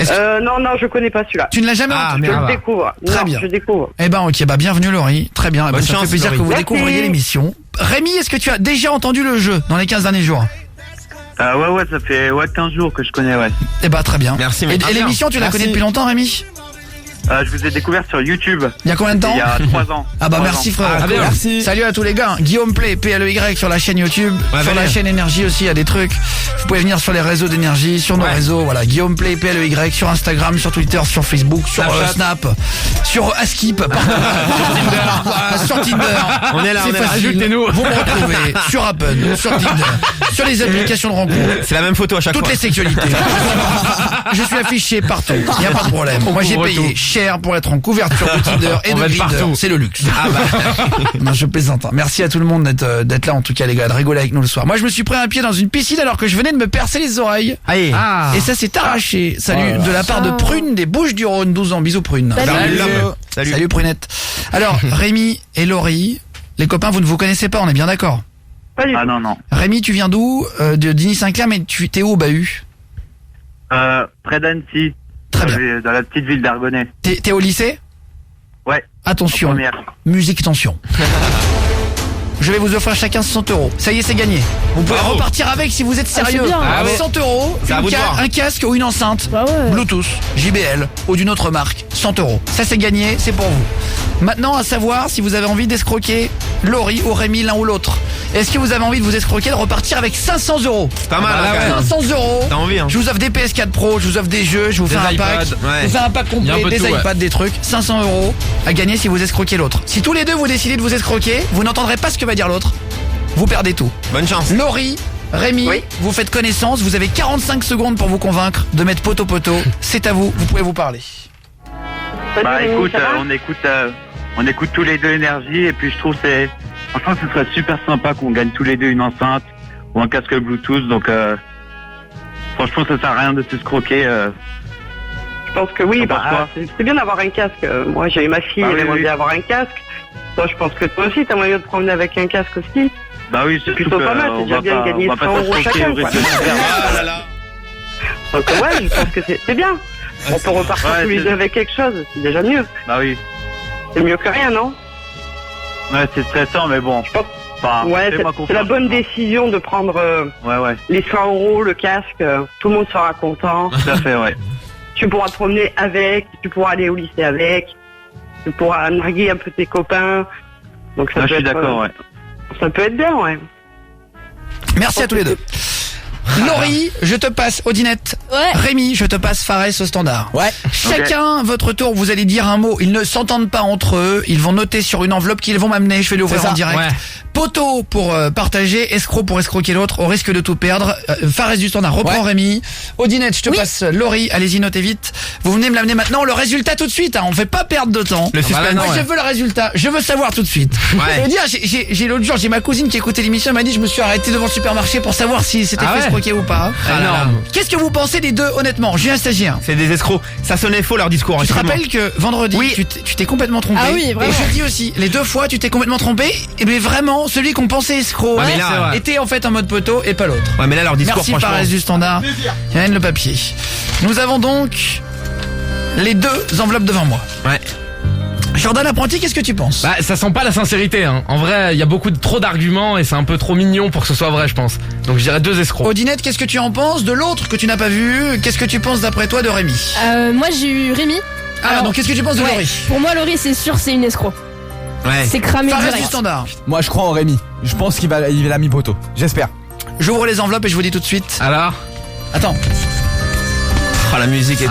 Non, je connais pas celui-là. Tu ne l'as jamais entendu? Je le découvre. Très Non, bien. je découvre. Eh ben ok, bienvenue Laurie. Très bien, Bonne ça chance, fait plaisir Laurie. que vous Merci. découvriez l'émission. Rémi, est-ce que tu as déjà entendu le jeu dans les 15 derniers jours? Ouais, ça fait 15 jours que je connais, ouais. Eh ben très bien. Merci, Et, mais très bien. l'émission, tu la connais depuis longtemps Rémi? Je vous ai découvert sur YouTube. Il y a combien de temps? Il y a 3 ans. Ah bah 3 merci ans. frère. bien. Merci. Salut à tous les gars. Guillaume Play, PLEY sur la chaîne YouTube, sur la venez. chaîne Énergie aussi, il y a des trucs. Vous pouvez venir sur les réseaux d'Énergie, sur nos réseaux, voilà, Guillaume Play, PLEY, sur Instagram, sur Twitter, sur Facebook, sur Snap, sur Askip, partout. Sur Tinder. On est là, C'est on est là. facile. Ajoutez-nous. Vous me retrouvez sur Appen, sur Tinder, sur les applications de rencontres. C'est la même photo à chaque Toutes fois. les sexualités. Je suis affiché partout. Il n'y a pas de problème. Moi, j'ai payé cher pour être en couverture de Tinder et de Grindr. C'est le luxe. Non, je plaisante. Merci à tout le monde d'être là, en tout cas, les gars, de rigoler avec nous le soir. Moi, je me suis pris un pied dans une piscine alors que je venais de me percer les oreilles. Allez. Et ça s'est arraché. Salut de la part de Prune des Bouches-du-Rhône, 12 ans. Bisous, Prune. Salut, Prunette. Alors, Rémi et Laurie, les copains, vous ne vous connaissez pas, on est bien d'accord? Pas du tout. Ah non. Rémi, tu viens d'où? De Digny-Saint-Clair, mais tu t'es où au Bahut? Près d'Annecy. Très bien. Dans la petite ville d'Argonnet. T'es au lycée? Ouais. Attention, En première. musique tension. Je vais vous offrir chacun 100 euros. Ça y est, c'est gagné. Vous pouvez repartir avec si vous êtes sérieux. c'est bien. 100 euros, C'est à vous de voir. un casque ou une enceinte, Bah ouais. Bluetooth, JBL ou d'une autre marque. 100 euros. Ça, c'est gagné, c'est pour vous. Maintenant, à savoir si vous avez envie d'escroquer Laurie ou Rémi, l'un ou l'autre. Est-ce que vous avez envie de vous escroquer, de repartir avec 500 euros? Pas mal, là, quand même. 500 euros. T'as envie, hein. Je vous offre des PS4 Pro, je vous offre des jeux, je vous fais un iPads, pack. ouais. Je vous fais un pack Il y a un complet, peu de des tout, iPads, des trucs. 500 euros à gagner si vous escroquez l'autre. Si tous les deux vous décidez de vous escroquer, vous n'entendrez pas ce que va dire l'autre. Vous perdez tout. Bonne chance. Laurie, Rémi, Oui. vous faites connaissance, vous avez 45 secondes pour vous convaincre de mettre poteau. C'est à vous, vous pouvez vous parler. Salut, Bah Rémi, écoute, ça va on écoute tous les deux Énergie et puis je trouve c'est franchement ce serait super sympa qu'on gagne tous les deux une enceinte ou un casque Bluetooth, donc franchement ça sert à rien de se scroquer. Je pense que oui, T'en penses quoi c'est bien d'avoir un casque. Moi, j'ai eu ma fille, Bah elle oui, aimerait oui. bien avoir un casque. Toi, je pense que toi aussi, t'as moyen de te promener avec un casque aussi. Bah oui, c'est plutôt pas mal, c'est déjà bien de gagner 100 euros chacun, quoi. Ah là là. Donc ouais, je pense que c'est bien. On peut repartir Ouais, tous les c'est- deux avec quelque chose, c'est déjà mieux. Bah oui. C'est mieux que rien, non? Ouais, c'est stressant mais bon. Je pense. Enfin, Ouais, fais-moi c'est la confiance. bonne décision de prendre Ouais. les 100 euros, le casque. Tout le monde sera content. Tout à fait, ouais. Tu pourras te promener avec, tu pourras aller au lycée avec, tu pourras narguer un peu tes copains. Donc ça Moi, peut je suis être, d'accord, ouais. Ça peut être bien, ouais. Merci à tous les deux. Laurie, je te passe Odinette. Ouais. Rémi, je te passe Fares au standard. Ouais. Chacun, votre tour, vous allez dire un mot. Ils ne s'entendent pas entre eux. Ils vont noter sur une enveloppe qu'ils vont m'amener. Je vais l'ouvrir C'est ça, en direct. ouais. Poteau pour partager, escroc pour escroquer l'autre, au risque de tout perdre. Fares du standard, reprends Ouais. Rémi. Odinette, je te passe Laurie. Allez-y, notez vite. Vous venez me l'amener maintenant. Le résultat tout de suite. Hein. On fait pas perdre de temps. Le suspense, Moi, ouais. je veux le résultat. Je veux savoir tout de suite. Ouais. Je veux dire, j'ai l'autre jour, j'ai ma cousine qui écoutait l'émission. Elle m'a dit, je me suis arrêté devant le supermarché pour savoir si c'était Ah fait ouais. escroquer ou pas. Énorme. Qu'est-ce que vous pensez des deux, honnêtement? J'ai un stagiaire. C'est des escrocs. Ça sonnait faux leur discours. Tu te excuse-moi. rappelles que vendredi, Oui. tu t'es complètement trompé. Ah oui, vraiment. Et je dis aussi, les deux fois, tu t'es complètement trompé. Et mais vraiment, celui qu'on pensait escroc Ouais, mais là, c'est vrai. était en fait en mode poteau et pas l'autre. Ouais, mais là leur discours Merci franchement. Fares du standard. Il y a le papier. Nous avons donc les deux enveloppes devant moi. Ouais. Jordan Apprenti, qu'est-ce que tu penses? Bah ça sent pas la sincérité hein. En vrai il y a trop d'arguments et c'est un peu trop mignon pour que ce soit vrai je pense. Donc je dirais 2 escrocs. Odinette, qu'est-ce que tu en penses de l'autre que tu n'as pas vu? Qu'est-ce que tu penses d'après toi de Rémi? Moi, j'ai eu Rémi. Alors, donc qu'est-ce que tu penses de Ouais. Laurie? Pour moi, Laurie, c'est sûr, c'est une escroc. Ouais. C'est cramé Fares du direct. standard. Moi, je crois en Rémi. Je pense qu'il va mis poteau. J'espère. J'ouvre les enveloppes et je vous dis tout de suite. Alors Attends. Ah la musique et tout.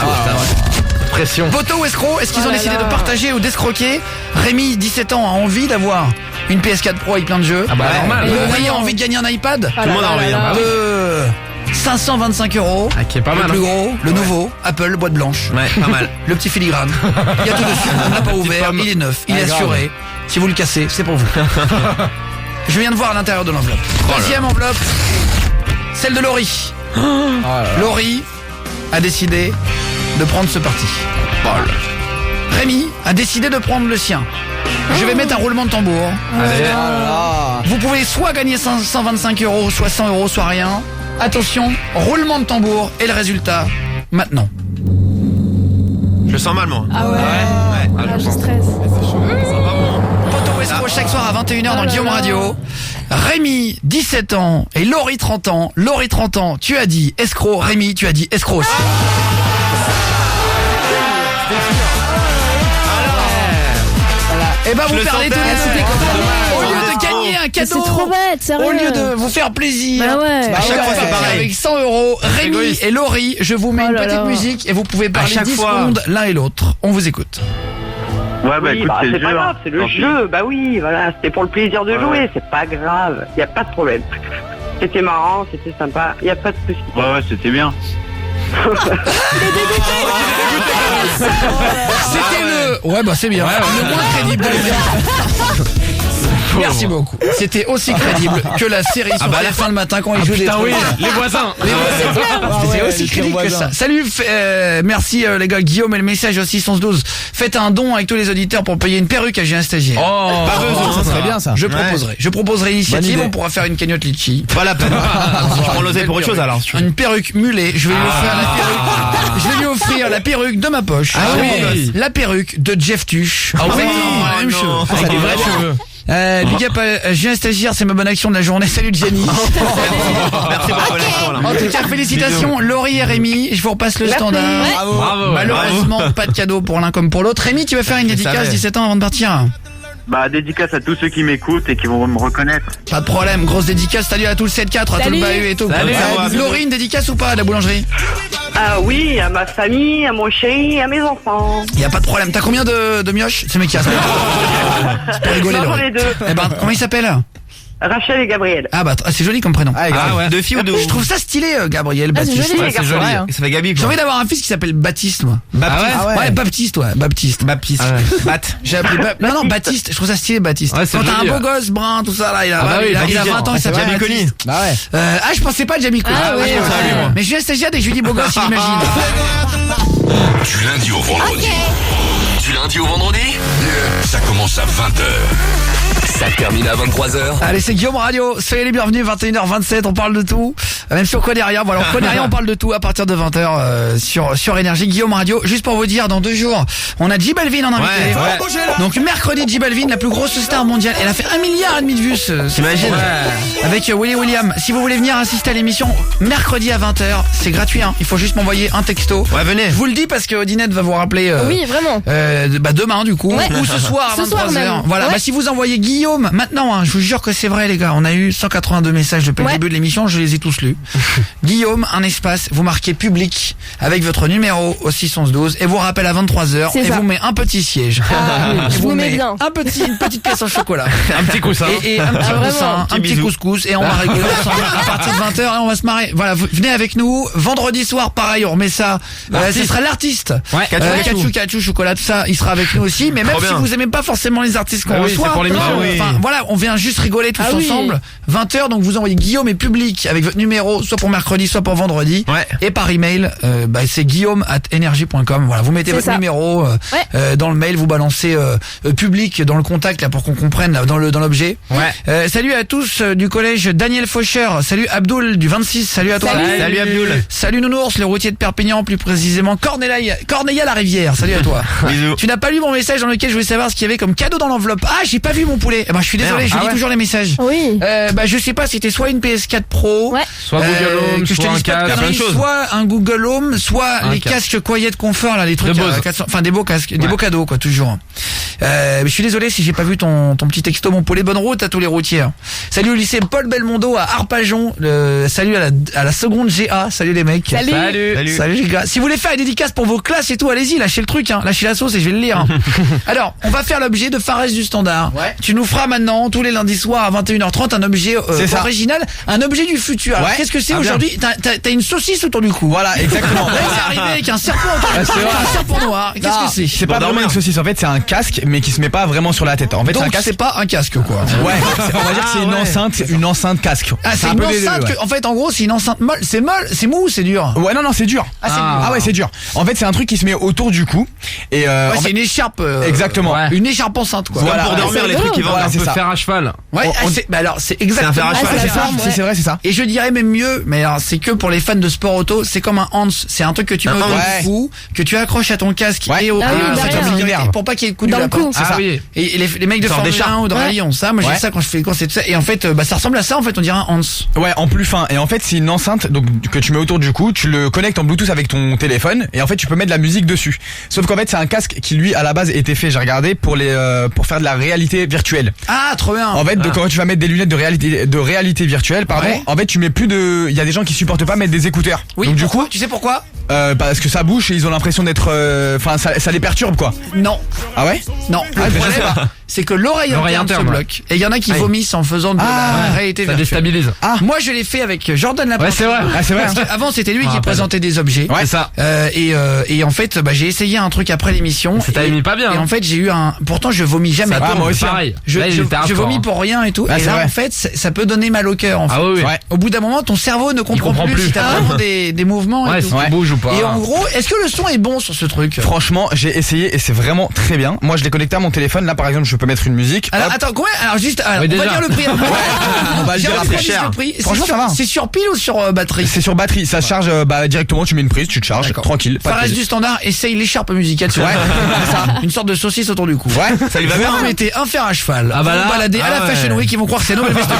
pression. Poteau ou escroc, est-ce qu'ils Oh ont là décidé là. de partager ou d'escroquer? Rémi, 17 ans, a envie d'avoir Une PS4 Pro avec plein de jeux. Ah bah normal. Laurie a envie de gagner un iPad Tout le monde a envie. de 525 €. Ah, qui est pas le mal. plus gros, le nouveau, Apple, boîte blanche. Ouais, pas mal. Le petit filigrane. Il y a tout dessus. On l'a pas ouvert, il est neuf, il est assuré. Si vous le cassez, c'est pour vous. Je viens de voir à l'intérieur de l'enveloppe. Deuxième enveloppe, celle de Laurie. Laurie a décidé de prendre ce parti. Rémi a décidé de prendre le sien. Je vais mettre un roulement de tambour. Allez. Vous pouvez soit gagner 125 €, soit 100 €, soit rien. Attention, roulement de tambour et le résultat maintenant. Je le sens mal, moi. Ah ouais. Je stresse. Poto Escroc chaque soir à 21h dans Guillaume Radio. Rémi, 17 ans et Laurie, 30 ans. Laurie, 30 ans, tu as dit escroc. Rémi, tu as dit escroc aussi. Et bah vous perdez tous les deux. Au lieu de gagner un cadeau, C'est trop bête, sérieux. au lieu de vous faire plaisir, Bah ouais. à chaque fois c'est pareil. avec 100 €, Rémi égoïste. et Laurie, je vous mets Oh une là petite là. musique et vous pouvez parler chaque 10 fois. secondes l'un et l'autre. On vous écoute. Ouais, bah Oui, écoute, bah, c'est c'est le pas jeu. grave, c'est le jeu. Bah oui, voilà, c'était pour le plaisir de jouer, c'est pas grave. Y a pas de problème. C'était marrant, c'était sympa, y a pas de souci. Ouais, c'était bien. C'était le... Ouais bah c'est bien. Le moins crédible de l'émission. Merci beaucoup. C'était aussi crédible que la série sur TF1 le matin quand ils jouent des Putain, trucs. oui, les voisins. C'était aussi crédible que ça. Salut, merci les gars, Guillaume et le message aussi 1112. Faites un don avec tous les auditeurs pour payer une perruque à J'ai un stagiaire. Oh, Pas besoin, Ça serait bien ça. Je proposerai l'initiative, Bonne idée. on pourra faire une cagnotte litchi. Pas la peine. Je prends l'oseille pour autre chose alors. si tu veux. Une perruque mulet, je vais lui offrir la perruque. Je vais lui offrir la perruque de ma poche. Ah oui. La perruque de Jeff Tuch. Ah oui. Exactement la même non. chose. Avec des vrais cheveux. Big up, j'ai un stagiaire, c'est ma bonne action de la journée. Salut Jenny. Merci pour la bonne action, là. En tout cas, félicitations Laurie et Rémi. Je vous repasse le standard. Bravo. Malheureusement, pas de cadeau pour l'un comme pour l'autre. Rémi, tu vas faire une dédicace savais. 17 ans avant de partir. Bah, dédicace à tous ceux qui m'écoutent et qui vont me reconnaître. Pas de problème, grosse dédicace. Salut à tout le 7-4, à tout le Salut. bahut et tout. Salut. Laurie, une dédicace ou pas à la boulangerie? Ah oui, à ma famille, à mon chéri, à mes enfants. Y a pas de problème. T'as combien de mioches? C'est mes qui C'est pour rigoler, Non, j'en Laurie. ai deux. Eh ben, comment il s'appelle? Rachel et Gabriel. Ah bah, c'est joli comme prénom. Ah ouais. De filles ou de... Je trouve ça stylé, Gabriel, Ah, c'est Baptiste. joli, Ouais, les c'est garçons. joli. Ouais, hein. Ça fait Gabi, J'ai quoi. envie d'avoir un fils qui s'appelle Baptiste, moi. Baptiste. Ah ouais. Ouais, Baptiste, ouais, Baptiste. Baptiste. Bat. J'ai appelé Non, Baptiste, je trouve ça stylé, Baptiste. Ouais, c'est Quand t'as un joli, beau ouais. gosse, brun, tout ça, là, il a, Ah bah oui, il a 20 ans, il s'appelle Jamie Baptiste. Conny. Bah ouais. Je pensais pas à Jamie Conny. Ah oui, je pensais à lui, ouais. moi. Mais Julien Stagia, dès que je lui dis beau gosse, il imagine. Du lundi au vendredi. Du lundi au vendredi, ça commence à 20h. Ça termine à 23h. Allez, c'est Guillaume Radio. Soyez les bienvenus, 21h27, on parle de tout. Même si on connaît rien, voilà, on connaît rien, on parle de tout à partir de 20h sur Énergie. Guillaume Radio, juste pour vous dire, dans 2 jours, on a J Balvin en invité. Ouais. Donc mercredi, J Balvin, la plus grosse star mondiale. Elle a fait 1,5 milliard de vues. T'imagines? Avec Willy William. Si vous voulez venir assister à l'émission, mercredi à 20h, c'est gratuit, hein. Il faut juste m'envoyer un texto. Ouais, venez. Je vous le dis parce que Odinette va vous rappeler Oui, vraiment. demain du coup, Ouais. ou ce soir à Ce soir 23h. même. Voilà, Ouais. bah si vous envoyez Guillaume maintenant, hein, je vous jure que c'est vrai les gars, on a eu 182 messages depuis le Ouais. début de l'émission, je les ai tous lus. Guillaume, un espace, vous marquez public avec votre numéro au 61112 et vous rappelle à 23h C'est et ça. vous met un petit siège. Ah, Et je vous mets met bien. une petite pièce en chocolat. Un petit coussin. Et un petit Ah, vraiment. coussin, un Petit petit bisou. couscous et on va rigoler ensemble à partir de 20h et on va se marrer. Voilà, venez avec nous. Vendredi soir, pareil, on remet ça. Ce sera l'artiste. Ouais. Kachou, chocolat, tout ça, il sera avec nous aussi. Mais même Trop si bien. vous aimez pas forcément les artistes qu'on Ah oui, reçoit, c'est pour l'émission. Ah oui. enfin voilà, on vient juste rigoler tous Ah oui. ensemble. 20h, donc vous envoyez Guillaume et public avec votre numéro, soit pour mercredi, soit pour vendredi. Ouais. Et par email, c'est guillaume@energie.com. Voilà, vous mettez C'est votre ça. numéro dans le mail, vous balancez public dans le contact là pour qu'on comprenne là, dans l'objet. Ouais. Salut à tous du collège Daniel Faucher. Salut Abdoul du 26. Salut à toi. Salut Abdoul. Salut Nounours, le routier de Perpignan, plus précisément Corneilla la Rivière. Salut à toi. Bisous. Tu n'as pas lu mon message dans lequel je voulais savoir ce qu'il y avait comme cadeau dans l'enveloppe. Ah, j'ai pas vu mon poulet. Eh ben, je suis désolé, Merde. je Ah lis ouais. toujours les messages. Oui. Je sais pas, c'était soit une PS4 Pro, Ouais. Soit Google Home, que je te soit un dise pas de casque. conneries, plein de choses. soit un Google Home, soit Un les casque. casques Quiet Comfort là, les trucs De Bose. à 400, enfin des beaux casques, des beaux cadeaux quoi, toujours. Mais je suis désolé si j'ai pas vu ton petit texto, mon poulet. Bonne route à tous les routiers. Salut au lycée Paul Belmondo à Arpajon. Salut à la seconde GA. Salut les mecs. Salut les gars. Si vous voulez faire une dédicace pour vos classes et tout, allez-y, lâchez le truc, lâchez la sauce et je vais le lire. Alors, on va faire l'objet de Fares du Standard. Ouais. Tu nous feras maintenant tous les lundis soirs à 21h30 un objet original, un objet du futur. Alors, qu'est-ce que c'est aujourd'hui? T'as une saucisse autour du cou. Voilà, exactement. Là, c'est arrivé avec un serpent autour du cou, un serpent noir. Qu'est-ce que c'est? C'est pas vraiment une saucisse, en fait, c'est un casque, mais qui se met pas vraiment sur la tête. En fait, donc c'est pas un casque, quoi. Ouais, on va dire que c'est une enceinte casque. Ah, c'est une enceinte en fait, en gros, c'est une enceinte molle. C'est molle, c'est mou ou c'est dur? Ouais, non, c'est dur. Ah ouais, c'est dur. En fait, c'est un truc qui se met autour du cou. Et c'est une écharpe. Exactement. Une écharpe enceinte, quoi. Voilà, pour dormir, les trucs qui vont un peu fer à cheval. Ouais, alors c'est exactement. C'est un fer à cheval. C'est vrai, c'est ça. Et je dirais même mieux, mais alors c'est que pour les fans de sport auto, c'est comme un Hans. C'est un truc que tu mets autour du cou, que tu accroches à ton casque et au pour pas qu'il y ait le coup du lapin. C'est ça. Et les mecs de Formule 1 ou de rallye ont ça. Moi j'ai ça quand je fais les courses et tout ça. Et en fait, ça ressemble à ça. En fait, on dirait un Hans. Ouais, en plus fin. Et en fait, c'est une enceinte donc que tu mets autour du cou. Tu le connectes en Bluetooth avec ton téléphone. Et en fait, tu peux mettre de la musique dessus. Sauf qu'en fait, c'est un casque qui lui à la base était fait. J'ai regardé pour faire de la réalité virtuelle. Ah, trop bien. En fait, quand tu vas mettre des lunettes de réalité virtuelle, en fait, tu mets plus de. Il y a des gens qui supportent pas mettre des écouteurs. Oui. Donc du coup, tu sais pourquoi? Parce que ça bouge et ils ont l'impression d'être. Enfin, ça les perturbe quoi. Non. Ah ouais? Non. Le problème, c'est que l'oreille interne se bloque. Et il y en a qui vomissent en faisant de la réalité virtuelle. Ça déstabilise. Moi, je l'ai fait avec Jordan Laporte. Ouais, c'est vrai. Ah, c'est vrai. Parce avant, c'était lui qui présentait des objets. Ouais, c'est ça. Et en fait, j'ai essayé un truc après l'émission. Ça t'a mis pas bien. Et en fait, j'ai eu pourtant, je vomis jamais. Moi aussi. Pareil. Je vomis pour rien et tout. Et là, en fait, ça peut donner mal au cœur. En fait. Ah oui. Au bout d'un moment, ton cerveau ne comprend plus si t'as vraiment des mouvements et tout. Si tu bouges ou pas. Et en gros, est-ce que le son est bon sur ce truc? Franchement, j'ai essayé et c'est vraiment très bien. Moi, je l'ai connecté à mon téléphone. Là, par exemple, je peux mettre une musique. Alors, attends, combien? Alors, juste, on va dire le prix. On va dire c'est cher. Franchement, ça va. C'est sur pile ou sur batterie? C'est sur batterie. Ça se charge directement. Tu mets une prise, tu te charges. Tranquille. Fares du Standard, essaye l'écharpe musicale. Ouais. Une sorte de saucisse autour du cou. Ouais. Ça lui va bien. Vous mettez un fer à cheval. Ah bah là. Vous baladez à la Fashion Week, ils vont croire que c'est Noël Festival.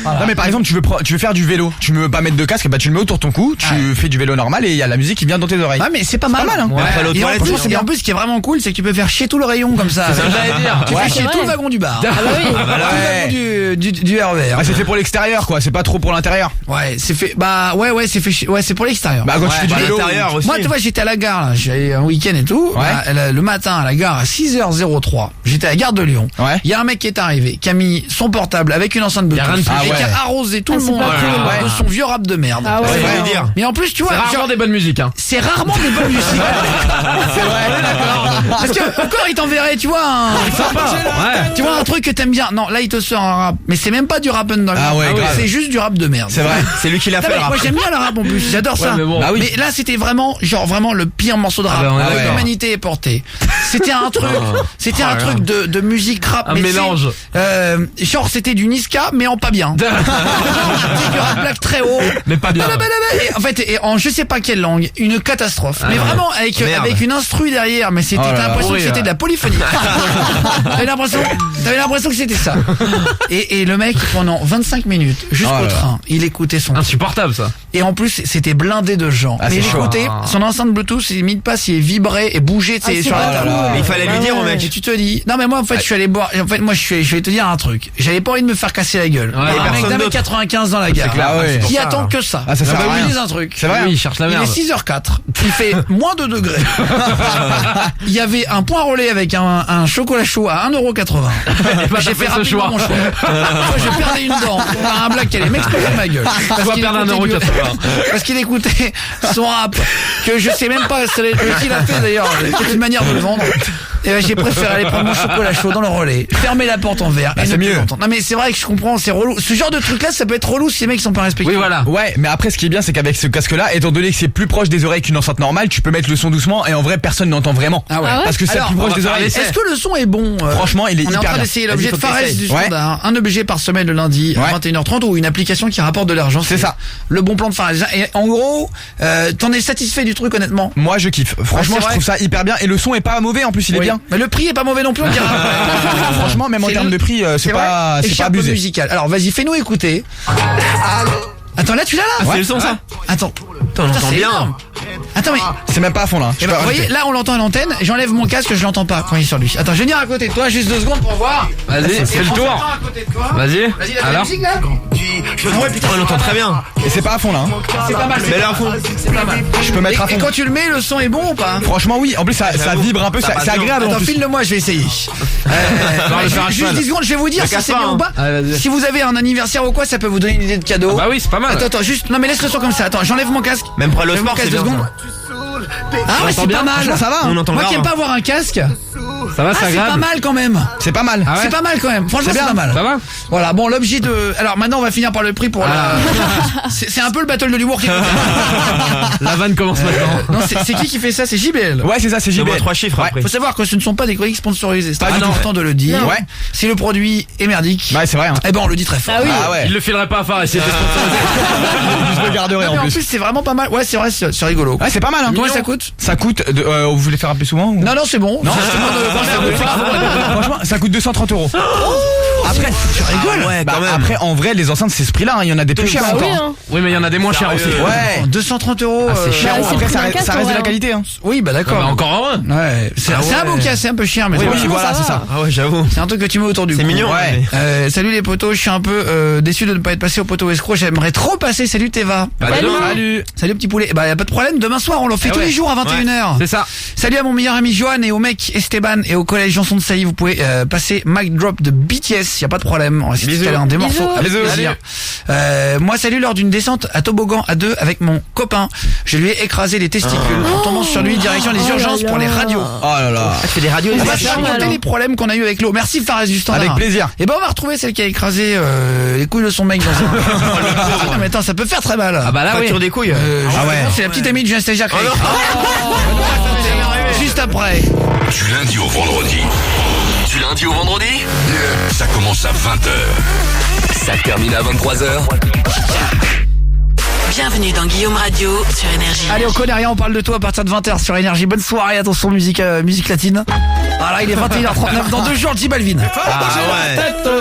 Non mais par exemple, tu veux faire du vélo. Tu veux pas mettre de casque, tu le mets autour de ton cou. Tu fais du vélo normal et il y a la musique qui vient dans tes oreilles. Ah mais c'est pas mal. Hein. Ouais. Et en plus, ce qui est vraiment cool, c'est que tu peux faire chier tout le rayon comme ça. C'est ça que j'allais dire. Tu fais chier tout le wagon du bar. Ah bah oui. Tout le wagon du RER. C'est fait pour l'extérieur quoi, c'est pas trop pour l'intérieur. Ouais, c'est fait. C'est fait. Ouais, c'est pour l'extérieur. Quand tu fais du vélo aussi. Moi, tu vois, j'étais à la gare, là. J'allais un week-end et tout. Le matin à la gare à 6h03. J'étais à la gare de Lyon. Il y a un mec qui est arrivé, qui a mis son portable avec une enceinte Bluetooth et qui a arrosé tout le monde de son vieux rap de merde. Ah ouais. Mais en plus, tu vois, c'est rarement des bonnes musiques. C'est rarement des bonnes musiques. C'est vrai, d'accord. Parce que encore il t'enverrait, tu vois, tu vois un truc que t'aimes bien. Non, là il te sort un rap, mais c'est même pas du rap underground. C'est juste du rap de merde. C'est vrai. C'est lui qui l'a fait. Moi j'aime bien le rap en plus, j'adore ça. Mais là c'était vraiment le pire morceau de rap. L'humanité est portée. C'était un truc, de musique rap. Un mélange. Genre c'était du Niska mais en pas bien. C'était du rap black très haut. Mais pas bien. En fait, en je sais pas quelle langue, une catastrophe. Mais vraiment avec une instru derrière, mais c'était l'impression que c'était de la polyphonie. T'avais l'impression que c'était ça. Et le mec pendant 25 minutes jusqu'au train, il écoutait son insupportable ça. Et en plus c'était blindé de gens. Mais il écoutait son enceinte Bluetooth, il imite pas s'il vibrait et bougeait sur la table. Mais il fallait lui dire au mec. Et tu te dis non mais moi en fait je suis allé boire. En fait moi je vais te dire un truc. J'avais pas envie de me faire casser la gueule. Un mec d'un mètre 95 dans la gare qui attend que ça. Ça sert à rien. Un truc. C'est vrai. Oui, il cherche la merde. Il est 6h04. Il fait moins de degrés. Il y avait un point relais avec un chocolat chaud à 1,80€. J'ai fait rapidement choix. mon choix. Moi, je perdais une dent. Un blague qui allait m'exploser ma gueule. Parce qu'il écoutait son rap que je sais même pas ce qu'il a fait d'ailleurs. C'est une manière de le vendre. Et ben, j'ai préféré aller prendre mon chocolat chaud dans le relais, fermer la porte en verre. C'est mieux. Non mais c'est vrai que je comprends, c'est relou. Ce genre de truc là, ça peut être relou si les mecs sont pas respectueux. Oui voilà. Ouais, mais après ce qui est bien c'est qu'avec ce casque là, étant donné que c'est plus proche des oreilles qu'une enceinte normale, tu peux mettre le son doucement et en vrai personne n'entend vraiment. Ah ouais. Parce que c'est plus proche des oreilles. Est-ce que le son est bon? Franchement, il est hyper bien. On est en train d'essayer l'objet de Fares du Standard, un objet par semaine le lundi à 21h30 ou une application qui rapporte de l'argent. C'est ça. Le bon plan de Fares. Et en gros, t'en es satisfait du truc honnêtement? Moi je kiffe. Franchement, je trouve ça hyper bien et le son est pas mauvais en plus, il est bien. Mais le prix est pas mauvais non plus, on dira. Franchement, même en termes de prix, c'est pas abusé. Musical. Alors vas-y, fais-nous écouter. Attends, là tu l'as là. Ah, c'est le son ça. Attends. On entend c'est bien. énorme. Attends mais C'est même pas à fond là. vous voyez là on l'entend à l'antenne, j'enlève mon casque, je l'entends pas quand il est sur lui. Attends, je vais venir à côté de toi juste 2 secondes pour voir. Vas-y, fais le tour. Vas-y. Vas-y, la Alors musique là. Ouais, putain, on l'entend très bien. Et c'est pas à fond là. C'est pas mal. Mais là à fond. C'est pas mal. Je peux mettre à fond. Et quand tu le mets, le son est bon ou pas? Franchement oui, en plus ça vibre un peu, c'est agréable en Attends, plus. file-le-moi, je vais essayer. Juste 10 secondes, je vais vous dire si c'est bien ou pas. Si vous avez un anniversaire ou quoi, ça peut vous donner une idée de cadeau. Bah oui, c'est pas mal. Attends, juste, non mais laisse le son comme ça. Attends, j'enlève mon casque. Même pour le J'enlève mon sport, casque c'est 2 bien. secondes. Ah ouais, c'est pas mal. Ça va. On entend Moi grave, qui aime hein. pas avoir un casque. Ça va, c'est C'est pas agréable. mal quand même. C'est pas mal. Ah ouais. C'est pas mal quand même. Franchement, c'est pas mal. Ça va. Voilà, bon, l'objet de. Alors maintenant, on va finir par le prix pour la. C'est un peu le battle de l'humour qui. La vanne commence maintenant. Non, c'est qui fait ça? C'est JBL. Ouais, c'est ça, c'est Donne-moi JBL. 3 chiffres après. Faut savoir que ce ne sont pas des chroniques sponsorisées. C'est Pas du tout. important de le dire. Ouais. Si le produit est merdique. Ouais, c'est vrai. Hein. Eh ben, on le dit très fort. Ah oui. Ah ouais. Il le filerait pas à Fares, c'était sponsorisé. Je le garderai Non, mais en en plus. plus, c'est vraiment pas mal. Ouais, c'est vrai, c'est rigolo. Ouais, c'est pas mal hein. Combien ça coûte? Ça coûte vous voulez faire appeler souvent ou... Non, c'est bon. Non, c'est franchement, ça coûte 230 €. Après, tu rigoles? Ouais, quand même. Après, en vrai, les enceintes, c'est ce prix-là. Il y en a des plus chers Bah oui, encore. hein. Oui, mais il y en a des moins chers aussi. Ouais. 230 €. C'est cher. Bah, c'est Après, le prix d'un casque, ça reste de ouais. la qualité. Hein. Oui, bah d'accord. Bah, encore heureux. Ouais, c'est un beau cas, c'est un peu cher, mais Oui, c'est voilà, ça c'est va. ça. Ah ouais, j'avoue. c'est un truc que tu mets autour du cou. C'est mignon. Ouais. Salut les potos, je suis un peu déçu de ne pas être passé au poteau escroc. J'aimerais trop passer. Salut Teva. Salut. Salut petit poulet. Bah y a pas de problème. Demain soir, on le fait tous les jours à 21h. C'est ça. Salut à mon meilleur ami Johan et au mec Esteban et au collège Janson de Sailly. Vous pouvez passer mic drop de BTS. Y a pas de problème. On va essayer de caler un des morceaux. Avec Bisous. plaisir. Moi salut lors d'une descente à toboggan à 2 avec mon copain. Je lui ai écrasé les testicules en tombant sur lui direction les urgences pour les radios. Oh là là. Ah, tu fais des radios On les va se machins. raconter les problèmes qu'on a eu avec l'eau. Merci Fares du standard. Avec plaisir. Et ben on va retrouver celle qui a écrasé les couilles de son mec dans un. Non mais attends, ça peut faire très mal. Ah bah là, oui. Facture des couilles. Ah ouais. C'est la petite amie de Julien Stagiaire. Juste après. Du lundi au vendredi. Du lundi au vendredi ça commence à 20h. Ça termine à 23h. Bienvenue dans Guillaume Radio sur Énergie. Allez, on connaît rien, on parle de toi à partir de 20h sur Énergie. Bonne soirée, attention, musique latine. Voilà, il est 21h39, dans 2 jours, J Balvin.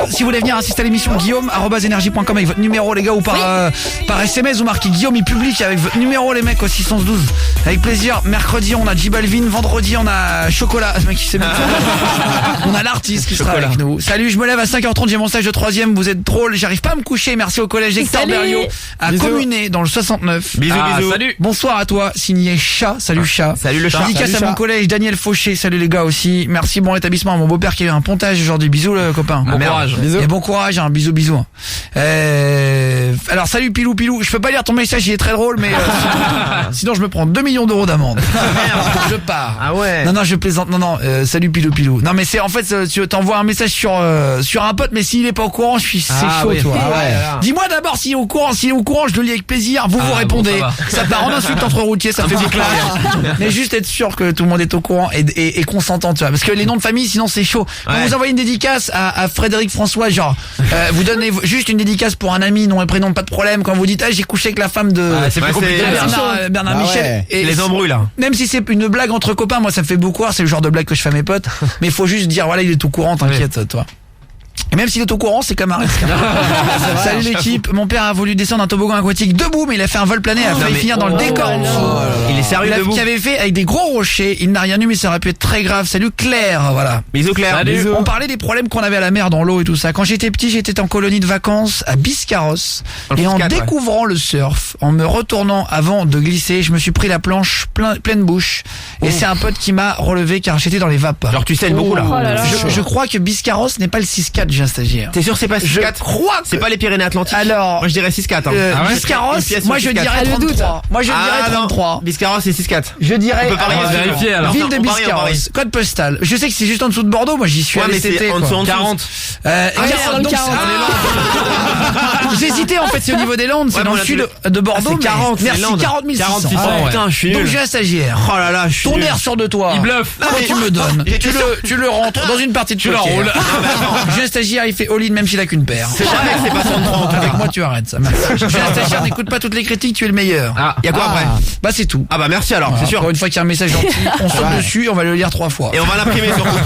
Si vous voulez venir assister à l'émission, guillaume@energie.com avec votre numéro, les gars, ou par SMS, vous marquez Guillaume, il publie avec votre numéro, les mecs, au 612. Avec plaisir. Mercredi, on a J Balvin. Vendredi, on a Chocolat. Ce mec qui sait même pas. On a l'artiste qui sera avec nous. Salut, je me lève à 5h30, j'ai mon stage de 3ème. Vous êtes drôle, j'arrive pas à me coucher. Merci au collège Hector Salut. Berlioz à Bisous. Communé dans le 69. Bisous, bisous. Salut. Bonsoir à toi, signé Chat. Salut Chat. Salut le chat. Dédicace Salut, à mon Chat. collège Daniel Fauché. Salut les gars aussi. Merci, bon rétablissement à mon beau-père qui a eu un pontage aujourd'hui. Bisous le copain. Bon courage. Bisous. Et bon courage, hein. Bisous, bisous. Alors salut Pilou. Je peux pas lire ton message, il est très drôle, mais sinon je me prends 2 millions d'euros d'amende. Je pars. Ah ouais. Non, je plaisante. Non, salut Pilou. Non, mais c'est en fait, tu t'envoies un message sur un pote, mais s'il est pas au courant, c'est chaud, oui. toi. Ah ouais. Dis-moi d'abord s'il est au courant. S'il est au courant, je le lis avec plaisir. Vous répondez. bon, ça part en insulte entre routiers, ça fait déclare. Mais juste être sûr que tout le monde est au courant et consentant, tu vois. Parce que les noms de famille, sinon c'est chaud. Quand vous envoyez une dédicace à Frédéric François, genre, vous donnez juste une dédicace pour un ami, nom et prénom, pas de problème. Quand vous dites, j'ai couché avec la femme de c'est plus compliqué. Bernard Ah Michel. ouais. Et Les embrouilles là. même si c'est une blague entre copains, moi ça me fait beaucoup rire, c'est le genre de blague que je fais à mes potes. Mais il faut juste dire, voilà, il est au courant, t'inquiète, toi. Et même s'il est au courant, c'est comme un risque. Salut l'équipe, mon père a voulu descendre un toboggan aquatique debout, mais il a fait un vol plané, a failli finir dans le décor. Il est sérieux debout. Qui avait fait avec des gros rochers, il n'a rien eu mais ça aurait pu être très grave. Salut Claire, voilà. Bisous Claire. Salut. On parlait des problèmes qu'on avait à la mer, dans l'eau et tout ça. Quand j'étais petit, j'étais en colonie de vacances à Biscarrosse. Et en découvrant le surf, en me retournant avant de glisser, je me suis pris la planche pleine bouche. Et c'est un pote qui m'a relevé car j'étais dans les vapes. Genre tu saignes beaucoup là. Oh là là. Je crois que Biscarrosse n'est pas le 6-4, j'ai un stagiaire. T'es sûr c'est pas 6-4? Je crois que... C'est pas les Pyrénées-Atlantiques. Alors, Moi je dirais 6-4 hein. Ah ouais Biscarrosse, Une pièce moi sur je 6-4. dirais Ah, le doute. 33. Moi je dirais 33. Biscarrosse c'est 6-4. Je dirais... On peut parier, alors, on va vérifier, alors. Ville de On parie, on parie. Biscarrosse, code postal. Je sais que c'est juste en dessous de Bordeaux, moi j'y suis Ouais allé mais cet été. c'est en quoi. dessous en dessous. 40. sur le donc, 40. J'hésitais en fait, c'est au niveau des Landes, c'est Ouais, dans mais le on a sud tous de Bordeaux. c'est 40, mais merci, c'est Landes. 40 600. 4600, Ah ouais. ouais. Putain je suis Donc nul. j'ai un stagiaire. Oh là là je suis ton air sort de toi. Il bluffe. Quoi tu me donnes? Tu le rentres dans une partie de Tu poker. l'enroules. J'ai un stagiaire, il fait all-in même s'il a qu'une paire. C'est jamais que c'est pas son droit. Avec moi, tu arrêtes ça. Merci. J'ai un stagiaire, n'écoute pas toutes les critiques, tu es le meilleur. Ah. Y a quoi après? Bah, c'est tout. Ah bah merci alors, c'est sûr. Encore une fois qu'il y a un message gentil, on saute dessus, on va le lire 3 fois. Et on va l'imprimer surtout.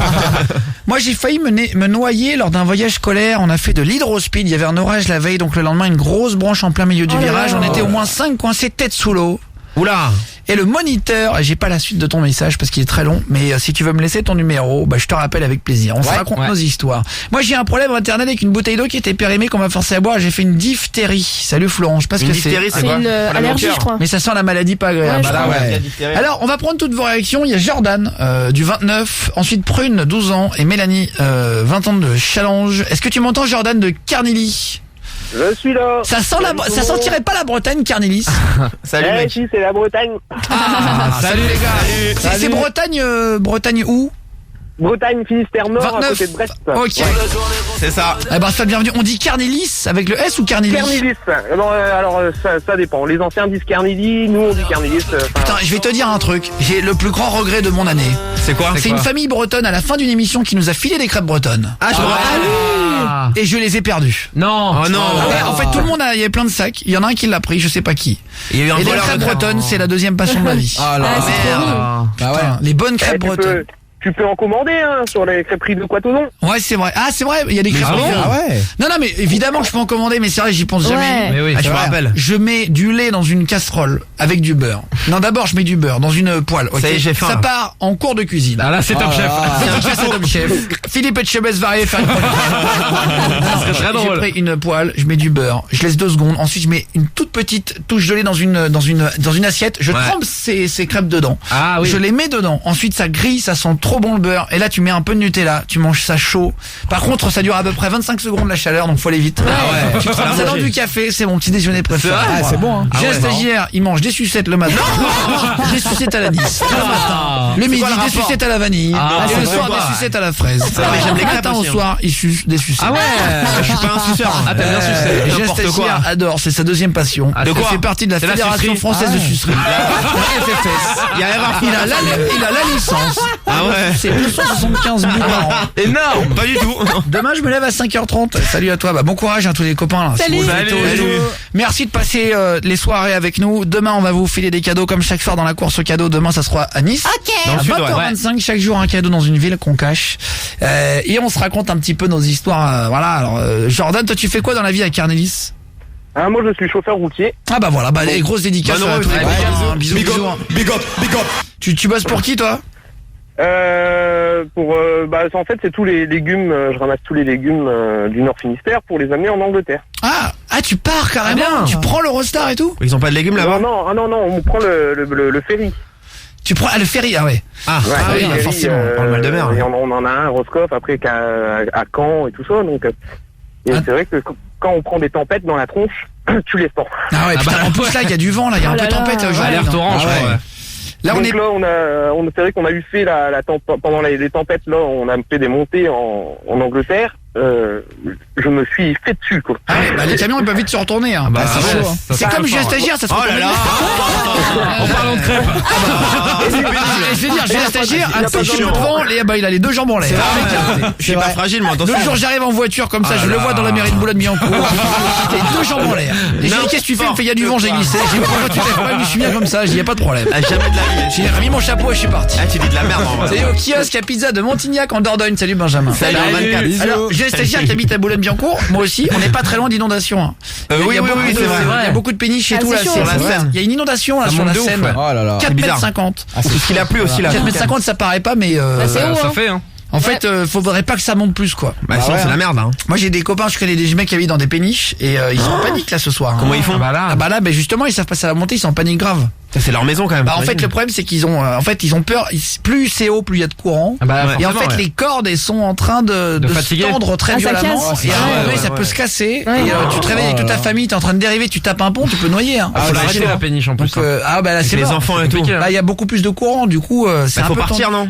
Moi, j'ai failli me noyer lors d'un voyage scolaire. On a fait de l'hydrospeed. Il y avait un orage la veille, donc le lendemain, une grosse branche en plein milieu du virage. On était au moins 5 coincés tête sous l'eau. Oula. Et le moniteur, j'ai pas la suite de ton message parce qu'il est très long, mais si tu veux me laisser ton numéro, bah je te rappelle avec plaisir. On se raconte nos histoires. Moi j'ai un problème interne avec une bouteille d'eau qui était périmée qu'on m'a forcé à boire. J'ai fait une diphtérie. Salut Florent, je sais pas ce que c'est. C'est une allergie, je crois. Mais ça sent la maladie pas agréable. Ouais, Alors on va prendre toutes vos réactions. Il y a Jordan du 29, ensuite Prune 12 ans et Mélanie 20 ans de Challenge. Est-ce que tu m'entends Jordan de Carnilly? Je suis là. Ça sentirait pas la Bretagne, Carnilis? Salut mec. Si, c'est la Bretagne. Salut les gars. C'est Bretagne où? Bretagne, Finistère Nord, 29. à côté de Brest. Ok. C'est ça. Eh ben, sois bienvenue. On dit Carnilis avec le S ou Carnilis? Carnilis. Non, alors ça dépend. Les anciens disent Carnili, nous on dit Carnilis. Putain, je vais te dire un truc. J'ai le plus grand regret de mon année. C'est quoi? C'est une famille bretonne à la fin d'une émission qui nous a filé des crêpes bretonnes. Ah, je me rappelle. Et je les ai perdues. Non. Oh non. En fait, tout le monde il y avait plein de sacs. Il y en a un qui l'a pris, je sais pas qui. Il y a eu un Et les voleur crêpes de crêpes. bretonnes, c'est la deuxième passion de ma vie. Ah là, merde. Bah ouais. Putain, les bonnes crêpes bretonnes. Tu peux en commander sur les crêperies de Quatozon. Ouais, c'est vrai. Ah, c'est vrai, il y a des crêpes. Ah ouais. Non, mais évidemment que je peux en commander, mais c'est vrai, j'y pense jamais. Ouais. Mais oui. Ah, je me rappelle. Je mets du lait dans une casserole avec du beurre. Non, d'abord, je mets du beurre dans une poêle. ok. Ça y est, j'ai faim, Ça là. part en cours de cuisine. Ah là, c'est top chef. C'est Top Chef. Philippe Etchebest va arriver faire une serait très J'ai drôle. pris une poêle, je mets du beurre, je laisse 2 secondes. Ensuite, je mets une toute petite touche de lait dans une assiette. Je trempe ces crêpes dedans. Ah oui. Je les mets dedans. Ensuite, ça grille, ça sent trop bon le beurre. Et là, tu mets un peu de Nutella. Tu manges ça chaud. Par contre, ça dure à peu près 25 secondes la chaleur, donc faut aller vite. Ah ouais. Tu trempes ça dans du café. C'est mon petit déjeuner préféré. Ah, c'est bon, hein. J'ai un stagiaire, il mange des sucettes le matin, des sucettes à l'anis le matin, le midi quoi le des rapport? sucettes à la vanille, Ah, et le c'est soir quoi? des sucettes à la fraise. mais j'aime les Le crêpes matin aussi, au hein. soir, il suce des sucettes. Ah ouais. Je suis pas un suceur. Ah, t'as bien sucé. J'ai un N'importe stagiaire quoi. adore, c'est sa deuxième passion. Ah, de quoi? Il fait partie de la C'est la Fédération sucerie. française de sucerie. La FFS. Il y a erreur. Il a la licence. Ah ouais. C'est 275 bouts par an. Énorme. Pas du tout. Demain, je me lève à 5h30. Salut à toi. Bah, bon courage à tous les copains. Là. Salut. Si vous êtes Salut. au vélo. Merci de passer les soirées avec nous. Demain, on va vous filer des cadeaux comme chaque soir dans la course aux cadeaux. Demain, ça sera à Nice. Dans le À sud, 20h25, chaque jour un cadeau dans une ville qu'on cache. Et on se raconte un petit peu nos histoires. Voilà. Alors, Jordan, toi, tu fais quoi dans la vie à Carnelis? Ah, moi je suis chauffeur routier. Ah bah voilà, les grosses dédicaces Bonne à route. tous les Ouais, copains. Bisous, Big bisous. up, big up, big up. Tu bosses pour qui, toi? En fait c'est tous les légumes, je ramasse tous les légumes du Nord Finistère pour les amener en Angleterre. Ah, tu pars carrément. Ah, bien. Tu prends l'Eurostar et tout? Ils ont pas de légumes là-bas? Non, on prend le ferry. Tu prends le ferry, ah ouais. Ah, Ouais, oui, le bah, ferry, forcément, on parle mal de mer. Et on en a un à Roscoff, après à Caen et tout ça. Donc, et Ah. c'est vrai que quand on prend des tempêtes dans la tronche, tu les sens. Ah ouais, putain, en plus là, il y a du vent, là, il y a un Oh peu là tempête là. aujourd'hui. Alerte non orange, Ah je crois, ouais. Là, on donc est. là, c'est vrai qu'on a eu fait pendant les tempêtes, là, on a fait des montées en Angleterre. Je me suis fait dessus, quoi. Ah ouais, bah, les camions ils peuvent vite se retourner. Hein. Bah, c'est ouais, chaud. Hein. ça C'est tape comme j'ai un fort. stagiaire, ça se Oh retourne. là là. En parlant de crêpes. Je vais dire, j'ai un stagiaire, un petit peu de vent, il a les 2 jambes en l'air. Je suis pas fragile moi, L'autre attention. jour j'arrive en voiture comme ça, Ah je le là vois dans la mairie de Boulogne-Billancourt. Les 2 jambes en l'air. Et j'ai dit qu'est-ce que tu fais? Il me fait il y a du vent, j'ai glissé. J'ai dit pourquoi tu t'es pas? Je me suis bien comme ça, j'ai dit y a pas de problème. Ah, jamais de la vie. J'ai remis mon chapeau et je suis parti. Ah, tu dis de la merde en vrai. Salut au kiosque à pizza de Montignac en Dordogne. Salut Benjamin. Salut, en 24. Bisous. Alors, j'ai un stagiaire qui habite à Boulogne-Billancourt. Moi aussi, on n'est pas très loin d'inondation. Hein. Oui, Il y a beaucoup oui, de- c'est vrai. Il y a beaucoup de péniches et Ah, tout c'est là. chaud, Sur c'est la vrai. Seine. Il y a une inondation là Ça sur la monte de ouf, Seine. ouais. Oh là là. 4 mètres bizarre. 50. C'est ce qu'il a plu aussi là. 4 mètres 50 ça paraît pas mais c'est haut, Ça hein. fait, hein. en fait faudrait pas que ça monte plus quoi. Bah sinon ouais, c'est la merde hein. Moi j'ai des copains, je connais des mecs qui habitent dans des péniches et ils sont en panique là ce soir. hein. Comment ils font? Ah bah là. Ah bah là justement ils savent pas ça va monter, ils sont en panique grave. Ça, c'est leur maison quand même. Bah en fait le problème c'est qu'ils ont ils ont peur, plus c'est haut plus il y a de courant. Ah bah, Et en forcément, fait ouais. les cordes elles sont en train de se fatiguer. tendre très Ah, ça violemment casse. et à un moment Ouais, donné ouais, ça ouais. peut se casser Ouais. et tu te réveilles avec toute ta famille, t'es en train de dériver, tu tapes un pont, tu peux noyer hein. Ah, faut faut l'arrêter l'arrêter, la péniche en plus. Donc bah là c'est les mort. enfants et tout. compliqué, hein. Là il y a beaucoup plus de courant du coup c'est Bah, un faut peu partir tendu. non?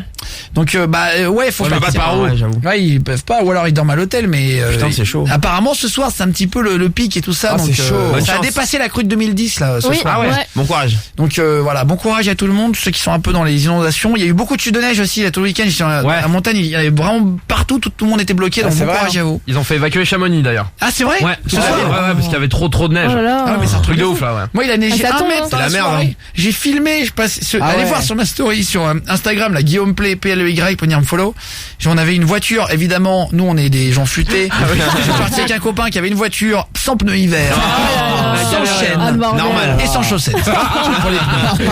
Donc ouais faut Ouais, mais partir. pas par où. Ouais, j'avoue. Ouais, ils peuvent pas, ou alors ils dorment à l'hôtel, mais Putain, c'est chaud. Apparemment ce soir c'est un petit peu le pic et tout ça, Ah, donc c'est chaud. ça Bonne a chance. dépassé la crue de 2010 là ce Oui, soir. Ah ouais. ouais. Bon courage. Donc Donc voilà, bon courage à tout le monde, ceux qui sont un peu dans les inondations. Il y a eu beaucoup de chutes de neige aussi là, tout le week-end. J'étais à la montagne, il y avait vraiment partout, tout le monde était bloqué. Donc bon courage à vous. Ils ont fait évacuer Chamonix d'ailleurs. Ah c'est vrai? Ouais, parce qu'il y avait trop de neige. Oh là là. Ah, mais c'est un truc de ouf là. Ouais. Moi il a neigé ça 1 tombe, mètre. hein. Dans la soirée. J'ai filmé, allez voir sur ma story sur Instagram, la Guillaume Play PLEY, pour venir me follow. On avait une voiture, évidemment, nous on est des gens futés. J'ai parti avec un copain qui avait une voiture sans pneus hiver, sans chaîne, normal, et sans chaussettes.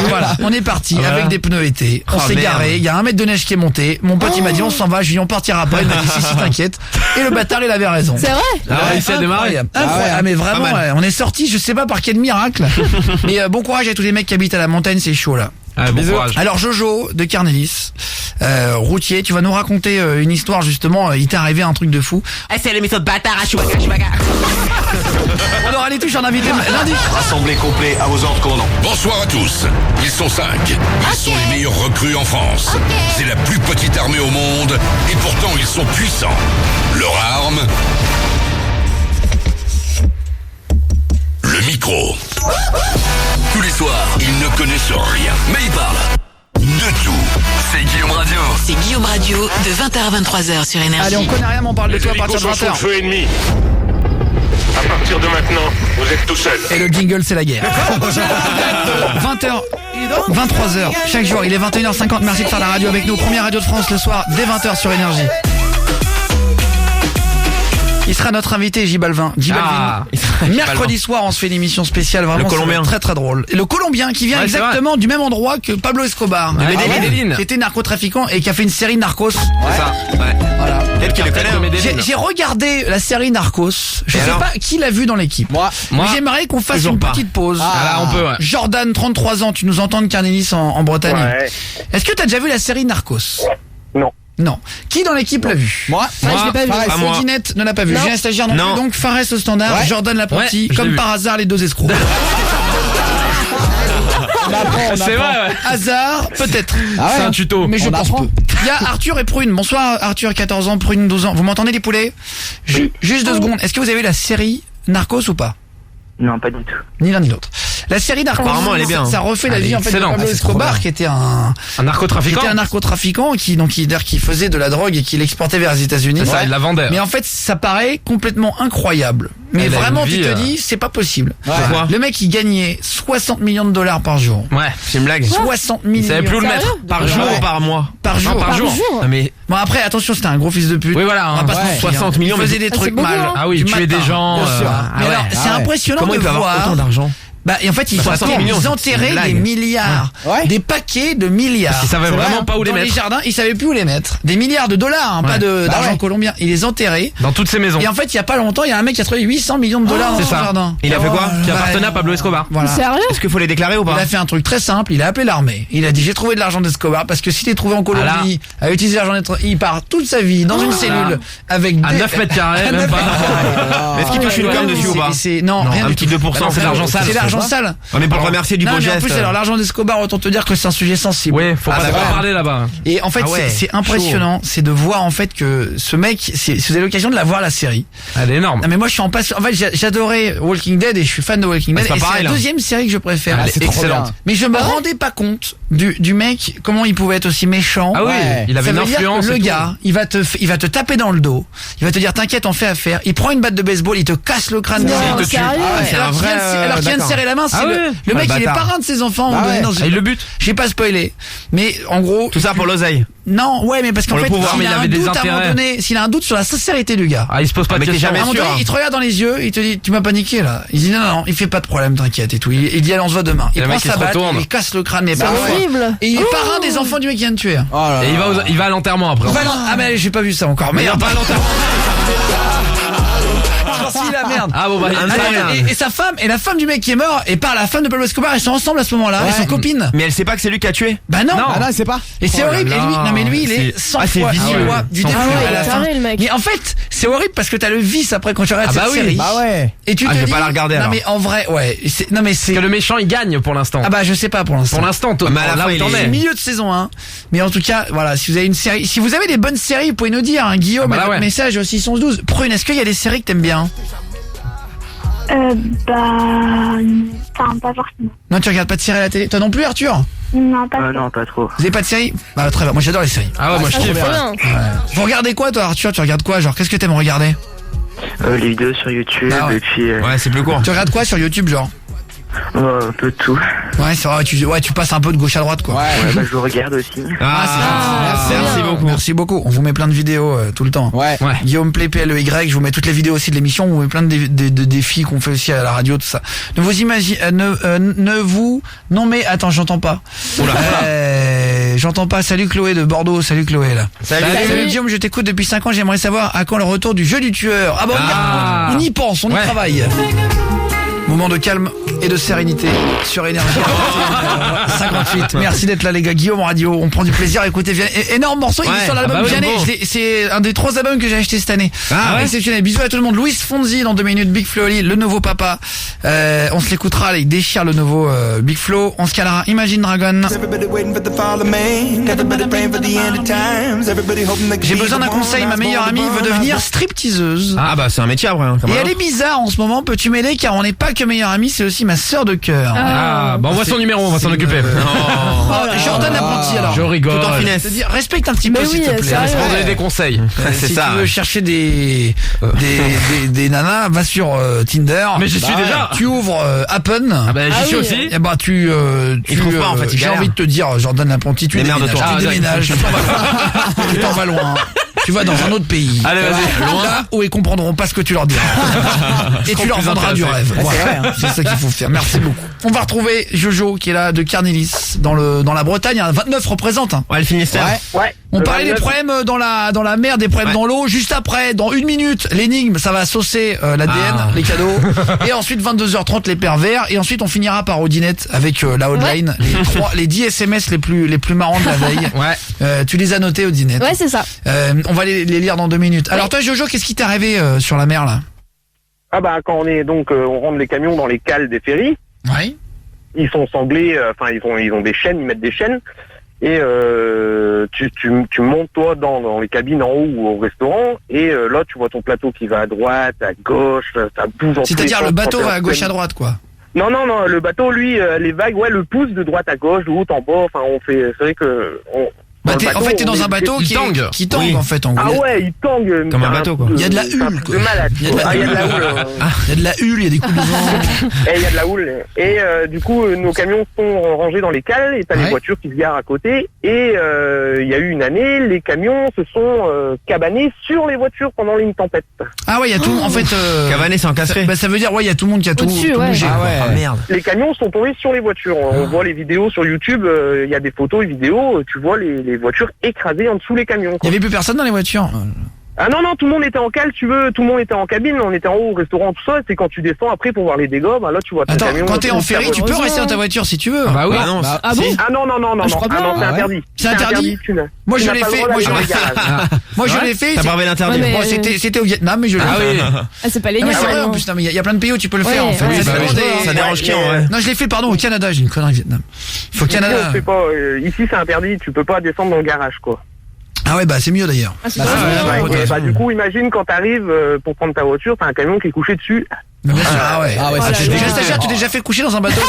Voilà, on est parti avec des pneus été. On s'est garé, il y a 1 mètre de neige qui est monté. Mon pote il m'a dit on s'en va, je lui dis on partira après. Il m'a dit si t'inquiète. Et le bâtard il avait raison. C'est vrai? Il s'est démarré. Incroyable, mais vraiment, on est sorti, je sais pas par quel miracle. Mais bon courage à tous les mecs qui habitent à la montagne, c'est chaud là. Bon courage. Alors Jojo de Carnelis, routier, tu vas nous raconter une histoire justement, il t'est arrivé un truc de fou. C'est l'émission de bâtard à Chewbacca. On aura les touches en invité lundi. Rassemblés complet à vos ordres, commandant. Bonsoir à tous. Ils sont 5. Ils sont les meilleurs recrues en France. C'est la plus petite armée au monde et pourtant ils sont puissants. Leur arme, le micro. Tous les soirs, ils ne connaissent rien, mais ils parlent de tout. C'est Guillaume Radio. C'est Guillaume Radio de 20h à 23h sur Énergie. Allez, on connaît rien, mais on parle de toi à partir de 20h. Feu ennemi. À partir de maintenant, vous êtes tout seul. Et le jingle, c'est la guerre. 20h, 23h, chaque jour, il est 21h50. Merci de faire la radio avec nous. Première radio de France le soir, dès 20h sur Énergie. Il sera notre invité, J Balvin. Mercredi soir, on se fait une émission spéciale. Vraiment, le Colombien. Très très drôle. Et le Colombien qui vient exactement du même endroit que Pablo Escobar. Qui était narcotrafiquant et qui a fait une série Narcos. C'est ça. Ouais. Voilà. J'ai J'ai regardé la série Narcos. Je sais pas qui l'a vu dans l'équipe. Moi. J'aimerais qu'on fasse une petite pause. Là, on peut, ouais. Jordan, 33 ans, tu nous entends de Carnelis en Bretagne. Ouais. Est-ce que t'as déjà vu la série Narcos? Non. Non. Qui dans l'équipe l'a vu? Moi, je l'ai pas vu. Odinette ne l'a pas vu. Non. J'ai un stagiaire non plus, donc Fares au standard, Jordan l'apprenti, je l'ai comme vu. par hasard les deux escrocs. C'est vrai, ouais. Hasard, peut-être. C'est un tuto. Mais je On pense apprend. peu. Il y a Arthur et Prune. Bonsoir Arthur, 14 ans, Prune, 12 ans. Vous m'entendez les poulets? Juste 2 secondes. Est-ce que vous avez vu la série Narcos ou pas? Non, pas du tout. Ni l'un ni l'autre. La série Narcos, Apparemment, elle est bien. ça refait la Elle vie est en fait de excellente. Pablo C'est trop Escobar, bien. qui était Un narcotrafiquant. qui faisait de la drogue et qui l'exportait vers les États-Unis. C'est ça, il la vendait. Mais en fait, ça paraît complètement incroyable. Mais Elle a vraiment, une vie, tu te dis, c'est pas possible. Pourquoi? Le mec, il gagnait 60 millions de dollars par jour. Ouais, c'est une blague. 60 millions. Il savait plus où le mettre. Sérieux? Par jour Ouais. ou par mois? Par jour. Non, par jour. Ah, mais bon, après, attention, c'était un gros fils de pute. Oui, voilà. On va pas se mentir, 60 millions, Il faisait mais des trucs c'est beaucoup, mal. hein. Ah oui, Du tuer des matin, gens. bien sûr. Mais ouais. alors, c'est impressionnant Comment de il peut avoir voir. autant d'argent? Bah, et en fait, ils 60 millions, c'est enterraient une blague. des milliards. Ouais. Des paquets de milliards. Parce qu'ils savaient C'est vraiment vrai, pas où les dans mettre. les jardins, ils savaient plus où les mettre. Des milliards de dollars, hein, pas d'argent ouais. colombien. Ils les enterraient. Dans toutes ces maisons. Et en fait, il y a pas longtemps, il y a un mec qui a trouvé 800 millions de dollars dans c'est son ça. jardin. Il a fait quoi? Qui Bah, appartenait à Pablo Escobar. Voilà. Sérieux? Est-ce qu'il faut les déclarer ou Il pas? a fait un truc très simple, il a appelé l'armée. Il a dit j'ai trouvé de l'argent d'Escobar parce que s'il est trouvé en Colombie, à utiliser l'argent d'Escobar, il part toute sa vie dans une cellule avec À 9 mètres carrés, même pas. Mais est-ce qu'il touche une com dessus ou pas? Non, rien un du petit tout. 2%, c'est de l'argent sale. C'est l'argent sale. On est pour le remercier du Non, beau mais en geste. plus, alors l'argent d'Escobar, autant te dire que c'est un sujet sensible. Oui, faut pas bah, trop ouais. parler là-bas. Et en fait, Ah ouais, c'est impressionnant, c'est de voir en fait que ce mec, si vous avez l'occasion de la voir la série. Elle est énorme. Non mais moi je suis en fait j'adorais Walking Dead et je suis fan de Walking Dead c'est pas et c'est pareil, la là. deuxième série que je préfère. Elle est excellente. Mais je me rendais pas compte du mec, comment il pouvait être aussi méchant. Ah oui, Ouais. il avait Ça une veut dire influence. que le et tout. gars, il va te taper dans le dos. Il va te dire t'inquiète, on fait affaire. Il prend une batte de baseball, il te casse le crâne. Non, il te tue. sérieux? Ah ouais, C'est un alors qu'il vrai, vient de- alors qu'il vient de d'accord. serrer la main, c'est Ah le ouais. mec, il est bâtard. parrain de ses enfants. Ah ouais. dans Ah, il le bute. J'ai pas spoilé, mais en gros, Tout ça pour l'oseille. non, ouais, mais parce qu'en Pour le fait, pouvoir, s'il mais il a un avait des doute à un moment intérêts. donné, s'il a un doute sur la sincérité du gars. Ah, il se pose pas de mais t'es questions. jamais À un moment sûr. donné, il te regarde dans les yeux, il te dit, tu m'as paniqué là. Il dit non, il fait pas de problème, t'inquiète et tout. Il dit allez, on se voit demain. Il Et le prend mec, il sa se batte, retourne. il casse le crâne, mais C'est pas horrible. Et il est parrain des enfants du mec qui vient de tuer. Oh là Et là. il va à l'enterrement après. Ah mais j'ai pas vu ça encore. Merde. pas à l'enterrement. Si la merde. Ah bon bah, Et sa femme et la femme du mec qui est mort et par la femme de Pablo Escobar, ils sont ensemble à ce moment-là, ils sont copines. Mais elle sait pas que c'est lui qui a tué. Bah non. Ah non, c'est pas. Et c'est Oh là horrible. Et là. lui, non mais lui, il est 100 c'est fois vicieux. du Ah début ouais, à la il est fin. taré, le mec. Mais en fait, c'est horrible parce que t'as le vice après quand tu regardes Ah cette bah oui. série. Bah ouais. Et tu Ah, te je vais dis, pas la regarder, non alors. mais en vrai, ouais. Non mais c'est. Parce que le méchant il gagne pour l'instant. Ah bah je sais pas pour l'instant. Pour l'instant, Mais à la là fin, où il t'en est- es. Milieu de saison 1. Mais en tout cas, voilà, si vous avez une série, si vous avez des bonnes séries, vous pouvez nous dire, hein, Guillaume, Ah bah là, avec ouais. message aussi 612. Prune, est-ce qu'il y a des séries que t'aimes bien? Enfin, pas forcément. Non, tu regardes pas de série à la télé. Toi non plus, Arthur? Non, pas Non, pas trop. Vous avez pas de série? Bah très bien, moi j'adore les séries. Ah ouais, moi je kiffe. Ouais. Vous regardez quoi toi, Arthur? Tu regardes quoi? Genre, qu'est-ce que t'aimes regarder? Les vidéos sur YouTube ouais. et puis... Ouais, c'est plus court. Tu regardes quoi sur YouTube, genre? un peu de tout. Ouais, c'est vrai, tu passes un peu de gauche à droite, quoi. Ouais, bah, je vous regarde aussi. Merci beaucoup. Merci beaucoup. On vous met plein de vidéos tout le temps. Ouais. Guillaume Play, PLEY, je vous mets toutes les vidéos aussi de l'émission. On vous met plein de défis qu'on fait aussi à la radio, tout ça. Ne vous imaginez, non mais attends, j'entends pas. J'entends pas. Salut Chloé de Bordeaux. Salut Chloé là. Salut Guillaume, je t'écoute depuis 5 ans. J'aimerais savoir à quand le retour du jeu du tueur. Ah bah on y pense, on y travaille. Moment de calme et de sérénité sur Énergie 58. Merci d'être là les gars. Guillaume Radio, on prend du plaisir à écouter Vianney. Énorme morceau, il est sur l'album Vianney. C'est un des 3 albums que j'ai acheté cette année. Exceptionnel. Bisous à tout le monde. Louis Fonzi dans 2 minutes. Big Flo Oli, le nouveau papa. On se l'écoutera, là, il déchire le nouveau Big Flo. On se calera Imagine Dragon. J'ai besoin d'un conseil. Ma meilleure amie veut devenir stripteaseuse. Ah bah c'est un métier après. Et elle est bizarre en ce moment. Peux-tu m'aider car on n'est pas que meilleure amie, c'est aussi ma sœur de cœur. Bah on voit son numéro, on va s'en occuper. Jordan l'apprenti alors. Je rigole. Tout en finesse. C'est-à-dire, respecte un petit peu s'il te plaît. On donne des conseils. Si tu veux chercher des nanas, va sur Tinder. Mais je suis déjà. Tu ouvres Happen. Ah bah j'y suis aussi. Et bah tu trouves pas en fait. J'ai envie de te dire Jordan l'apprenti, tu déménages. Tu t'en vas loin. Tu vas dans un autre pays. Allez, vas-y. Là où ils comprendront pas ce que tu leur diras. Et tu leur vendras du rêve. Voilà. C'est ça qu'il faut faire. Merci beaucoup. On va retrouver Jojo qui est là de Carnilis dans la Bretagne. 29 représente. Ouais, le Finistère. Ouais. On parlait des problèmes dans la mer, des problèmes dans l'eau. Juste après, dans 1 minute, l'énigme, ça va saucer l'ADN, les cadeaux. Et ensuite 22h30 les pervers. Et ensuite on finira par Audinette avec la hotline, les 10 SMS les plus marrants de la veille. Tu les as notés, Audinette. Ouais, c'est ça. On va les lire dans 2 minutes. Alors toi Jojo, qu'est-ce qui t'est arrivé sur la mer là? Ah bah quand on rentre les camions dans les cales des ferries. Ouais. Ils sont sanglés, ils ont des chaînes, ils mettent des chaînes. Et tu montes toi dans les cabines en haut ou au restaurant et là tu vois ton plateau qui va à droite, à gauche, ça bouge en tous les C'est-à-dire sens, le bateau va à gauche à droite quoi. Non, le bateau lui les vagues le pousse de droite à gauche, de haut en bas, c'est vrai que en fait t'es dans un bateau qui tangue en fait en gros. Ah ouais, il tangue comme un bateau quoi. Il y a de la hule quoi. Il y a de la houle. Il y a de la hule, il y a des coups de vent. Et il y a de la houle. Et du coup nos camions sont rangés dans les cales et t'as les voitures qui se garent à côté. Et il y a eu une année, les camions se sont cabanés sur les voitures pendant une tempête. Ah ouais, il y a tout en fait cabané c'est encastré. Ça veut dire il y a tout le monde qui a tout bougé. Ah merde. Les camions sont tombés sur les voitures. On voit les vidéos sur YouTube, il y a des photos et vidéos, tu vois les voitures écrasées en dessous les camions. Il y avait plus personne dans les voitures. Ah non, tout le monde était en cale, tu veux, tout le monde était en cabine, on était en haut au restaurant, tout ça, c'est quand tu descends après pour voir les dégâts, bah là tu vois ton camion. Quand t'es en ferry, tu peux rester dans ta voiture si tu veux. Bah oui. Non. Ah bon? Ah non, je crois pas. C'est interdit. C'est interdit. Moi je l'ai fait, moi je l'ai fait. T'as pas l'interdit. Bon, c'était au Vietnam mais je l'ai fait. Ah oui. Ah c'est pas légal. C'est vrai en plus, il y a plein de pays où tu peux le faire en fait. Ça dérange qui en vrai? Non, je l'ai fait au Canada, j'ai une connerie au Vietnam. Il faut Canada. Ici c'est interdit, tu peux pas descendre dans le garage quoi. Ah ouais, bah c'est mieux d'ailleurs. Du coup, imagine quand t'arrives pour prendre ta voiture, t'as un camion qui est couché dessus. Bien sûr. Ah ouais, tu t'es déjà fait coucher dans un bateau?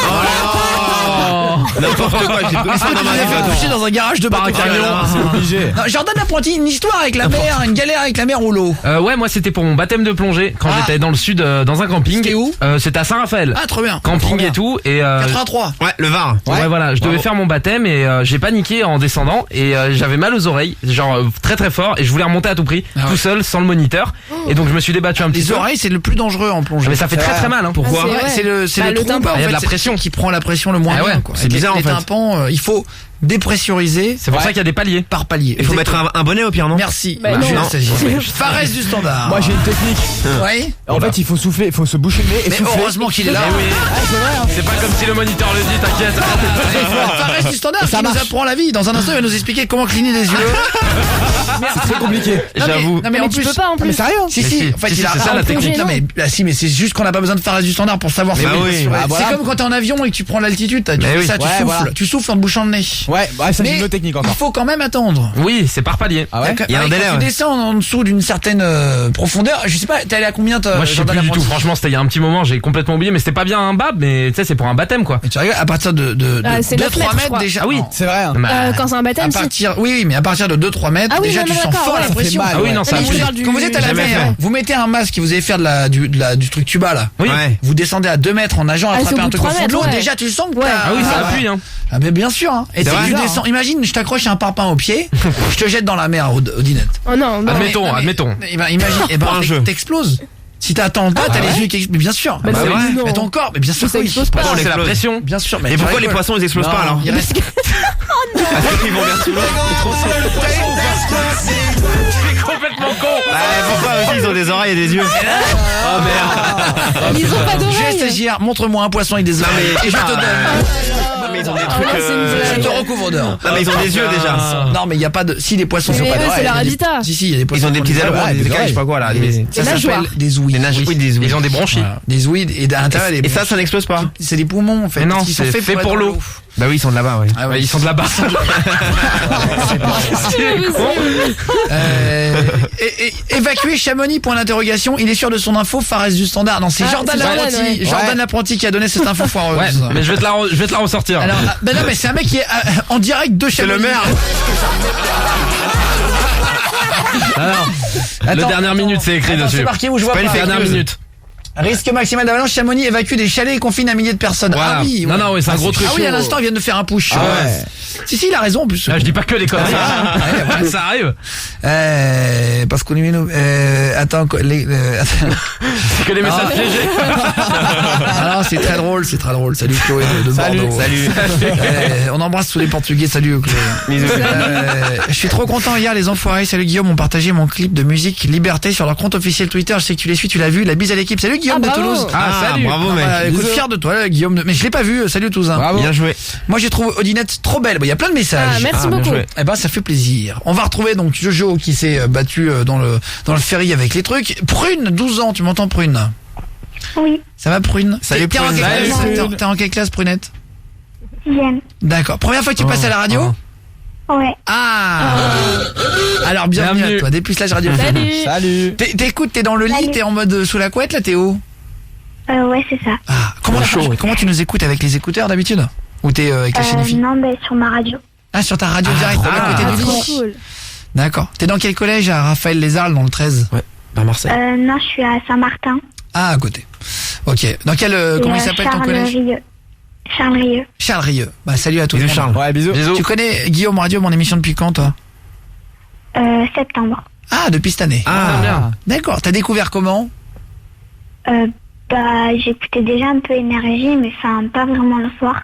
N'importe quoi, j'ai Est-ce que tu t'es fait coucher dans un garage de bateau? C'est obligé. Jordan apprenti une histoire avec la mer, une galère avec la mer ou l'eau. Ouais, moi c'était pour mon baptême de plongée quand j'étais dans le sud dans un camping. C'était où? C'était à Saint-Raphaël. Ah trop bien. Camping et tout et 83. Ouais, le Var. Ouais voilà, je devais faire mon baptême et j'ai paniqué en descendant et j'avais mal aux oreilles, genre très très fort et je voulais remonter à tout prix, tout seul sans le moniteur et donc je me suis débattu un petit peu. Les oreilles c'est le plus dangereux en plongée. Mais ça fait très mal hein. Pourquoi? C'est le tympan, il y a de la pression qui prend la pression le moins bien quoi. C'est bizarre en fait. Les tympans, il faut dépressuriser. C'est pour ça qu'il y a des paliers. Par palier. Il faut mettre un bonnet au pire non? Merci. Non. Fares du standard. Moi j'ai une technique. Oui. En fait il faut souffler, il faut se boucher le nez et mais souffler. heureusement qu'il est là. C'est pas comme si le moniteur le dit, t'inquiète. Fares du standard qui nous apprend la vie. Dans un instant il va nous expliquer comment cligner des yeux. C'est très compliqué. J'avoue. Non mais tu peux pas en plus. Mais sérieux? Si. En fait il a ça la technique. Non mais c'est juste qu'on n'a pas besoin de Fares du standard pour savoir. C'est comme quand t'es en avion et que tu prends l'altitude. Tu fais ça, tu souffles en te bouchant le nez. Ouais, ça c'est une autre technique encore. Il faut quand même attendre. Oui, c'est par palier. Ah ouais. Il y a un délai. Quand tu descends en dessous d'une certaine profondeur, je sais pas, t'es allé à combien Moi je sais plus du tout, franchement c'était il y a un petit moment, j'ai complètement oublié, mais c'était pas bien un bab, mais tu sais c'est pour un baptême quoi. Mais tu regardes, à partir de 2-3 mètres déjà. Ah oui, c'est vrai. Hein. Quand c'est un baptême, oui, mais à partir de 2-3 mètres, déjà tu sens fort la pression. Ah oui, non, ça quand vous êtes à la mer, vous mettez un masque qui vous allez faire du truc tuba là. Oui. Vous descendez à 2 mètres en nageant, attraper un truc au fond de l'eau, déjà tu sens que Ah oui, ça appuie hein. Ah mais bien sûr hein. Et tu descends, imagine, je t'accroche un parpaing au pied, je te jette dans la mer Odinette. Oh non, admettons. Imagine, t'exploses. Si t'attends pas, t'as les yeux qui explosent. Mais bien sûr. Bah ouais. Mais ton corps, mais bien sûr ça que explose pas. C'est la pression. Bien sûr. Et pourquoi les poissons ils explosent pas alors? Il reste... Oh non. Parce qu'ils vont vers sous l'eau. C'est complètement con. Pourquoi aussi ils ont des oreilles et des yeux? Oh merde. Ils ont pas d'oreilles. J'ai stagiaire, montre-moi un poisson avec des oreilles. Et je te donne. Non mais ils ont des trucs. Je te recouvre d'or. Non mais ils ont des yeux déjà. Non mais il y a pas de. Si les poissons mais sont pas eux, d'oreilles. c'est leur habitat. Si il y a des poissons. Ils ont des petits ailerons, des écailles, je sais pas quoi là. Ça s'appelle des ouïes. Oui, des ouïes. Ils ont des bronchies. Des ouïes et à l'intérieur les. Et ça n'explose pas. C'est des poumons en fait. Mais non, ils sont c'est fait pour l'eau. Bah oui, ils sont de là-bas, ouais. Ah ouais, ils sont de là-bas. Évacuer Chamonix, point d'interrogation. Il est sûr de son info. Fares du Standard. Non, c'est Jordan l'apprenti. Jordan l'apprenti qui a donné cette info foireuse. Ouais, mais je vais te la ressortir. Alors, ben non, mais c'est un mec qui est en direct de Chamonix. C'est le maire. Alors, la dernière minute, c'est écrit dessus. C'est marqué où je vois pas. Dernière minute. Risque maximal d'avalanche, Chamonix évacue des chalets et confine un millier de personnes. Voilà. Ah oui. Non, c'est un gros truc. Ah oui, à l'instant, il vient de faire un push. Ah ouais. Si, il a raison en plus. Là, je dis pas que les conneries. Ça arrive. Parce qu'on est attends, c'est que les messages piégés. Alors, c'est très drôle. Salut Chloé de Bordeaux. Salut. On embrasse tous les Portugais. Salut Chloé. Je suis trop content. Hier, les enfoirés, salut Guillaume, ont partagé mon clip de musique Liberté sur leur compte officiel Twitter. Je sais que tu les suis, tu l'as vu. La bise à l'équipe. Salut Guillaume de Toulouse. Salut. Bravo mec. Écoute, fier de toi Guillaume. Mais je l'ai pas vu. Salut Toulousain. Bravo. Bien joué. Moi j'ai trouvé Odinette trop belle. Il y a plein de messages. Merci beaucoup. Eh ben ça fait plaisir. On va retrouver donc Jojo qui s'est battu dans le ferry avec les trucs. Prune, 12 ans, tu m'entends Prune? Oui. Ça va Prune? Salut T'es en quelle classe Prunette? 6e. D'accord. Première fois que tu passes à la radio? Ouais. Alors bienvenue à toi, Dépucelage Radio. Salut. T'écoutes, t'es dans le lit, t'es en mode sous la couette là, t'es où? Ouais, c'est ça. Comment tu nous écoutes, avec les écouteurs d'habitude? Ou t'es avec la chaîne IFI? Non, sur ma radio. Ah, sur ta radio direct, à côté du lit. Cool. D'accord. T'es dans quel collège? À Raphaël Lézarles dans le 13? Ouais, à Marseille. Non, je suis à Saint-Martin. Ah, à côté. Ok. Dans quel comment il s'appelle ton collège? Charles Rieux. Charles Rieux. Bah salut à tous. Bisous Charles. Ouais, bisous. Tu connais Guillaume Radio, mon émission depuis quand toi? Septembre. Ah, depuis cette année. bien. D'accord. T'as découvert comment? J'écoutais déjà un peu Énergie, mais pas vraiment le soir.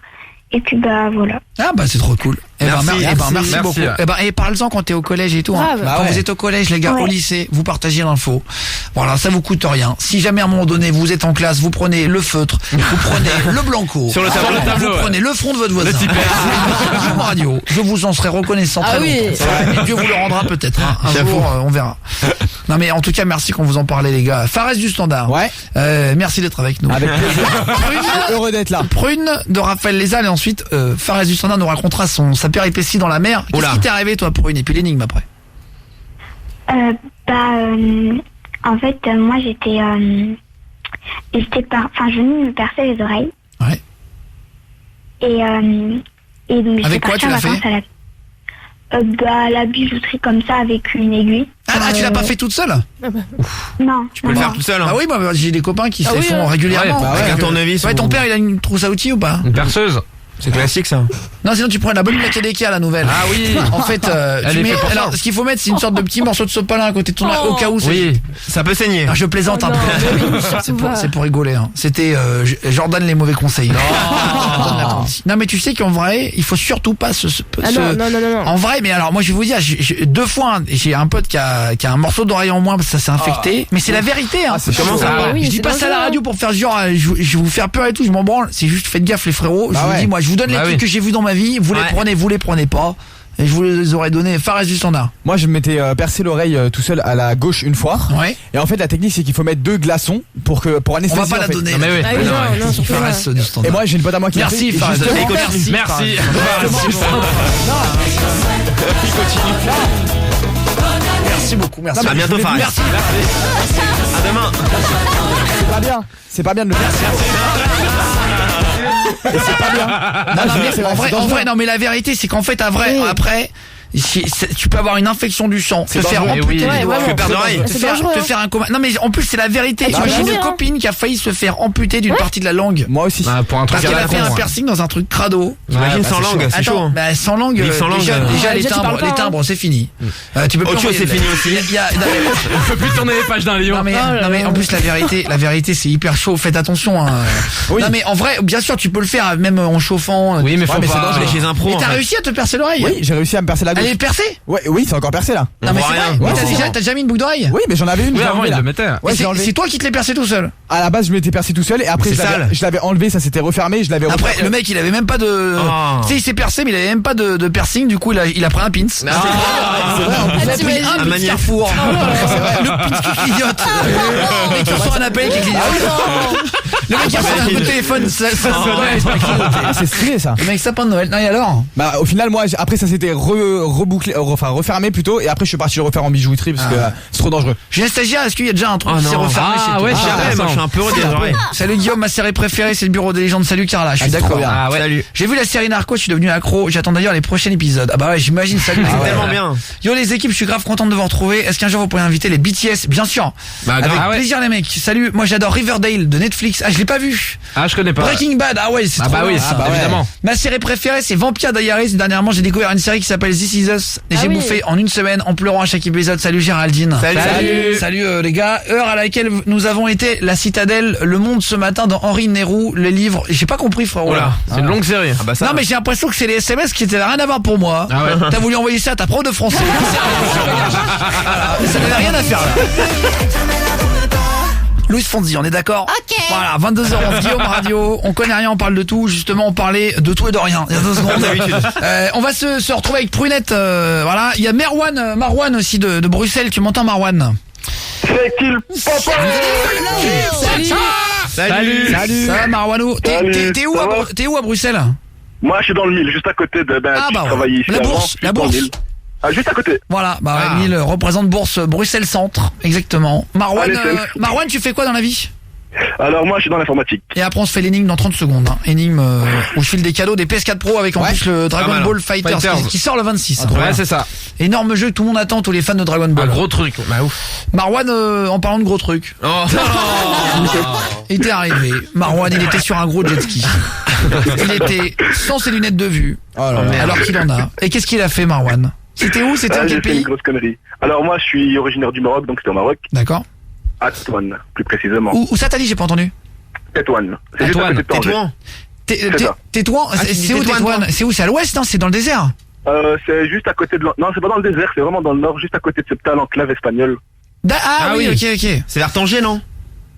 Et puis voilà. Ah bah c'est trop cool. Merci beaucoup. Ouais. Et parle-en quand t'es au collège et tout. Ah, Quand vous êtes au collège, les gars, au lycée, vous partagez l'info. Voilà, ça vous coûte rien. Si jamais à un moment donné vous êtes en classe, vous prenez le feutre, vous prenez le blanco, Sur le tableau, vous prenez le front de votre voisin. Le radio. Je vous en serai reconnaissant très longtemps. Et Dieu vous le rendra peut-être. Un jour, on verra. Non mais en tout cas, merci qu'on vous en parlait les gars. Fares du Standard. Ouais. Merci d'être avec nous. Avec plaisir. Heureux d'être là. Prune de Raphaël Lézarles et ensuite Fares du Standard nous racontera sa péripétie dans la mer. Qu'est-ce qui t'est arrivé toi Prune? Et puis l'énigme après. En fait, moi j'étais je venais de me percer les oreilles. Ouais. Et donc avec quoi tu l'as fait? La bijouterie comme ça avec une aiguille. Tu l'as pas fait toute seule? Non. Tu peux le faire tout seul. Ah oui, moi j'ai des copains qui se les font régulièrement. Avec un tournevis. Ouais, ton père il a une trousse à outils ou pas? Une perceuse. C'est classique ça. Non, sinon tu prends la bonne plaquette d'Ikea, la nouvelle. Ah oui. En fait, tu mets, alors ce qu'il faut mettre, c'est une sorte de petit morceau de sopalin à côté de ton oreille, au cas où. Oui. Ça peut saigner. Je plaisante un peu. C'est pour rigoler. Hein. C'était Jordan les mauvais conseils. Non, mais tu sais qu'en vrai, il faut surtout pas non. En vrai, mais alors moi je vais vous dire, deux fois, j'ai un pote qui a un morceau d'oreille en moins parce que ça s'est infecté. Mais c'est la vérité. Hein. Comment ça? Je dis pas ça à la radio pour faire genre, je vais vous faire peur et tout. Je m'en branle. C'est juste faites gaffe les frérots. Je vous dis moi. Je vous donne les trucs que j'ai vus dans ma vie, vous les prenez pas. Et je vous les aurais donné. Fares du standard. Moi, je m'étais percé l'oreille tout seul à la gauche une fois. Ouais. Et en fait, la technique, c'est qu'il faut mettre 2 glaçons pour anesthésier. On va pas la donner. Non, mais oui. Ah oui, non, surtout Fares pas. du standard. Et moi, j'ai une pote à moi qui Merci, l'a fait, et Fares. justement- Merci. Merci beaucoup. Merci. À bientôt, Fares. Merci. À demain. C'est pas bien de le faire. Et c'est pas bien. Non, mais en vrai, non, mais la vérité, c'est qu'en fait, après, tu peux avoir une infection du sang, te faire dangereux. amputer Oui, les doigts, tu peux perdre l'oreille. te faire un coma. Non, mais en plus, c'est la vérité. Ah, Moi, j'ai bah, une oui, copine qui a failli se faire amputer d'une partie de la langue. Moi aussi. Bah, pour un truc Parce qu'elle a fait un con, piercing dans un truc crado. Imagine bah, sans c'est langue, chaud. c'est chaud. Attends, bah, sans langue, Vivre sans langue, déjà déjà, les tu parles pas, timbres, c'est fini. Tu peux plus Autre chose, envoyer c'est de- fini aussi. On peut plus tourner les pages d'un livre. Non mais en plus la vérité c'est hyper chaud. Faites attention. Hein. Oui. Non mais en vrai, bien sûr tu peux le faire même en chauffant. Oui, mais faut mais c'est pas. dangereux. Chez un pro. Et en t'as fait. réussi à te percer l'oreille? Oui, j'ai réussi à me percer la gauche. Elle est percée? Ouais, oui, c'est encore percé là. Non mais voit c'est rien. vrai. Ouais, Mais c'est t'as déjà mis une boucle d'oreille? Oui, mais j'en avais une. Oui, j'ai avant enlevé, il là. le mettait. Ouais, Et j'ai enlevé. c'est toi qui te l'es percé tout seul. À la base, je m'étais percé tout seul et après C'est je l'avais enlevé, ça s'était refermé, je l'avais Après refermé. le mec il avait même pas de. Oh. Tu sais il s'est percé mais il avait même pas de piercing. Du coup il a pris un pins. C'est vrai, en plus. Il a pris t'imagines un pins Carrefour. C'est vrai, le pins qui clignote. Le mec qui reçoit un appel qui clignote. Le mec qui reçoit un coup de téléphone. Ça Ah, c'est stylé ça. Le mec sapin de Noël. Non et alors? Bah au final moi après ça s'était rebouclé, enfin refermé plutôt et après je suis parti le refaire en bijouterie parce que c'est trop dangereux. J'ai un stagiaire. Est-ce qu'il y a déjà un truc Oh qui s'est non. refermé chez Ah toi? ouais, Jamais, moi je suis un peu heureux des oreilles. Salut Guillaume, ma série préférée c'est le Bureau des légendes. Salut Carla, je suis c'est d'accord. trop bien. Ah ouais. Salut. J'ai vu la série Narco, je suis devenu accro. J'attends d'ailleurs les prochains épisodes. Ah bah ouais, j'imagine. Salut. C'est Ouais. tellement bien. Yo les équipes, je suis grave contente de vous retrouver. Est-ce qu'un jour vous pourriez inviter les BTS? Bien sûr. Bah, Avec grave. Ah ouais. plaisir les mecs. Salut, moi j'adore Riverdale de Netflix. Ah je l'ai pas vu. Ah, je connais pas. Breaking Bad, ah ouais c'est Ah trop bah oui, bien. ça, bah ouais. évidemment. Ma série préférée c'est Vampire Diaries. Dernièrement j'ai découvert une série qui s'appelle This Is Us. Et Ah j'ai oui. bouffé en une semaine en pleurant à chaque épisode. Salut Géraldine. Salut. Salut les gars. Heure à laquelle nous avons été la Citadelle, Le Monde ce matin dans Henri Nérou, les livres. J'ai pas compris frérot. Voilà, c'est une longue série. Ah bah ça. Non mais j'ai l'impression que c'est les SMS qui n'avaient rien à voir pour moi. Ah ouais. T'as voulu envoyer ça à ta prof de français. Voilà, ça n'avait rien à faire là. Louis Fonzi, on est d'accord? Ok. Voilà, 22h11, Guillaume Radio. On connaît rien, on parle de tout. Justement, on parlait de tout et de rien. Il y a 2 secondes. On va se retrouver avec Prunette. Voilà, il y a Marwan aussi de Bruxelles. Tu m'entends Marwan? C'est qu'il papa. Salut. Ça va Marwanou? Salut, T'es où, ça va t'es où à Bruxelles? Moi, je suis dans le Mille, juste à côté de. Ah, bah, je travaillais ici la avant, bourse, je suis la dans le bourse. Mille. Ah, juste à côté. Voilà, bah Ah. Emile représente Bourse Bruxelles Centre, exactement. Marwan, Allez, c'est- Marwan, tu fais quoi dans la vie? Alors, moi, je suis dans l'informatique. Et après on se fait l'énigme dans 30 secondes. Hein. Énigme où je file des cadeaux, des PS4 Pro avec en Ouais. plus le Dragon Pas mal. Ball Fighters qui sort le 26. hein. Ouais, c'est ça. Énorme jeu que tout le monde attend, tous les fans de Dragon Un Ball. gros truc. Bah ouf. Marwan, en parlant de gros trucs, Oh. il était arrivé. Marwan, il était sur un gros jet ski. Il était sans ses lunettes de vue, Oh là là. alors qu'il en a. Et qu'est-ce qu'il a fait Marwan? C'était où? C'était en J'ai quel fait une pays? grosse connerie. Alors, moi, je suis originaire du Maroc, donc c'était au Maroc. D'accord. À Tétouan, plus précisément. Où ça t'as dit? J'ai pas entendu. Tétouan. C'est juste à côté de Tanger. Tétouan. C'est ça. Tétouan, Ah, tu dis c'est où Tétouan, Tétouan? toi C'est où? C'est à l'ouest, non? C'est dans le désert. C'est juste à côté de. Non, c'est pas dans le désert, c'est vraiment dans le nord, juste à côté de Septal, enclave espagnole. Ah oui, ok. C'est vers Tanger, non?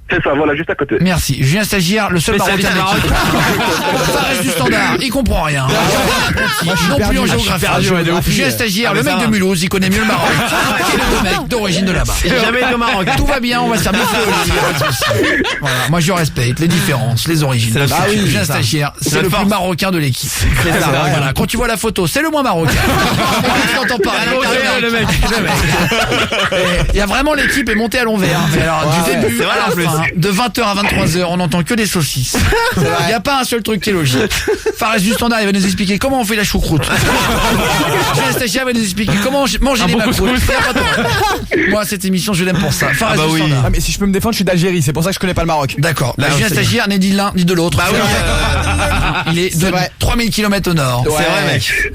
C'est ça, voilà, juste à côté. Merci. Julien Stagiaire, le seul Spécialiste Marocain de Maroc. l'équipe. Ça reste du standard, il comprend rien. Non plus en géographie. Julien Stagiaire, le mec de Mulhouse, il connaît mieux le Maroc. C'est le mec d'origine de là-bas. J'ai jamais été au Maroc. Tout va bien, on va se faire bien fait. Voilà, moi je respecte les différences, les origines. C'est la force, Julien ça. Stagiaire, c'est notre le plus force. marocain de l'équipe. C'est ça. Voilà, quand tu vois la photo, c'est le moins marocain. Tu l'entends pas. Le mec. Il y a vraiment l'équipe est montée à l'envers. Mais alors, du début c'est vrai, à en la plus. fin, de 20h à 23h, on n'entend que des saucisses. Il n'y a pas un seul truc qui est logique. Fares du standard, il va nous expliquer comment on fait la choucroute. Julien Stagiaire va nous expliquer comment manger Un les bon macros. couscous. Moi, cette émission, je l'aime pour ça. Fares bah du oui. standard. Ah, mais si je peux me défendre, je suis d'Algérie, c'est pour ça que je connais pas le Maroc. D'accord. Là, Julien c'est Stagiaire n'est ni de l'un ni de l'autre. Bah oui. Il est de vrai. 3000 km au nord. C'est vrai, mec.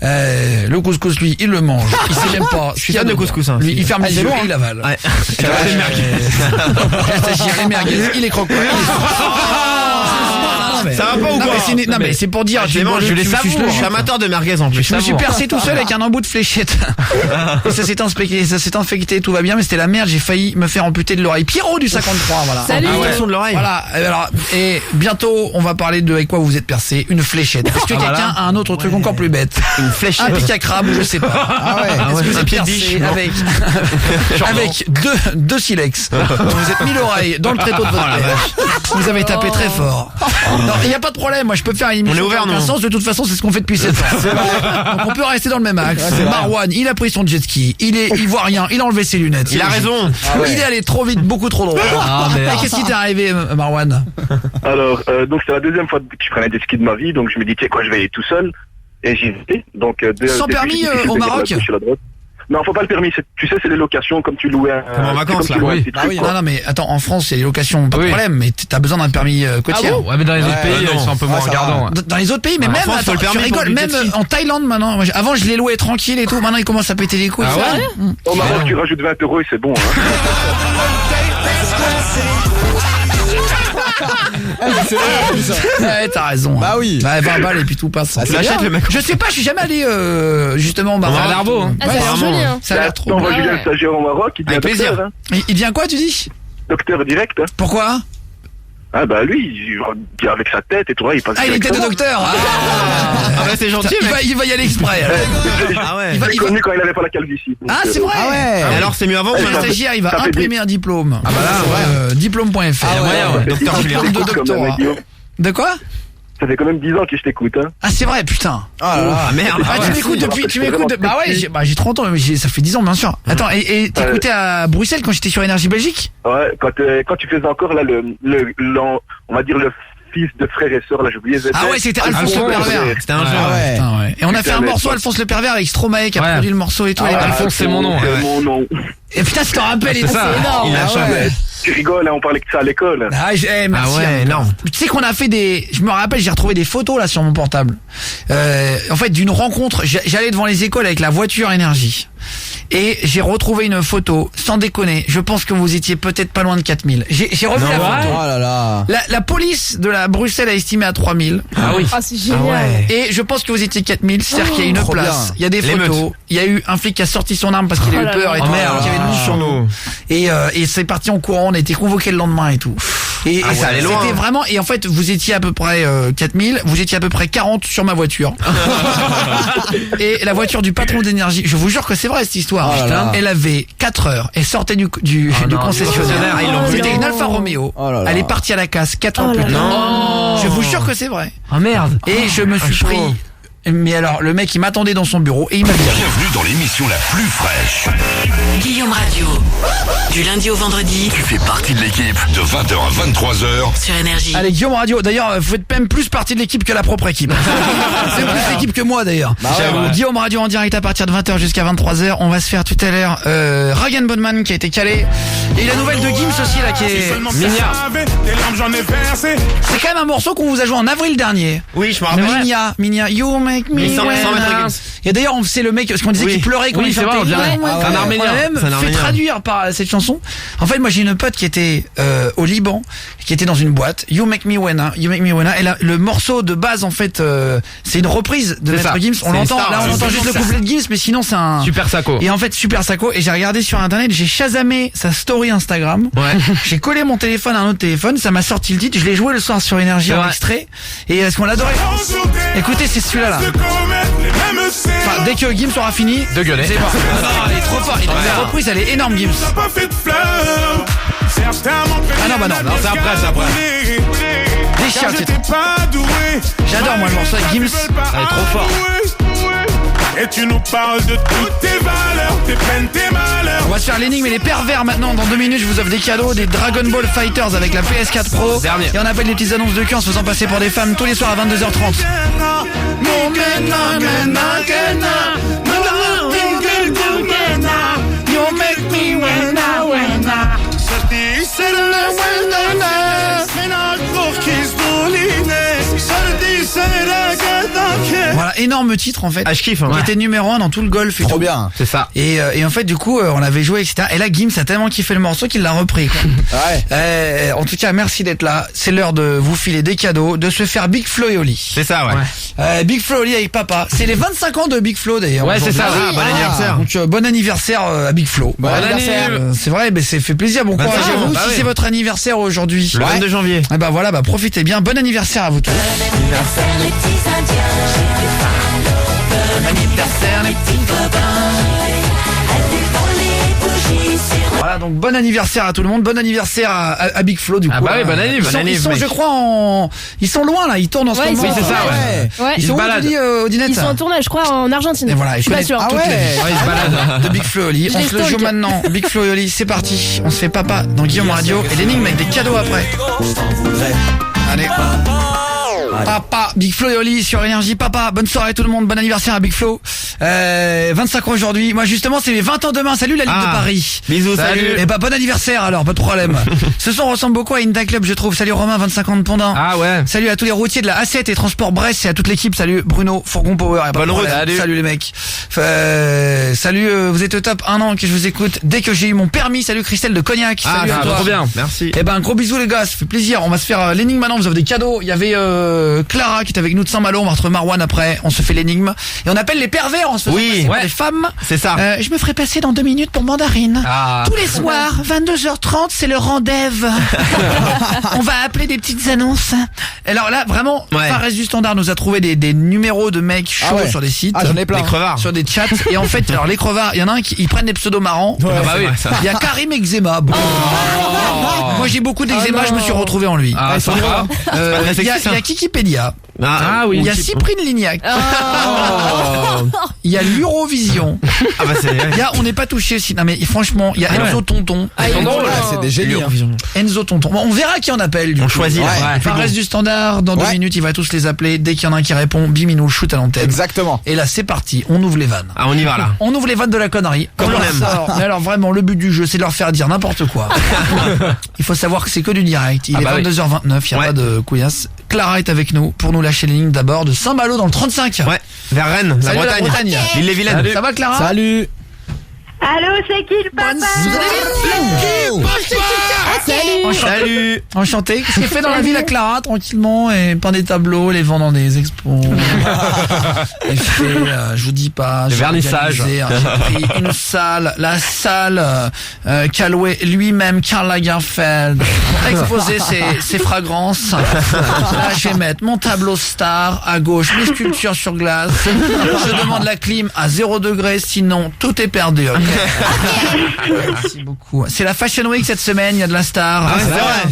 Le couscous, lui, il le mange. Il sait même pas. Je suis fan de couscous, hein. Lui, il ferme les yeux et il avale. Ouais. Julien Stagiaire, les merguez, il est croque. mais Ça va pas ou non, quoi mais c'est pour dire. Je les mange, je les savoure. Je suis amateur de merguez en plus. Je me suis percé tout seul avec un embout de fléchette. Et ça s'est infecté, tout va bien, mais c'était la merde. J'ai failli me faire amputer de l'oreille. Pierrot du 53, voilà. Salut. De l'oreille. Voilà. Alors, et bientôt, on va parler de avec quoi vous vous êtes percé. Une fléchette. Est-ce que quelqu'un a un autre truc encore plus bête? Une fléchette. Un pic à crabe, je sais pas. Ah ouais. Est-ce que vous Un êtes pied de percé biche, avec deux silex. Vous êtes mis l'oreille dans le tréteau de votre père. Vous avez tapé très fort. Non, il n'y a pas de problème. Moi, je peux faire une émission. On est ouvert, dans aucun non sens. De toute façon, c'est ce qu'on fait depuis 7 ans. Donc, on peut rester dans le même axe. Marwan, il a pris son jet ski. Il voit rien. Il a enlevé ses lunettes. Il a raison. Il est allé trop vite, beaucoup trop droit. Et qu'est-ce qui t'est arrivé, Marwan? Alors, donc c'est la deuxième fois que je prenais des skis de ma vie, donc je me dis, tu sais quoi, je vais aller tout seul. Et j'y étais. Donc, sans permis au Maroc? Non, faut pas le permis. Tu sais, c'est les locations comme tu louais. Comme en vacances, là. Oui. Non, mais attends, en France, il y a les locations, pas de problème, mais t'as besoin d'un permis côtier. Ah bon? Ouais, mais dans les autres pays, ils sont un peu moins regardants. Dans les autres pays, mais même, attends, tu rigoles, même en Thaïlande maintenant. Avant, je les louais tranquille et tout. Maintenant, ils commencent à péter les couilles. Ah ouais? Au Maroc, tu rajoutes 20 € et c'est bon. Ouais, t'as raison. Bah oui. Ouais, 20 balles et puis tout passe. Tu l'achètes, le mec. Je sais pas, je suis jamais allé justement au Maroc. À l'Arbo, hein. Ah, ça a l'air joli, hein. Ça a l'air trop On bien. va Julien, stagiaire au Maroc, il devient Avec plaisir. docteur. Il devient quoi, tu dis? Docteur direct. Pourquoi? Ah bah lui, avec sa tête et tout, il passe. Ah, il est tête de docteur. Ah bah c'est gentil, il va y aller exprès. Ah ouais. Je l'ai connu quand il avait pas la calvitie. Ah, c'est vrai. Ah ouais. Et alors c'est mieux avant ou Le maintenant? stagiaire, il va Ça fait imprimer un diplôme. Ah bah là, Diplôme.fr. Ah ouais, docteur Julien. Diplôme de doctorat. De quoi? Ça fait quand même 10 ans que je t'écoute, hein. Ah, c'est vrai, putain. Oh là là. Ah merde. Ah, tu m'écoutes depuis, bah ouais, j'ai 30 ans, mais ça fait 10 ans, bien sûr. Attends, et t'écoutais à Bruxelles quand j'étais sur Énergie Belgique? Ouais, quand tu faisais encore, là, on va dire le fils de frère et sœur, là, j'ai oublié. Ah ouais, c'était Alphonse le pervers. C'était un jeu. Ouais. Putain, ouais. Et on a fait un morceau, Alphonse le pervers, avec Stromae qui a produit le morceau et tout. Alphonse, c'est mon nom. C'est mon nom. Et putain, tu t'en rappelles, C'est ça. énorme. Il a changé. Tu rigoles, hein, on parlait que ça à l'école. Ah, merci. ouais, non. Tu sais qu'on a fait je me rappelle, j'ai retrouvé des photos là sur mon portable. En fait, d'une rencontre, j'allais devant les écoles avec la voiture Énergie. Et j'ai retrouvé une photo, sans déconner, je pense que vous étiez peut-être pas loin de 4000. J'ai revu la photo. Oh là là. La police de la Bruxelles a estimé à 3000. Ah oui. Ah, c'est génial. Et je pense que vous étiez 4000, c'est-à-dire qu'il y a une trop place, bien. il y a des photos, il y a eu un flic qui a sorti son arme parce qu'il a eu peur et tout, merde. qu'il y avait une mouche sur nous. Et c'est parti en courant, on a été convoqués le lendemain et tout. Et ça allait loin. c'était vraiment, et en fait, vous étiez à peu près 4000, vous étiez à peu près 40 sur ma voiture. Et la voiture du patron d'Énergie, je vous jure que c'est vrai cette histoire. Oh là là. Elle avait 4 heures, elle sortait du concessionnaire. C'était une Alfa Romeo. Oh là là. Elle est partie à la casse 4 heures Oh plus là tard. Je vous jure que c'est vrai. Ah merde. Et je me suis pris. Mais alors, le mec, il m'attendait dans son bureau et il m'a dit. Bienvenue dans l'émission la plus fraîche. Guillaume Radio. Du lundi au vendredi Tu fais partie de l'équipe de 20h à 23h. sur Énergie. Allez, Guillaume Radio. D'ailleurs, vous faites même plus partie de l'équipe que la propre équipe. C'est plus l'équipe que moi, d'ailleurs. Guillaume Radio en direct à partir de 20h jusqu'à 23h. On va se faire tout à l'heure Ragan Bodman qui a été calé. Et la nouvelle de Gims aussi, là, qui est Minia. C'est quand même un morceau qu'on vous a joué en avril dernier. Oui, je me rappelle. Minia, you make me Mais sans wanna. mettre Gims. Et d'ailleurs, c'est le mec, parce qu'on disait qu'il pleurait quand il c'est chantait. vrai, on dirait. C'est un Arménien. On a même C'est un fait Arménien. traduire par cette chanson. En fait, moi, j'ai une pote qui était au Liban, qui était dans une boîte. You make me wanna. You make me wanna. Et là, le morceau de base, en fait, c'est une reprise de C'est Maître ça. Gims. On C'est l'entend. une star, Là, on c'est entend juste le couplet de Gims, mais sinon, c'est un Super Sacco. Et en fait, Super Sacco. Et j'ai regardé sur Internet, j'ai chasamé sa story Instagram. Ouais. J'ai collé mon téléphone à un autre téléphone. Ça m'a sorti le titre. Je l'ai joué le soir sur Énergie C'est en vrai. extrait. Et ce qu'on adorait. Écoutez, c'est celui-là, là. Enfin, dès que Gims aura fini, De gueuler. c'est bon. Non, il est trop fort. La reprise, elle est énorme, Gims. Ah non, bah non. Non, c'est après, c'est après. Déchire le titre. J'adore, moi, le morceau avec Gims. Elle est trop fort. Et tu nous parles de toutes tes valeurs, tes peines, tes malheurs. On va se faire l'énigme et les pervers maintenant. Dans 2 minutes, je vous offre des cadeaux, des Dragon Ball Fighters avec la PS4 Pro. Dernier. Et on appelle des petites annonces de cul en se faisant passer pour des femmes tous les soirs à 22h30. Voilà, énorme énorme titre en fait. Ah, je kiffe. Qui était numéro 1 dans tout le golf. Trop bien. C'est ça. Et en fait du coup on avait joué etc. Et là Gims a tellement kiffé le morceau qu'il l'a repris quoi. Ouais. En tout cas merci d'être là. C'est l'heure de vous filer des cadeaux, de se faire Big Flo et Oli. C'est ça, ouais. Big Flo et Oli avec papa. C'est les 25 ans de Big Flo d'ailleurs. Ouais, c'est ça. aujourd'hui. Bon anniversaire. Donc bon anniversaire à Big Flo. Bon anniversaire. C'est vrai, mais c'est fait plaisir. Bon courage à vous. Bah Si oui. c'est votre anniversaire aujourd'hui. Le 22 janvier. Et bah voilà, bah profitez bien. Bon anniversaire à vous tous. Les petits indiens, Bon anniversaire les petits copains. Voilà, donc bon anniversaire à tout le monde. Bon anniversaire à Big Flo du coup. Ah bah oui, bon anniversaire. Ils sont je crois ils sont loin là, ils tournent en ce moment. Oui, c'est ça, Ouais. Ils sont où, tu dis, Odinette? Ils sont en tournage, je crois, en Argentine. Et voilà, je suis pas sûre. toutes les vies. Ouais, ils se baladent. De Big Flo et Oli. Je On les se le joue stalk. maintenant. Big Flo et Oli, c'est parti. On se fait papa dans Guillaume Radio et l'énigme avec des cadeaux après. Allez. Papa, Big Flo et Oli sur Énergie. Papa, bonne soirée tout le monde, bon anniversaire à Big Flo. 25 ans aujourd'hui. Moi justement c'est mes 20 ans demain. Salut la Ligue de Paris. Bisous, salut. Et bah bon anniversaire alors, pas de problème. Ce son ressemble beaucoup à Inta Club je trouve. Salut Romain, 25 ans de Pondin. Ah ouais. Salut à tous les routiers de la A7 et Transport Brest et à toute l'équipe. Salut Bruno, Fourgon Power. Y a pas de Bonne route. problème. Salut les mecs. Salut, vous êtes au top. 1 an que je vous écoute dès que j'ai eu mon permis. Salut Christelle de Cognac. Ah, Salut à c'est toi. trop bien. Merci. Eh ben un gros bisou les gars, ça fait plaisir. On va se faire l'énigme maintenant, on vous offre des cadeaux. Il y avait Clara qui était avec nous de Saint-Malo, on va retrouver Marwan après, on se fait l'énigme. Et on appelle les pervers en se faisant passer pour les femmes. C'est ça. Je me ferai passer dans 2 minutes pour Mandarine. Ah. Tous les soirs, 22h30, c'est le rendez-vous. On va appeler des petites annonces. Alors là, vraiment, Fares du Standard nous a trouvé des numéros de mecs chauds sur des sites. Ah, j'en ai plein. Des crevards. Sur des chats. Et en fait, alors les crevards, il y en a un qui ils prennent des pseudos marrants. Ouais, Ah bah oui. Il y a Karim Eczéma. Bon. Moi j'ai beaucoup d'eczéma, je me suis retrouvé en lui. Ah, ça va. Il y a Kikipédia. Ah oui. Il y a Cyprine Lignac. Il y a l'Eurovision. Ah bah c'est. Il y a On n'est pas touché aussi. Non mais franchement, il y a Enzo Tonton. C'est des génies. Enzo Tonton. Bon, on verra qui en appelle. On choisit. Fares du Standard, dans 2 minutes, il va tous les appeler. Dès qu'il y en a un qui répond, bim, il nous le shoot à l'antenne. Exactement. Et là, c'est parti. On ouvre les vannes. Ah, on y va là. On ouvre les vannes de la connerie. Comme on leur aime. sort. Mais alors vraiment, le but du jeu, c'est de leur faire dire n'importe quoi. Il faut savoir que c'est que du direct. Il est 22h29, il n'y a pas de couillasse. Clara est avec nous pour nous lâcher les lignes d'abord de Saint-Malo dans le 35. Ouais. Vers Rennes, la Salut, Bretagne. L'île-et-Vilaine. Ça va Clara? Salut. Allô, c'est qui le papa? Salut. Enchanté. Qu'est-ce qu'elle fait dans la vie la Clara tranquillement et peint des tableaux, les vend dans des expos. Elle fait, je vous dis pas. Le j'ai vernissage. organisé, j'ai pris une salle, la salle qu'a loué lui-même Karl Lagerfeld pour exposer ses fragrances. Là, je vais mettre mon tableau star à gauche, mes sculptures sur glace. Je demande la clim à 0 degré, sinon tout est perdu. ok Merci beaucoup. C'est la Fashion Week cette semaine, il y a de la star. Ah ouais,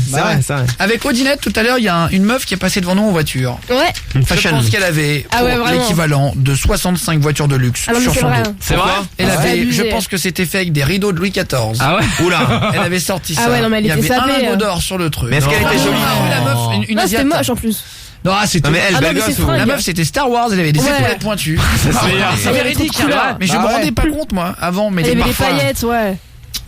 c'est vrai. C'est vrai. Avec Odinette tout à l'heure, il y a une meuf qui est passée devant nous en voiture. Ouais. Une Je fashion. pense qu'elle avait Ah ouais, vraiment. l'équivalent de 65 voitures de luxe Ah non, mais sur c'est son vrai. dos. C'est vrai. Elle avait, abusé. je pense que c'était fait avec des rideaux de Louis XIV. Ah ouais. Oula. Elle avait sorti Ah ça. ouais, non, mais elle il y était avait un sapée, lingot d'or sur le truc. Mais est-ce qu'elle était jolie? Ah, la meuf, une Non, c'était Asiate. moche en plus. Non, c'était. Non mais elle, Ah non, belle mais gosse c'est ou... fringue. La meuf c'était Star Wars, elle avait des Ouais. épaulettes pointues. C'est C'est Elle avait véridique, trop de couleurs. mais je me rendais pas compte moi avant, mais Il y avait des parfois. paillettes, ouais.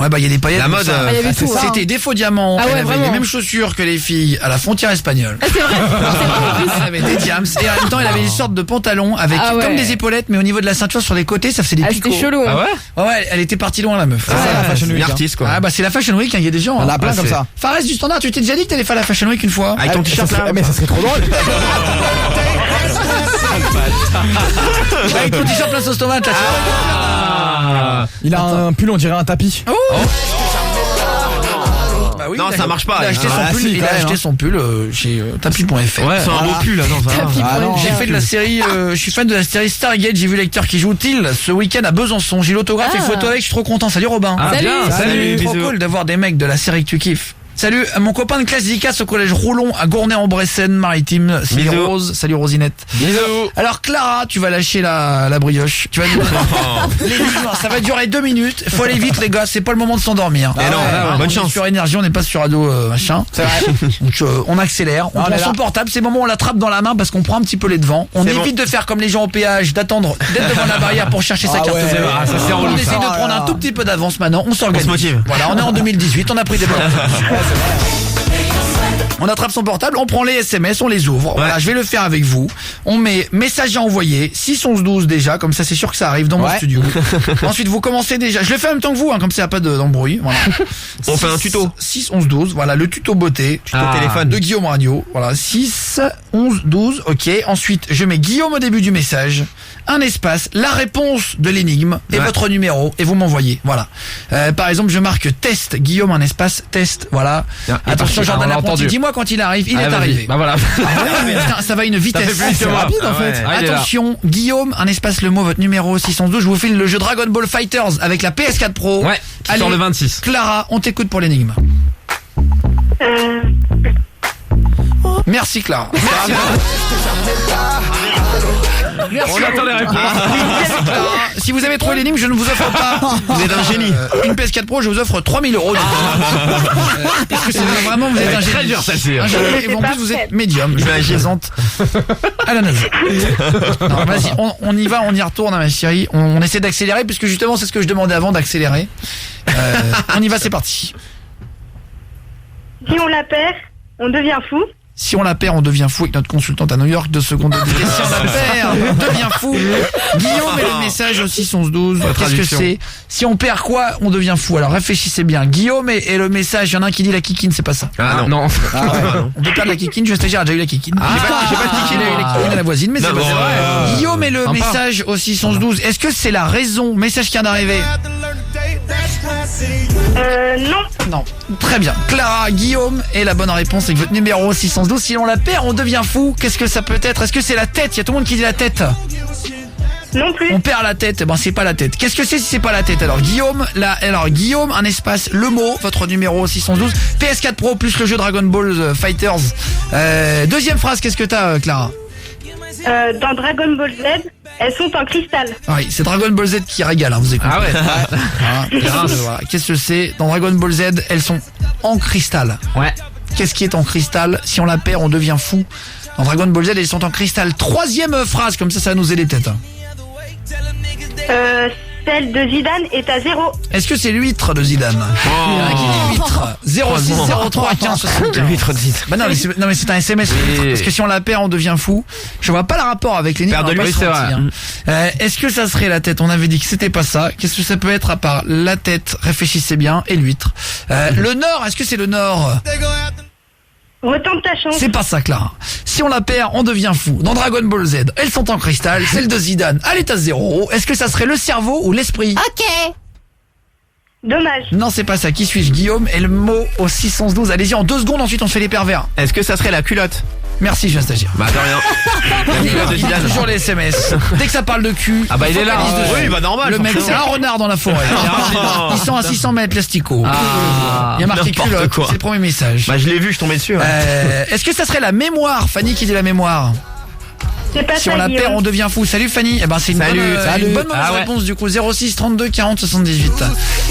Ouais bah il y a des paillettes. La tout mode, ça. il y avait tout, hein. C'était des faux diamants. Ah ouais, elle avait vraiment. les mêmes chaussures que les filles à la frontière espagnole. Ah, c'est vrai. Elle avait des diams et en même temps elle avait une sorte de pantalon avec Ah ouais. comme des épaulettes mais au niveau de la ceinture sur les côtés ça faisait des Ah, picots. c'était chelou. Ah ouais. Ouais, elle était partie loin la meuf. C'est ça, la Fashion C'est Week. une artiste quoi. Ah bah c'est la Fashion Week, il y a des gens. On en a hein. plein Ah, comme c'est- ça. Fares du Standard, tu t'es déjà dit que t'allais faire la Fashion Week une fois? Avec ton Ah, t-shirt ça serait- là. Mais ça serait trop drôle. Avec ton t-shirt plein sauce tomate là. Il a un pull, on dirait un tapis. Bah oui, Non, il a- ça marche pas. Il a acheté Ah, son pull, si, il quand a même, acheté hein. son pull chez tapis.fr. Ouais, c'est un beau pull, attends, ça va. Ah non. J'ai fait de la série, je suis fan de la série Stargate, j'ai vu l'acteur qui joue Till ce week-end à Besançon, j'ai l'autographe et photo avec, je suis trop content, salut Robin. Ah, Salut. bien, salut, Trop bisous. cool d'avoir des mecs de la série que tu kiffes. Salut, mon copain de classe d'ICAS au collège Roulon à Gournay-en-Bresse, Maritime, Sylvie Bisous. Rose, salut Rosinette. Bisous. Alors Clara, tu vas lâcher la brioche. Tu vas nous l'énigme, ça va durer 2 minutes. Faut aller vite les gars, c'est pas le moment de s'endormir. Eh non, bonne On est chance. sur énergie, on n'est pas sur ado machin. C'est vrai. Donc on accélère, on On prend est son là. portable, c'est le moment où on l'attrape dans la main parce qu'on prend un petit peu les devants. On C'est évite de faire comme les gens au péage, d'attendre d'être devant la barrière pour chercher sa Ah carte ouais. bleue. Ah, ça, c'est On relou, essaie ça. de prendre un tout petit peu d'avance maintenant, on s'organise. On se motive. Voilà, on est en 2018, on a pris des bonnes. On attrape son portable, on prend les SMS, on les ouvre. Voilà, je vais le faire avec vous. On met message à envoyer, 6 11 12 déjà, comme ça c'est sûr que ça arrive dans mon studio. Ensuite vous commencez déjà, je le fais en même temps que vous, hein, comme ça il n'y a pas d'embrouille. Voilà. On fait un tuto. 6 11 12, voilà, le tuto beauté. Tuto téléphone. De Guillaume Radio. Voilà, 6 11 12, ok. Ensuite je mets Guillaume au début du message, un espace, la réponse de l'énigme et votre numéro et vous m'envoyez. Voilà. Par exemple je marque test, Guillaume un espace, test, voilà. Attention Jordan Apprenti, dis-moi quand il arrive, il est arrivé. Bah voilà. Ça va à une vitesse rapide en fait. Attention, Guillaume, un espace, le mot, votre numéro 612. Je vous file le jeu Dragon Ball Fighters avec la PS4 Pro. Ouais, qui sort le 26. Clara, on t'écoute pour l'énigme. Merci Clara. Merci. On attend les réponses. Si vous avez trouvé l'énigme, je ne vous offre pas. Vous êtes un génie. Une PS4 Pro, je vous offre 3000 €. Parce que c'est vraiment, vous êtes un génie. Très dur celle-ci. Et en plus, vous êtes médium. Je la présente à la NASA. Non, vas-y, on y va, on y retourne, ma chérie. On essaie d'accélérer, puisque justement, c'est ce que je demandais avant, d'accélérer. On y va, c'est parti. Si on la perd, on devient fou. Si on la perd, on devient fou avec notre consultante à New York de seconde degré. Si on la perd, on devient fou. Guillaume met le message au 6 11 12. Qu'est-ce que c'est? Si on perd quoi, on devient fou. Alors réfléchissez bien. Guillaume et le message, il y en a un qui dit la kikine, c'est pas ça. Ah non. On peut perdre la kikine, je stagiaire a déjà eu la kikine. J'ai pas de kikine, il a eu la kikine à la voisine, mais c'est pas vrai. Guillaume et le message au 6 11 12. Est-ce que c'est la raison? Message qui vient d'arriver. Non. Non. Très bien. Clara, Guillaume, et la bonne réponse c'est que votre numéro 612. Si on la perd, on devient fou. Qu'est-ce que ça peut être? Est-ce que c'est la tête? Il y a tout le monde qui dit la tête. Non plus. On perd la tête. Ben c'est pas la tête. Qu'est-ce que c'est si c'est pas la tête? Alors Guillaume, Guillaume, un espace, le mot, votre numéro 612, PS4 Pro plus le jeu Dragon Ball Fighters. Deuxième phrase, qu'est-ce que t'as, Clara? Dans Dragon Ball Z, elles sont en cristal. Ah oui, c'est Dragon Ball Z qui régale, hein, vous écoutez. Ah ouais. Voilà. Qu'est-ce que c'est? Dans Dragon Ball Z, elles sont en cristal. Ouais. Qu'est-ce qui est en cristal? Si on la perd, on devient fou. Dans Dragon Ball Z, elles sont en cristal. Troisième phrase, comme ça va nous aider peut-être. Celle de Zidane est à 0. Est-ce que c'est l'huître de Zidane? Il y en a qui dit l'huître. 06 03 15 75. L'huître de Zidane. Bah non mais c'est un SMS. Parce que si on la perd, on devient fou. Je vois pas le rapport avec l'énigme. Père de l'huître, c'est vrai. Est-ce que ça serait la tête? On avait dit que c'était pas ça. Qu'est-ce que ça peut être à part la tête? Réfléchissez bien. Et l'huître. Le Nord, est-ce que c'est le Nord? Retente ta chance. C'est pas ça, Clara. Si on la perd, on devient fou. Dans Dragon Ball Z, elles sont en cristal. Celle de Zidane, elle est à 0. Est-ce que ça serait le cerveau ou l'esprit? Ok. Dommage. Non, c'est pas ça. Qui suis-je? Guillaume et le mot au 612. Allez-y, en 2 secondes, ensuite on fait les pervers. Est-ce que ça serait la culotte? Merci, je viens stagiaire. Bah de rien. Il dit toujours les SMS. Dès que ça parle de cul, ah bah il est là. Oui, bah normal. Le mec, c'est un renard dans la forêt. Ils sont à 600 mètres, plastico. Il y a marqué culotte. C'est le premier message. Bah je l'ai vu, je tombais dessus. Est-ce que ça serait la mémoire? Fanny qui dit la mémoire. C'est pas si ça, on la Guillaume. perd, on devient fou. Salut Fanny. Eh ben c'est une bonne mauvaise réponse du coup. 06 32 40 78.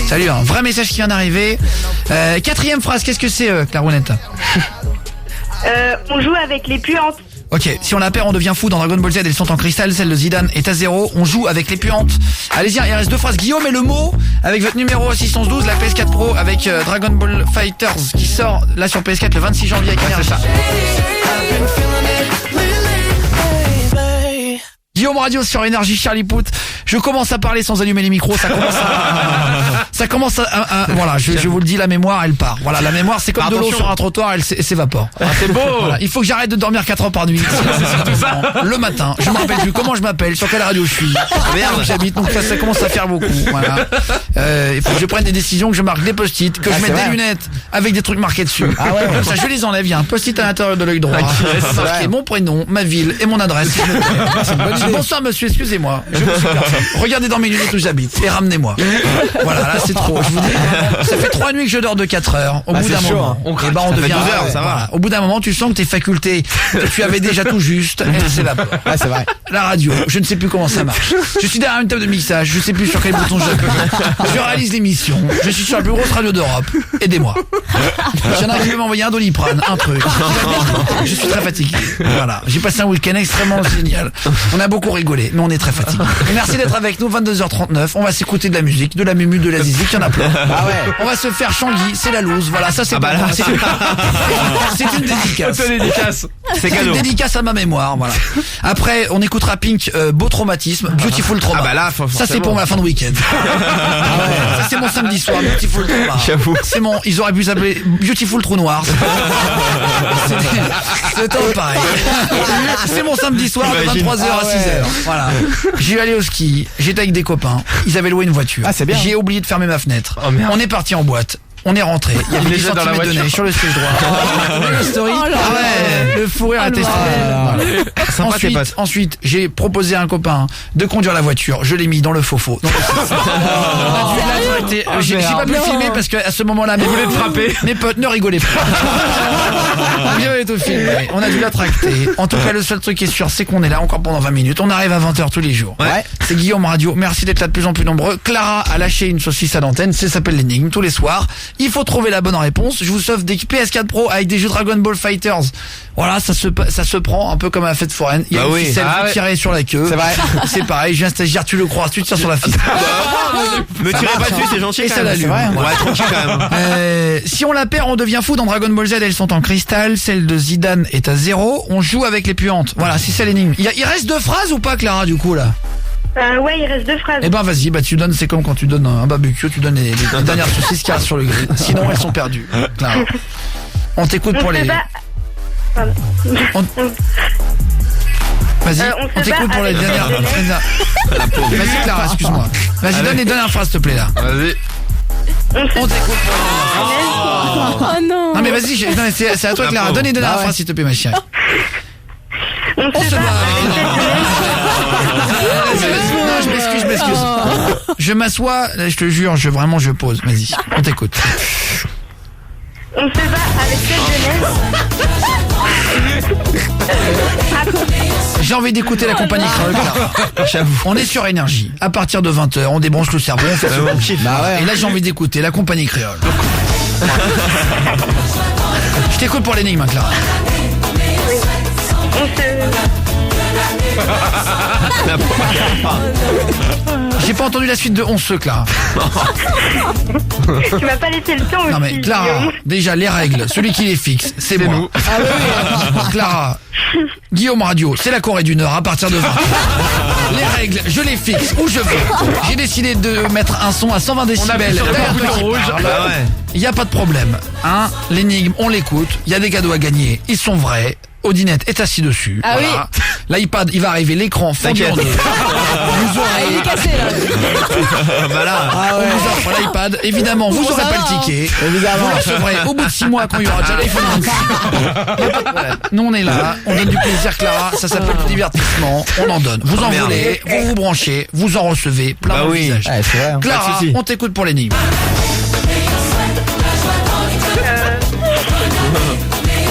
Salut, un vrai message qui vient d'arriver. Quatrième phrase, qu'est-ce que c'est, Clarounette? On joue avec les puantes. Ok, si on la perd, on devient fou. Dans Dragon Ball Z, elles sont en cristal. Celle de Zidane est à 0. On joue avec les puantes. Allez-y, il reste 2 phrases. Guillaume et le mot avec votre numéro 612, la PS4 Pro avec Dragon Ball Fighters qui sort là sur PS4 le 26 janvier avec Énergie. Guillaume Radio sur Énergie, Charlie Pout. Je commence à parler sans allumer les micros. Ça commence à voilà, je vous le dis, la mémoire, elle part. Voilà, la mémoire, c'est comme de l'eau sur un trottoir, elle s'évapore. Ah, c'est beau. Voilà, il faut que j'arrête de dormir 4 heures par nuit. Le matin, je me rappelle plus comment je m'appelle, sur quelle radio je suis, où j'habite. Donc ça commence à faire beaucoup. Voilà. Il faut que je prenne des décisions, que je marque des post-it, que je mette des lunettes avec des trucs marqués dessus. Ah ouais. Comme ça, je les enlève. Il y a un post-it à l'intérieur de l'œil droit. Marqué mon prénom, ma ville et mon adresse. C'est une bonne idée. Bonsoir monsieur, excusez-moi. Je vous suis personne. Regardez dans mes lunettes où j'habite et ramenez-moi. Voilà, là c'est trop. Je vous dis, ça fait 3 nuits que je dors de 4 heures. Au bout d'un moment, on devient 12 heures, ça va. Au bout d'un moment, tu sens que tes facultés que tu avais déjà tout juste, elles s'évaporent. Ah, c'est vrai. La radio, je ne sais plus comment ça marche. Je suis derrière une table de mixage, je sais plus sur quel bouton j'appuie. Je réalise l'émission. Je suis sur la plus grosse radio d'Europe. Aidez-moi. Il y en a qui veut m'envoyer un Doliprane, un truc. Je suis très fatigué. Voilà. J'ai passé un week-end extrêmement génial. On a beaucoup rigolé, mais on est très fatigué. Merci d'être avec nous, 22h39. On va s'écouter de la musique, de la mumu, de la zizi, il y en a plein. Ah ouais. On va se faire Changuy, c'est la loose. Voilà, ça c'est bah là, c'est une dédicace. Auto-dédicace. C'est cadeau. Une dédicace à ma mémoire, voilà. Après, on écoutera Pink, Beau Traumatisme, Beautiful Trauma. Ah bah là, ça c'est pour ma fin de week-end. Ça c'est mon samedi soir, Beautiful Trauma. J'avoue. C'est mon, ils auraient pu s'appeler Beautiful Trou Noir. C'est tout pareil. C'est mon samedi soir de 23h à 6h. Voilà. J'ai allé au ski, j'étais avec des copains, ils avaient loué une voiture. Ah, c'est bien. J'ai oublié de fermer ma fenêtre. Oh, merde. On est parti en boîte. On est rentré. Il y avait 10 dans la centimètres de voiture. neige sur le siège droit. Le story. Oh là Ah ouais, le fou rire était Sympa, tes potes. Ensuite, j'ai proposé à un copain de conduire la voiture. Je l'ai mis dans le faux. J'ai pas pu le filmer parce qu'à ce moment-là, mes potes ne rigolaient pas. On avait tout filmé. On a dû la tracter. En tout cas, le seul truc qui est sûr, c'est qu'on est là encore pendant 20 minutes. On arrive à 20h tous les jours. Ouais. C'est Guillaume Radio. Merci d'être là de plus en plus nombreux. Clara a lâché une saucisse à l'antenne. Ça s'appelle l'énigme tous les soirs. Il faut trouver la bonne réponse. Je vous offre des PS4 Pro avec des jeux Dragon Ball Fighters. Voilà, ça se prend un peu comme à la fête foraine. Il y a une ficelle, vous tirez sur la queue. C'est vrai. C'est pareil, j'ai un stagiaire, tu le crois, tu tires sur la ficelle. Me tirez pas dessus, c'est gentil Et quand ça même. l'allume. Ouais, tranquille quand même. Si on la perd, on devient fou. Dans Dragon Ball Z, elles sont en cristal. Celle de Zidane est à 0. On joue avec les puantes. Voilà, c'est ça l'énigme. Il reste 2 phrases ou pas, Clara, du coup, là? Ouais, il reste 2 phrases. Eh ben, vas-y, tu donnes, c'est comme quand tu donnes un barbecue, tu donnes les dernières saucisses qu'il y a sur le grill. Sinon, elles sont perdues. Clara. On t'écoute pour les... Pardon. Vas-y, on on t'écoute pour les dernières... Vas-y, Clara, excuse-moi. Vas-y, donne les dernières phrases, s'il te plaît, là. Vas-y. On t'écoute pour les dernières phrases. Oh non. Non mais vas-y, non, mais c'est à toi, Clara. Donne les dernières phrases, s'il te plaît, ma chérie. On se bat Non, je m'excuse. Je m'assois, je te jure, vraiment je pose. Vas-y, on t'écoute. On se bat avec cette jeunesse. J'ai envie d'écouter la compagnie créole, Clara. J'avoue. On est sur énergie. À partir de 20h, on débranche le cerveau, on fait ce qu'on kiffe. Et là, j'ai envie d'écouter la compagnie créole. Je t'écoute pour l'énigme, Clara. J'ai pas entendu la suite de 11 Clara. Tu m'as pas laissé le temps aussi. Non mais Clara, Guillaume. déjà les règles, celui qui les fixe, c'est moi. nous. Clara, Guillaume Radio, c'est la Corée du Nord à partir de 20. Les règles, je les fixe où je veux. J'ai décidé de mettre un son à 120 décibels. derrière toi qui parle. Bah ouais. Il y a pas de problème. Hein, l'énigme, on l'écoute. Il y a des cadeaux à gagner. Ils sont vrais. Odinette est assis dessus. Ah voilà. L'iPad, il va arriver, l'écran fendu en deux. Vous aurez... Il est cassé là. Voilà. On vous offre l'iPad. Évidemment, vous Bon, aurez ça pas va, le ticket. Évidemment. Vous le recevrez au bout de 6 mois quand il y aura déjà l'iPhone 26. Y a pas de problème. Nous, on est là. On donne du plaisir, Clara. Ça s'appelle du divertissement. On en donne. Vous en merde. voulez, vous vous branchez, vous en recevez plein Bah de oui. visages. Ouais, c'est vrai. Clara, Pas de souci. on t'écoute pour l'énigme.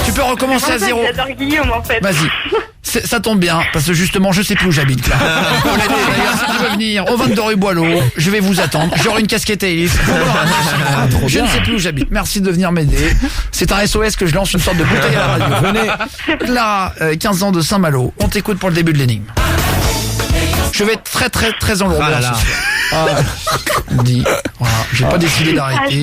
Tu peux recommencer à 0. J'adore Guillaume en fait. Vas-y. Ça tombe bien, parce que justement, je sais plus où j'habite, Clara. D'ailleurs, si tu veux venir au 22 rue Boileau, je vais vous attendre. J'aurai une casquette à hélice. Je ne sais plus où j'habite. Merci de venir m'aider. C'est un SOS que je lance, une sorte de bouteille à la radio. Venez. Clara, 15 ans de Saint-Malo. On t'écoute pour le début de l'énigme. Je vais être très en lourdeur Ah là ce là. soir. On dit, voilà, j'ai pas décidé d'arrêter.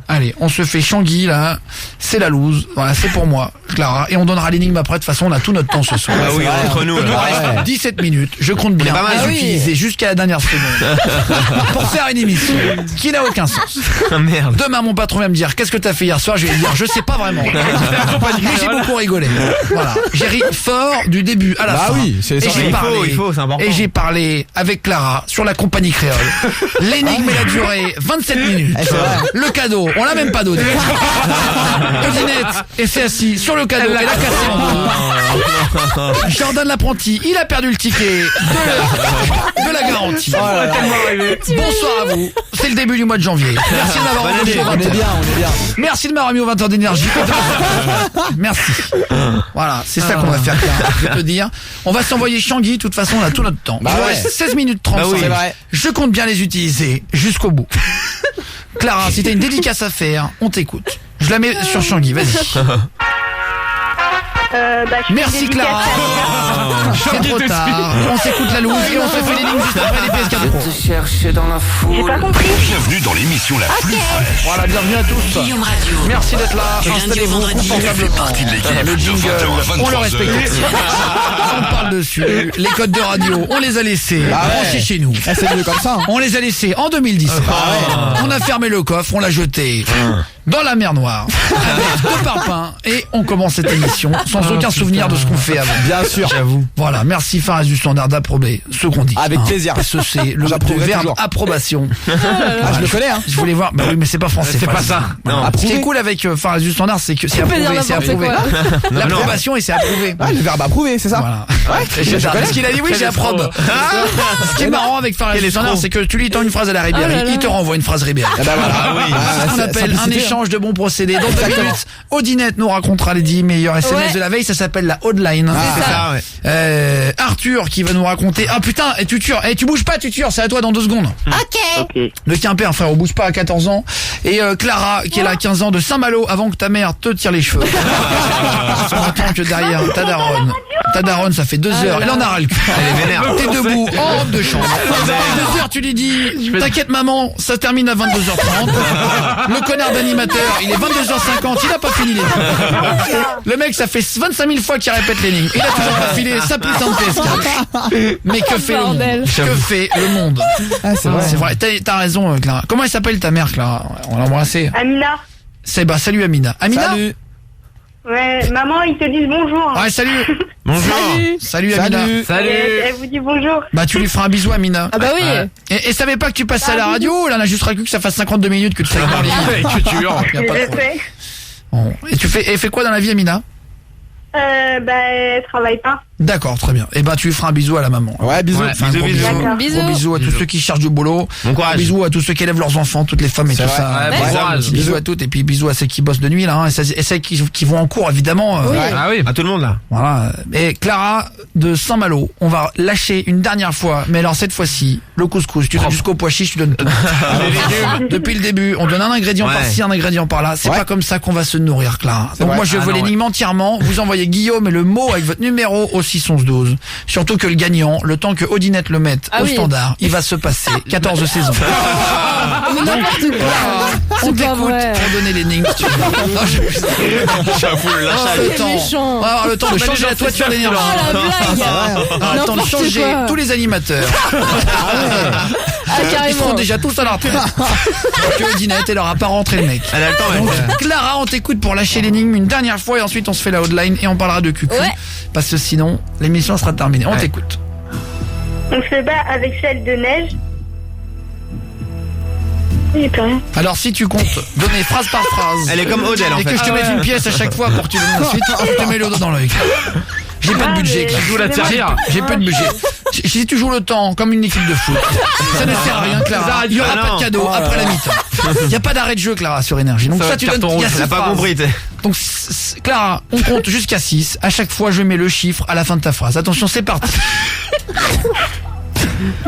Allez, on se fait Changuy là, c'est la loose, voilà, c'est pour moi, Clara, et on donnera l'énigme après, de toute façon on a tout notre temps ce soir. Bah oui, entre nous. Il nous là. reste 17 minutes, je compte bien On est pas mal. les utiliser jusqu'à la dernière seconde pour faire une émission qui n'a aucun sens. Ah merde. Demain mon patron va me dire qu'est-ce que t'as fait hier soir, je vais lui dire je sais pas vraiment. Mais j'ai beaucoup rigolé. Voilà, j'ai ri fort du début à la fin. oui, c'est Et ça. j'ai parlé, Il faut, c'est important. et j'ai parlé avec Clara sur la compagnie créole. L'énigme elle a duré 27 minutes. c'est vrai. Le cadeau, on l'a même pas donné. Odinette et s'est assis sur le cadeau, elle a cassé en deux. Jordan l'apprenti, il a perdu le ticket de la garantie. Bonsoir à vous. c'est le début du mois de janvier. Merci de m'avoir entendu. On est bien. Merci de m'avoir mis au 20h d'énergie. Merci. Voilà, c'est ça qu'on va faire, Clara. Je vais te dire. On va s'envoyer Changuy, de toute façon, on a tout notre temps. Il nous reste 16 minutes 30. C'est vrai. Je compte bien les utiliser jusqu'au bout. Clara, si t'as une dédicace à faire, on t'écoute. Je la mets sur Changuy, vas-y. Merci Clara. C'est trop tard. On s'écoute la loose et on se fait les lignes juste après les PS4 Pro. J'ai pas compris. Bienvenue dans l'émission la plus fraîche. Voilà, bienvenue à tous. Guillaume Radio. Merci d'être là. Du lundi au Installez-vous vendredi. confortablement. Partie de l'équipe Le de jingle, 20h à on le 23h. respecte. On parle dessus. Les codes de radio, on les a laissés branchés chez nous. C'est mieux comme ça. On les a laissés en 2017. On a fermé le coffre, on l'a jeté dans la mer Noire avec 2 parpaings et on commence cette émission sans aucun souvenir de ce qu'on fait avant. Bien sûr. J'avoue. Voilà, merci Faraz du Standard d'approuver ce qu'on dit. Avec plaisir. Parce que c'est le J'approuverai verbe toujours. approbation. Je le connais, hein. Je voulais voir. Bah oui, mais c'est pas français. C'est pas Faraz. ça. Non. Ce qui est cool avec Faraz du Standard, c'est que c'est approuvé, c'est approuvé. L'approbation et c'est approuvé. Le verbe approuvé, c'est ça. Voilà. Je connais. Ce qu'il a dit, oui, j'ai approbe. Ce qui est marrant avec Faraz du Standard, c'est que tu lui tends une phrase à la Ribéry, il te renvoie une phrase Ribéry. C'est ce qu'on appelle un échange de bons procédés. Dans 2 minutes, Odinette nous racontera les 10 meilleurs SMS de la veille. Ça s'appelle la Odeline. C'est ça, ouais. Arthur qui va nous raconter. Ah putain, et Tutur, tu bouges pas, Tutur, c'est à toi dans 2 secondes. Ok. Le Quimper, frère, on bouge pas à 14 ans. Et Clara, qui est là à 15 ans, de Saint-Malo, avant que ta mère te tire les cheveux. On attend que derrière, ta daronne, ça fait 2 heures. Elle en a ras le cul. Elle est vénère. T'es debout, en robe de chambre. 2 heures, tu lui dis, t'inquiète maman, ça termine à 22h30. Le connard d'animateur, il est 22h50, il a pas fini les lignes. Le mec, ça fait 25 000 fois qu'il répète les lignes. Il a toujours pas filé sa putain de PS4. Mais que fait le monde? Que fait le monde? C'est vrai. C'est vrai, t'as raison, Clara. Comment elle s'appelle ta mère, Clara? On l'a embrassée. Amina. C'est bah, salut Amina. Amina? Salut. Ouais, maman, ils te disent bonjour. Ouais, salut. Bonjour. Salut Amina. Salut. Elle vous dit bonjour. Bah tu lui feras un bisou Amina. Ah bah oui. Et savais pas que tu passais à la radio? Là on a juste cru que ça fasse 52 minutes que tu savais parler. Que tu hurles. Y a pas de Je problème. sais. Bon. Et tu fais quoi dans la vie Amina? Elle travaille pas. D'accord, très bien. Et ben tu lui feras un bisou à la maman. Ouais, bisous. Ouais, Enfin, un gros bisous. D'accord. Gros bisous à tous ceux qui cherchent du boulot. Bon courage. Bisous à tous ceux qui élèvent leurs enfants, toutes les femmes et tout vrai. ça. Ouais, bon courage. Bisous à toutes et puis bisous à ceux qui bossent de nuit là, hein, et celles qui vont en cours évidemment. Ah oui, à tout le monde là. Voilà. Et Clara de Saint-Malo, on va lâcher une dernière fois, mais alors cette fois-ci, le couscous. Tu donnes jusqu'au pois chiche, tu donnes tout. Depuis le début, on donne un ingrédient Ouais. par-ci, un ingrédient par-là. C'est pas comme ça qu'on va se nourrir, Clara. Donc vrai. moi je veux non, l'énigme entièrement. Vous envoyez Guillaume et le mot avec votre numéro au 61112. Surtout que le gagnant, le temps que Odinette le mette au standard, il va se passer 14 saisons. On t'écoute pour donner l'énigme. Si tu veux. Non, J'avoue, le le temps. On va avoir le temps de changer la toiture d'énergie. Oh la blague. On a le temps de N'importe changer quoi. tous les animateurs. Ils Carrément. seront déjà tous à la retraite. Que Odinette, elle aura pas rentré le mec. Elle a le temps, Donc, ouais. Clara, on t'écoute pour lâcher l'énigme une dernière fois et ensuite on se fait la hotline et on parlera de cucu. Ouais. Parce que sinon, l'émission sera terminée. On t'écoute. On se bat avec celle de neige. Il n'y a plus rien. Alors si tu comptes donner phrase par phrase. Elle est comme Odell en et fait. que je te mette une pièce à chaque fois pour que tu donnes la suite, je te mets le dos dans l'œil. J'ai pas de budget. mais- Tu joues la c'est tirelire. J'ai peu de budget. Si tu joues le temps comme une équipe de foot, ça ne sert à rien, Clara. Il y aura Ah pas non. de cadeau après la mi-temps. Il y a pas d'arrêt de jeu, Clara, sur Énergie. Donc Ça va ça, être tu donnes. carton il y a rouge, six elle a pas phrases. compris, t'sais. Donc Clara, on compte jusqu'à 6. À chaque fois, je mets le chiffre à la fin de ta phrase. Attention, c'est parti.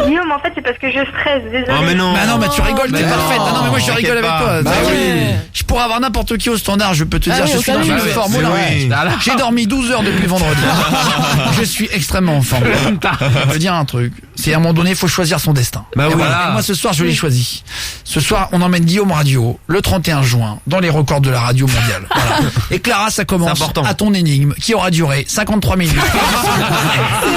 Guillaume, en fait, c'est parce que je stresse. Désolé. Oh mais non. Bah non, bah tu rigoles, t'es Mais parfaite. non, Ah non, mais moi je rigole avec t'inquiète toi. pas. Bah Bah oui. oui. Je pourrais avoir n'importe qui au standard, je peux te dire, oui, je on suis dans salue. une Bah oui, forme. c'est Oula. vrai. J'ai dormi 12 heures depuis vendredi. Je suis extrêmement en forme. Je veux dire un truc. C'est à un moment donné, il faut choisir son destin. Bah Et oui. voilà. Et moi ce soir, je l'ai choisi. Ce soir, on emmène Guillaume Radio le 31 juin dans les records de la radio mondiale. Voilà. Et Clara, ça commence C'est important. à ton énigme qui aura duré 53 minutes.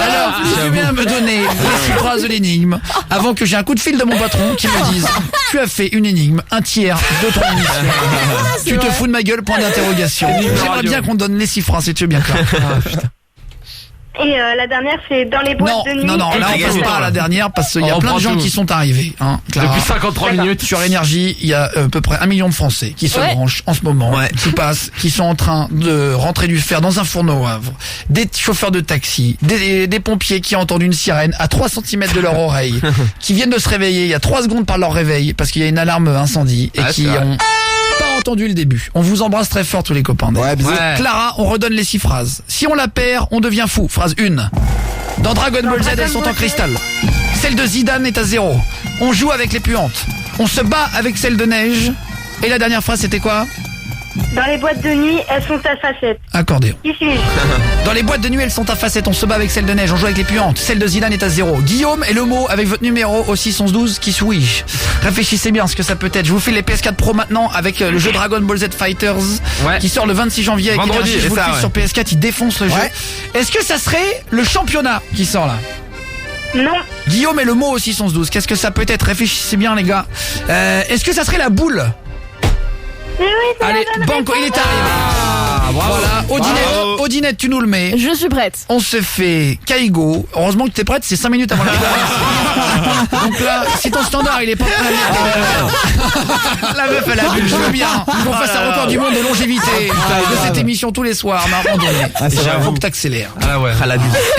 Alors, si tu viens me donner les 6 phrases de l'énigme avant que j'ai un coup de fil de mon patron qui me dise tu as fait une énigme, un tiers de ton émission. Tu te fous de ma gueule, point d'interrogation. J'aimerais bien qu'on donne les 6 phrases, si tu veux bien, Clara. Et la dernière, c'est dans les boîtes de nuit. Non, là on passe pas à la dernière parce qu'il y a plein de gens qui sont arrivés. Hein, Clara. Depuis 53 minutes. Sur Énergie, il y a à peu près 1 million de Français qui se branchent en ce moment, qui passent, qui sont en train de rentrer du fer dans un fourneau au Havre. Des chauffeurs de taxi, des pompiers qui entendent une sirène à 3 cm de leur oreille, qui viennent de se réveiller il y a 3 secondes par leur réveil parce qu'il y a une alarme incendie et qui ont pas entendu le début. On vous embrasse très fort tous les copains. Clara, on redonne les 6 phrases. Si on la perd, on devient fou. Phrase 1. Dans Dragon Ball Z, elles sont en cristal. Celle de Zidane est à 0. On joue avec les puantes. On se bat avec celle de Neige. Et la dernière phrase, c'était quoi? Dans les boîtes de nuit, elles sont à facettes. Accordéon. Qui suis-je? Dans les boîtes de nuit, elles sont à facettes. On se bat avec celle de Neige. On joue avec les puantes. Celle de Zidane est à 0. Guillaume et le mot avec votre numéro au 6 11 12. Qui suis-je? Réfléchissez bien ce que ça peut être. Je vous file les PS4 Pro maintenant avec le jeu Dragon Ball Z Fighters qui sort le 26 janvier avec vendredi. Énergie. Je vous le file sur PS4. Il défonce le jeu. Est-ce que ça serait le championnat qui sort là? Non. Guillaume et le mot au 6 11 12. Qu'est-ce que ça peut être? Réfléchissez bien les gars. Est-ce que ça serait la boule? Allez, Banco, il est arrivé. Voilà, Odinette, tu nous le mets. Je suis prête. On se fait Kaigo. Heureusement que t'es prête, c'est 5 minutes avant la Donc là, si ton standard il est pas prêt, la meuf elle a vu le jeu bien. Qu'on fasse un record du monde de longévité de cette émission tous les soirs, mais à un moment donné, faut que t'accélères. Ah ouais,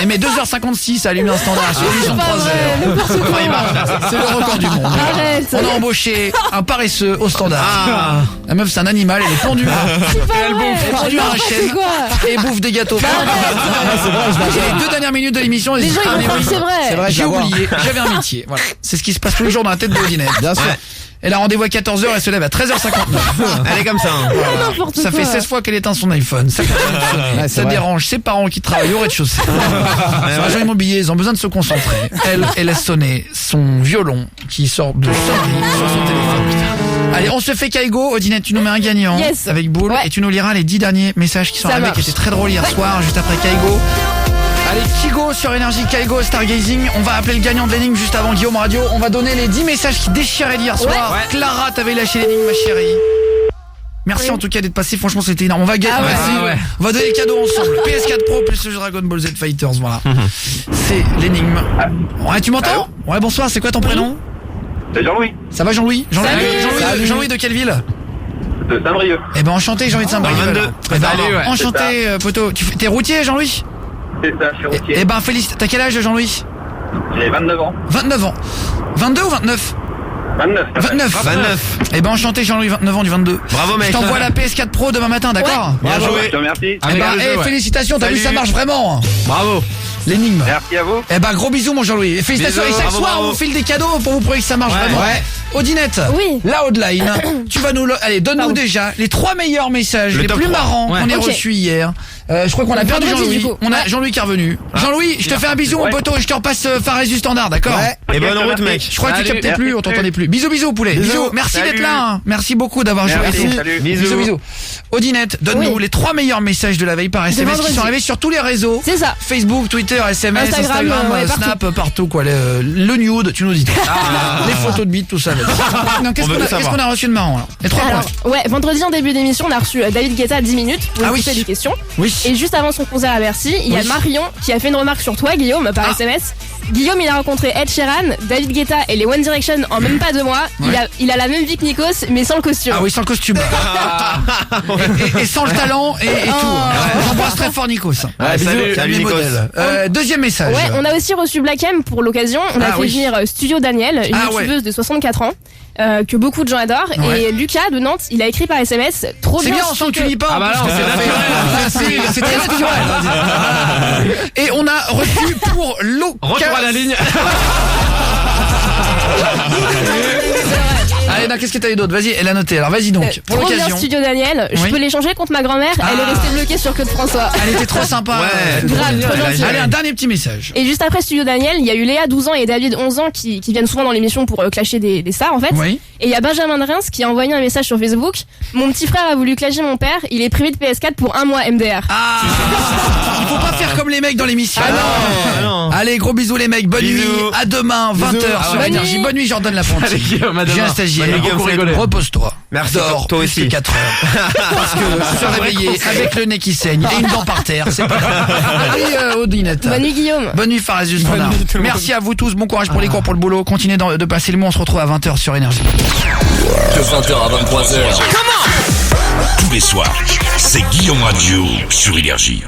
Et mais 2h56, ça allume un standard sur l'émission de 3h. C'est le record du monde. Arrête. On a embauché un paresseux au standard. La meuf c'est un animal, elle est pendue. Elle bouffe, pendue à un chêne et bouffe des gâteaux. J'ai les 2 dernières minutes de l'émission. Les gens ils pensent que c'est vrai. J'ai oublié, j'avais un métier. Voilà. C'est ce qui se passe tous les jours dans la tête de Odinette. Bien sûr. Elle a rendez-vous à 14h, elle se lève à 13h59. Elle est comme ça. Voilà. Ça fait 16 fois qu'elle éteint son iPhone. Ça dérange ses parents qui travaillent au rez-de-chaussée. Sur l'agent immobilier, ils ont besoin de se concentrer. Elle laisse sonner son violon qui sort de sonnerie sur son téléphone. Allez, on se fait Kaigo. Odinette, tu nous mets un gagnant avec Boule et tu nous liras les 10 derniers messages qui sont arrivés, qui étaient très drôles hier soir, juste après Kaigo. Allez, Kigo sur Énergie, Kaigo, Stargazing. On va appeler le gagnant de l'énigme juste avant Guillaume Radio. On va donner les 10 messages qui déchiraient d'hier soir. Clara, t'avais lâché l'énigme, ma chérie. Merci en tout cas d'être passé, franchement c'était énorme. On va gagner, on va donner les cadeaux ensemble. PS4 Pro plus le jeu Dragon Ball Z Fighters, voilà. C'est l'énigme. Ouais, tu m'entends? Ouais, bonsoir, c'est quoi ton prénom? C'est Jean-Louis. Ça va Jean-Louis? Jean-Louis de quelle ville? De Saint-Brieuc. Eh ben enchanté Jean-Louis de Saint-Brieuc. 22. Eh ben, enchanté poteau. T'es routier Jean-Louis? C'est ça, je suis routier. Eh ben félicite. T'as quel âge Jean-Louis? J'ai 29 ans. 29 ans. 22 ou 29? 29. Eh ben enchanté Jean-Louis, 29 ans du 22. Bravo mec. Je t'envoie la PS4 Pro demain matin, d'accord? Bien joué. Je te remercie. Eh ben, félicitations, t'as vu ça marche vraiment. Bravo. L'énigme. Merci à vous. Eh ben gros bisous mon Jean-Louis. Et félicitations. Et chaque soir on vous file des cadeaux pour vous prouver que ça marche vraiment. Odinette, la hotline. Tu vas nous allez, donne-nous déjà les 3 meilleurs messages les plus marrants qu'on ait reçus hier. Je crois qu'on a perdu Jean-Louis. On a Jean-Louis qui est revenu. Jean-Louis, je te fais un bisou mon poteau et je te repasse Fares du standard, d'accord? Et bonne route mec. Je crois que tu captais plus, on t'entendait plus. Bisous poulet. Bisous. Merci d'être là. Merci beaucoup d'avoir joué. Bisous. Odinette, donne-nous les 3 meilleurs messages de la veille par SMS qui sont arrivés sur tous les réseaux. C'est ça. Facebook, Twitter, SMS, Instagram, Snap, partout quoi. Le nude, tu nous dis tout. Les photos de bite, tout ça. Qu'est-ce qu'on a reçu de marrant alors? Les 3 points. Ouais, vendredi en début d'émission, on a reçu David Guetta à 10 minutes pour lui poser des questions. Oui. Et juste avant son concert à Bercy, il y a Marion qui a fait une remarque sur toi, Guillaume, par SMS. Guillaume, il a rencontré Ed Sheeran, David Guetta et les One Direction en même pas 2 mois. Il a la même vie que Nikos, mais sans le costume. Ah oui, sans le costume. et sans le talent et tout. J'embrasse très fort Nikos. Salut Nikos. Deuxième message. Ouais, on a aussi reçu Black M pour l'occasion. On a fait venir Studio Daniel, une youtubeuse de 64 ans. Que beaucoup de gens adorent et Lucas de Nantes il a écrit par SMS trop bien. C'est bien, on sent que tu lis pas. Ah bah non, c'est très naturel. Et on a reçu pour l'occasion. Retour à la ligne. Allez, qu'est-ce que t'as eu d'autre? Vas-y, elle a noté. Alors vas-y donc. Pour l'occasion. Studio Daniel, je peux l'échanger contre ma grand-mère. Elle est restée bloquée sur Claude François. Elle était trop sympa. Grave, trop gentille. Allez, un dernier petit message. Et juste après Studio Daniel, il y a eu Léa 12 ans et David 11 ans qui viennent souvent dans l'émission pour clasher des stars en fait. Et il y a Benjamin de Reims qui a envoyé un message sur Facebook. Mon petit frère a voulu clasher mon père. Il est privé de PS4 pour 1 mois MDR. Il faut pas faire comme les mecs dans l'émission. Non. Allez, gros bisous les mecs. Bonne nuit. À demain 20h sur Énergie. Bonne nuit Jordan Lafontaine. J'ai un stagiaire. Pierre, repose-toi. Merci, dors toi aussi. 4 heures. Parce que se réveiller avec le nez qui saigne et une dent par terre, c'est pas grave. Bonne nuit, Audinette. Bonne nuit, Guillaume. Bonne nuit, Fares du Standard. Merci à vous tous, bon courage pour les cours, pour le boulot. Continuez de passer le mot, on se retrouve à 20h sur Énergie. De 20h à 23h. Tous les soirs, c'est Guillaume Radio sur Énergie.